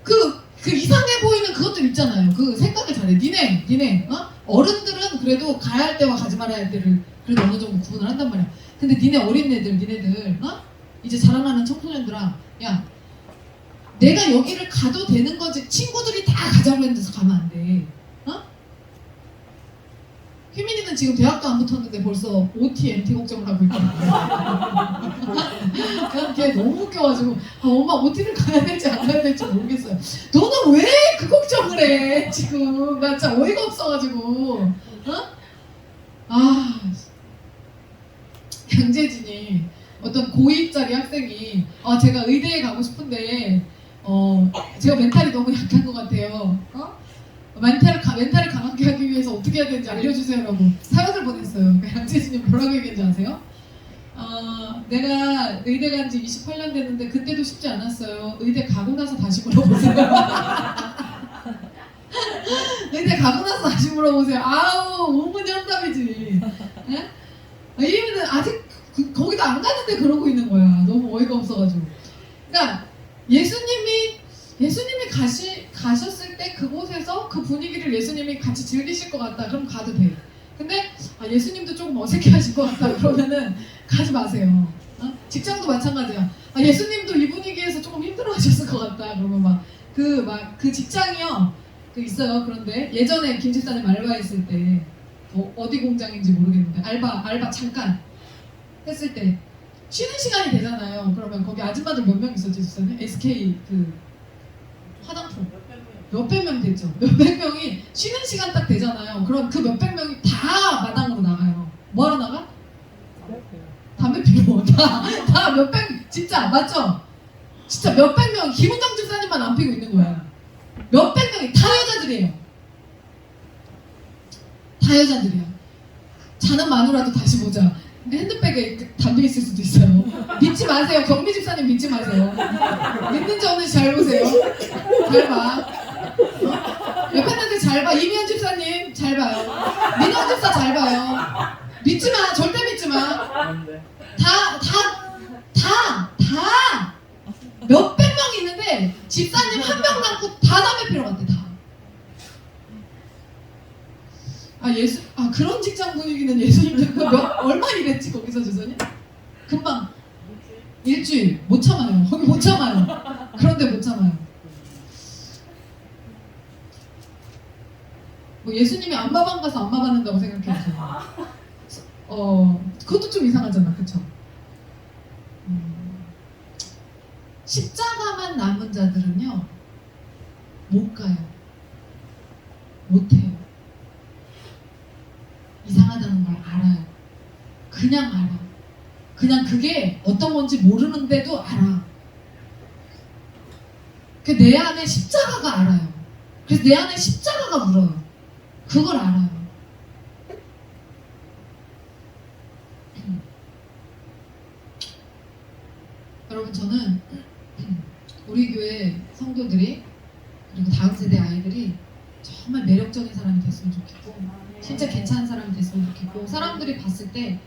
그 이상해 보이는 그것들 있잖아요. 그 생각을 잘해. 니네 어른들은 그래도 가야 할 때와 가지 말아야 할 때를 그래도 어느 정도 구분을 한단 말이야. 근데 니네 어린애들 이제 자라나는 청소년들아, 야 내가 여기를 가도 되는 거지 친구들이 다 가자고 했는 데서 가면 안 돼. 휘민이는 지금 대학도 안 붙었는데 벌써 OT, MT 걱정을 하고 있거든요. 그냥 걔 너무 웃겨가지고 엄마 OT를 가야 될지 안 가야 될지 모르겠어요. 너는 왜 그 걱정을 해 지금? 나 진짜 어이가 없어가지고. 아, 양재진이 어떤 고2짜리 학생이 제가 의대에 가고 싶은데 제가 멘탈이 너무 약한 것 같아요. 멘탈을 강하게 하기 위해서 어떻게 해야 되는지 알려주세요라고 사연을 보냈어요. 양재진이 뭐라고 얘기했는지 아세요? 내가 의대 간 지 28년 됐는데 그때도 쉽지 않았어요. 의대 가고 나서 다시 물어보세요. 의대 가고 나서 다시 물어보세요. 아우 우문현답이지. 예? 이분은 아직 거기도 안 가는데 그러고 있는 거야. 너무 어이가 없어가지고. 그러니까 예수님이 가셨을 때 그곳에서 그 분위기를 예수님이 같이 즐기실 것 같다. 그럼 가도 돼. 근데 예수님도 조금 어색해하실 것 같다. 그러면은 가지 마세요. 직장도 마찬가지야. 예수님도 이 분위기에서 조금 힘들어하셨을 것 같다. 그러면 그 직장이요. 있어요. 그런데 예전에 김 집사님 알바했을 때 어디 공장인지 모르겠는데 알바 잠깐 했을 때 쉬는 시간이 되잖아요. 그러면 거기 아줌마들 몇 명 있었지 집사님? SK 그 화장품 몇백 명 됐죠. 몇백 명이 쉬는 시간 딱 되잖아요. 그럼 그 몇백 명이 다 마당으로 나가요. 뭐하러 나가? 담배 피고 다 몇백 진짜 맞죠? 진짜 몇백 명 김은정 집사님만 안 피고 있는 거야. 몇백 명이 다 여자들이에요. 다 여자들이에요. 자는 마누라도 다시 보자. 근데 핸드백에 담배 있을 수도 있어요. 믿지 마세요. 경미 집사님 믿지 마세요. 믿는지 없는지 잘 보세요. 잘 봐. 옆에 있는데 잘 봐. 이미연 집사님 잘 봐요. 민원 집사 잘 봐요. 믿지 마. 절대 믿지 마. 다 몇백 명이 있는데 집사님 한 명 남고 다 담배 피러 갔대. 다. 그런 직장 분위기는 예수님도 얼마 일했지 거기서 주선이? 금방 일주일 못 참아요. 거기 못 참아요. 그런데 못 참아요. 뭐 예수님이 안마방 가서 안마 받는다고 생각해요. 그것도 좀 이상하잖아, 그쵸? 십자가만 남은 자들은요 못 가요. 못 해요. 이상하다는 걸 알아요. 그냥 알아. 그냥 그게 어떤 건지 모르는데도 알아. 내 안에 십자가가 알아요. 그래서 내 안에 십자가가 물어요. 그걸 알아요. 여러분 저는 우리 교회 성도들이 그리고 다음 세대 아이들이 정말 매력적인 사람이 됐으면 좋겠고 진짜 괜찮은 사람이 됐으면 좋겠고 사람들이 봤을 때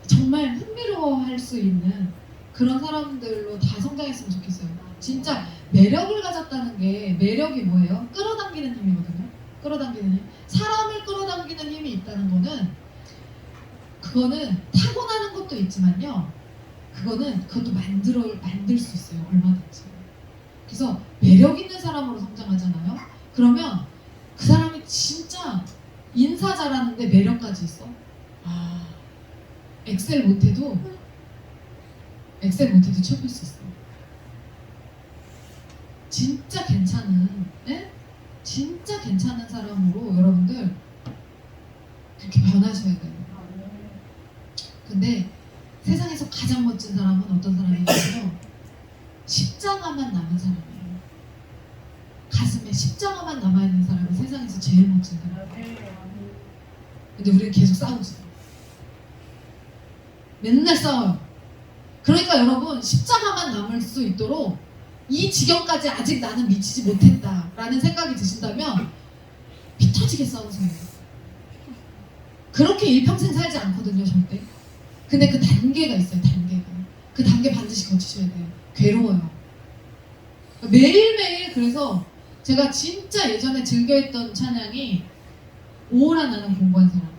정말 흥미로워할 수 있는 그런 사람들로 다 성장했으면 좋겠어요. 진짜 매력을 가졌다는 게 매력이 뭐예요? 끌어당기는 힘이거든요. 끌어당기는 힘. 사람을 끌어당기는 힘이 있다는 거는 그거는 타고나는 것도 있지만요. 그것도 만들 수 있어요. 얼마든지. 그래서 매력 있는 사람으로 성장하잖아요. 그러면 그 사람이 진짜 인사 잘하는데 매력까지 있어. 엑셀 못해도 취업할 수 있어. 진짜 괜찮은, 진짜 괜찮은 사람으로 여러분들 그렇게 변하셔야 돼요. 근데 세상에서 가장 멋진 사람은 어떤 사람이냐면 십자가만 남은 사람이에요. 가슴에 십자가만 남아있는 사람이 세상에서 제일 멋진 사람이에요. 근데 우리는 계속 싸우지. 맨날 싸워요. 그러니까 여러분 십자가만 남을 수 있도록 이 지경까지 아직 나는 미치지 못했다라는 생각이 드신다면 피 터지게 싸우세요. 그렇게 일평생 살지 않거든요 절대. 근데 그 단계가 있어요. 단계가. 그 단계 반드시 거치셔야 돼요. 괴로워요. 매일매일. 그래서 제가 진짜 예전에 즐겨했던 찬양이 오라 나는 공부한 사람.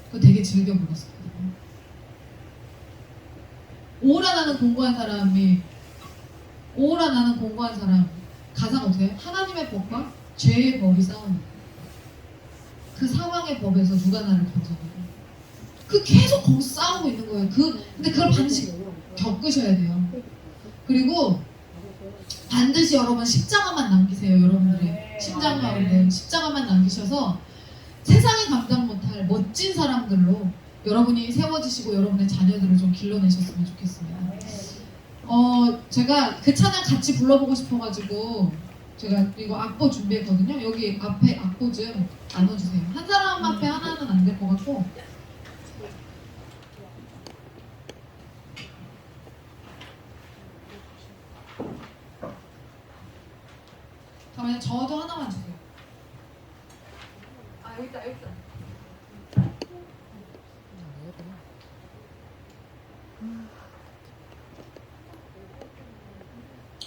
그거 되게 즐겨 불렀었거든요. 오라 나는 공부한 사람이 오라 나는 공부한 사람 가사가 어떻게 해요? 하나님의 법과 죄의 법이 싸우는. 그 사망의 법에서 누가 나를 건져내고. 그 계속 거기서 싸우고 있는 거예요. 근데 그걸 반드시 겪으셔야 돼요. 그리고 반드시 여러분 십자가만 남기세요. 여러분들의 심장 가운데 십자가만 남기셔서 세상이 감당 못할 멋진 사람들로 여러분이 세워지시고 여러분의 자녀들을 좀 길러내셨으면 좋겠습니다. 제가 그 찬양 같이 불러보고 싶어가지고 제가 이거 악보 준비했거든요. 여기 앞에 악보 좀 나눠주세요. 한 사람 앞에 하나는 안 될 것 같고. 그러면 저도 하나만 주세요. 아 여기 있다 여기 있다.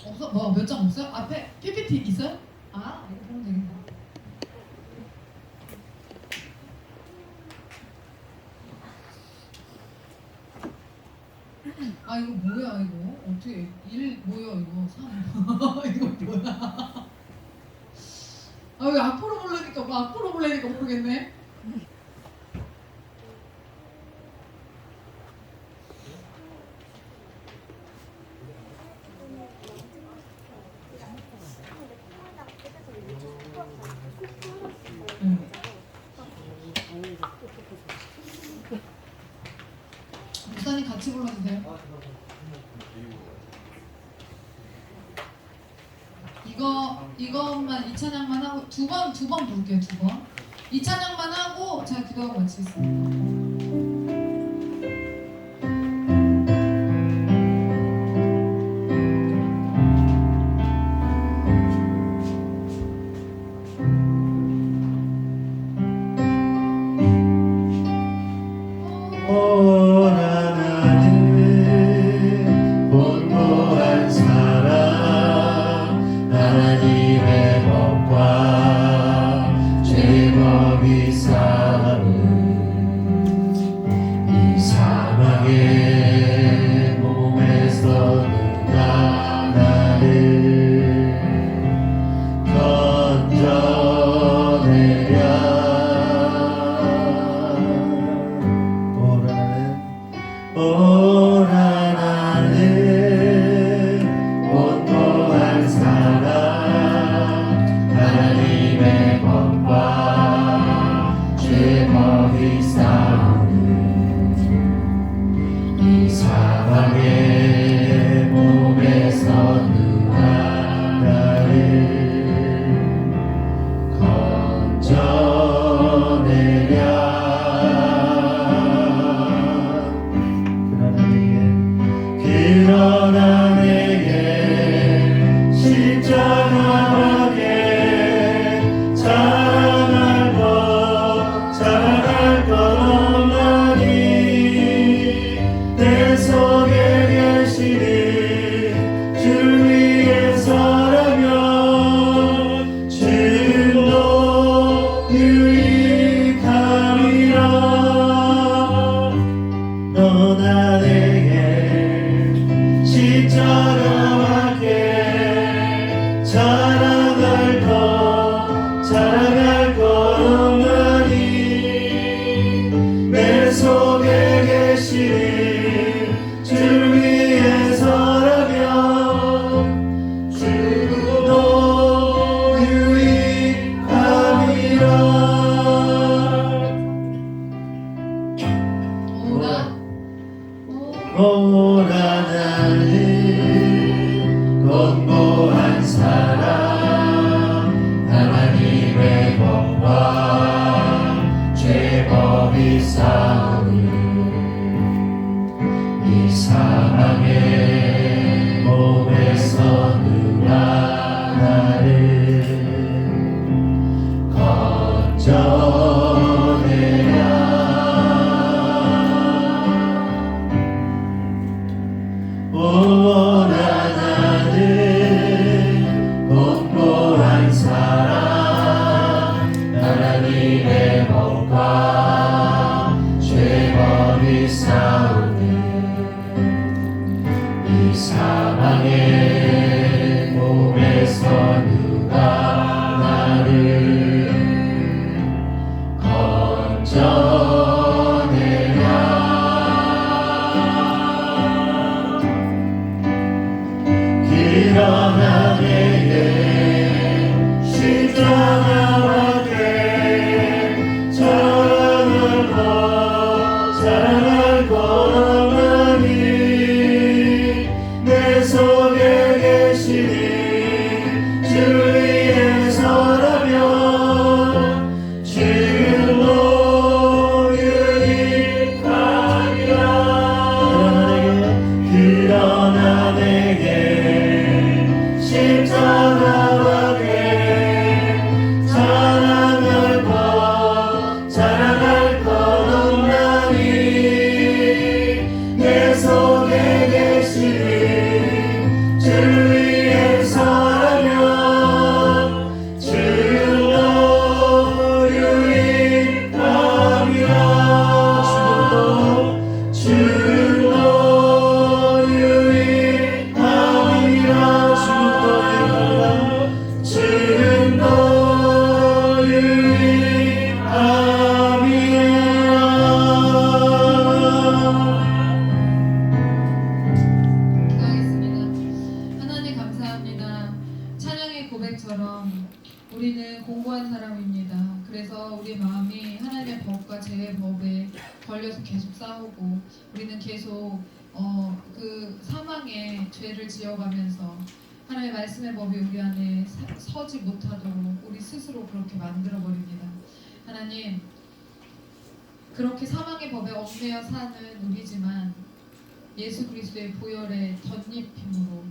없어? 뭐 몇 장 없어요? 앞에 PPT 있어요? 아 이거 보면 되겠다. 아 이거 뭐야 이거 어떻게 1 뭐야 이거 3 이거 뭐야? 아 왜 앞으로 보려니까 뭐 앞으로 보려니까 모르겠네. 목사님 같이 불러주세요. 이것만 이 찬양만 하고 두 번 부를게요. 두 번. 이 찬양만 하고 제가 기도하고 마치겠습니다. 오라나는 본고한 사랑 하나님의 법과 제법이 쌓은 이 사망의 몸에서 누가 나를 건져내랴. 오라나는 온고한 사랑 하나님의 법과 제법이 쌓은 이 사망의 몸에서 누가 나를 건져내랴. 그러나 내게 십자가 밖에 자랑할 것 없나니 내 속에 계시는 주 위에서라면 주도 유익함이라. 너나 내게 십자가밖에 자랑할 것 없나니 내 속에 계시는 주 위에서라면 주도 유익함이라. 오라나는 건고한 사랑 하나님의 법과 제법이 쌓은 이 사망의 몸에서 누가 나를 건져내랴. 오라나는 공고한 사랑 하나님의 법과 제법이 쌓은 이 사망의 몸에서 누가 나를 일어나 내게 십자가와 함께 자랑할 것 없나니 내 속에 계시니 주 위에 서라면 주로 유익하리라. 그러나 내게 십자가와 함께 자랑할 것 없나니 내 속에 계시니 주 위에 서라면 주로 유익함이라. 주로 유익함이라. 주로 기도하겠습니다. 하나님 감사합니다. 찬양의 고백처럼 우리는 공고한 사람입니다. 그래서 우리 마음이 하나님의 법과 죄의 법에 걸려서 계속 싸우고 우리는 계속 그 사망의 죄를 지어가면서 하나님의 말씀의 법이 우리 안에 서지 못하도록 우리 스스로 그렇게 만들어 버립니다. 하나님, 그렇게 사망의 법에 얽매여 사는 우리지만 예수 그리스도의 보혈의 덧입힘으로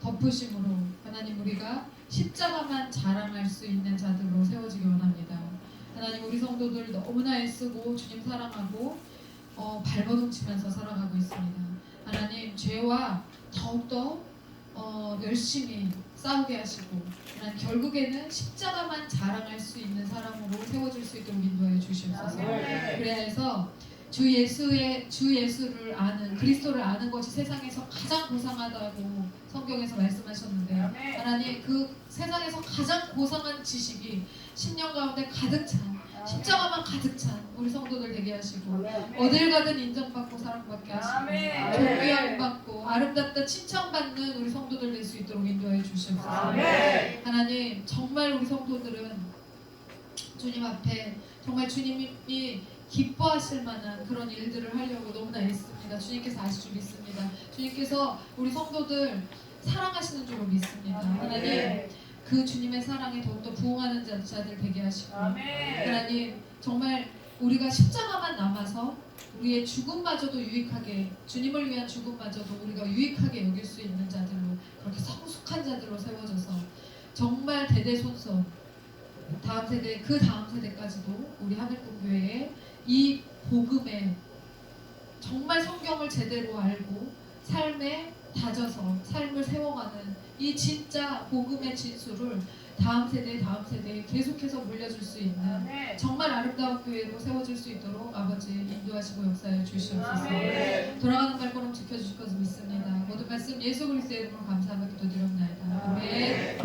덮으심으로 하나님 우리가 십자가만 자랑할 수 있는 자들로 세워지기 원합니다. 하나님, 우리 성도들 너무나 애쓰고 주님 사랑하고 발버둥치면서 살아가고 있습니다. 하나님, 죄와 더욱더 열심히 싸우게 하시고 하나님, 결국에는 십자가만 자랑할 수 있는 사람으로 세워질 수 있도록 인도하여 주시옵소서. 그래야 해서 주 예수를 아는, 그리스도를 아는 것이 세상에서 가장 고상하다고 성경에서 말씀하셨는데요. 하나님, 그 세상에서 가장 고상한 지식이 10년 가운데 가득 찬, 십자가만 가득 찬 우리 성도들 되게 하시고 어딜 가든 인정받고 사랑받게 하시고 존귀함 받고 아름답다 칭찬받는 우리 성도들 될 수 있도록 인도하여 주시옵소서. 하나님, 정말 우리 성도들은 주님 앞에 정말 주님이 기뻐하실 만한 그런 일들을 하려고 너무나 애씁니다. 주님께서 아실 줄 믿습니다. 주님께서 우리 성도들 사랑하시는 줄로 믿습니다. 하나님, 그 주님의 사랑에 더욱더 부응하는 자들 되게 하시고 하나님, 정말 우리가 십자가만 남아서 우리의 죽음마저도 유익하게, 주님을 위한 죽음마저도 우리가 유익하게 여길 수 있는 자들로, 그렇게 성숙한 자들로 세워져서 정말 대대손손 다음 세대, 그 다음 세대까지도 우리 하늘꿈교회에 이 복음에 정말 성경을 제대로 알고 삶에 다져서 삶을 세워가는 이 진짜 복음의 진수를 다음 세대에 계속해서 물려줄 수 있는 정말 아름다운 교회로 세워질 수 있도록 아버지 인도하시고 역사해 주시옵소서. 돌아가는 발걸음 지켜주실 것을 믿습니다. 모든 말씀 예수 그리스도의 이름으로 감사하며 기도드렸나이다. 아멘.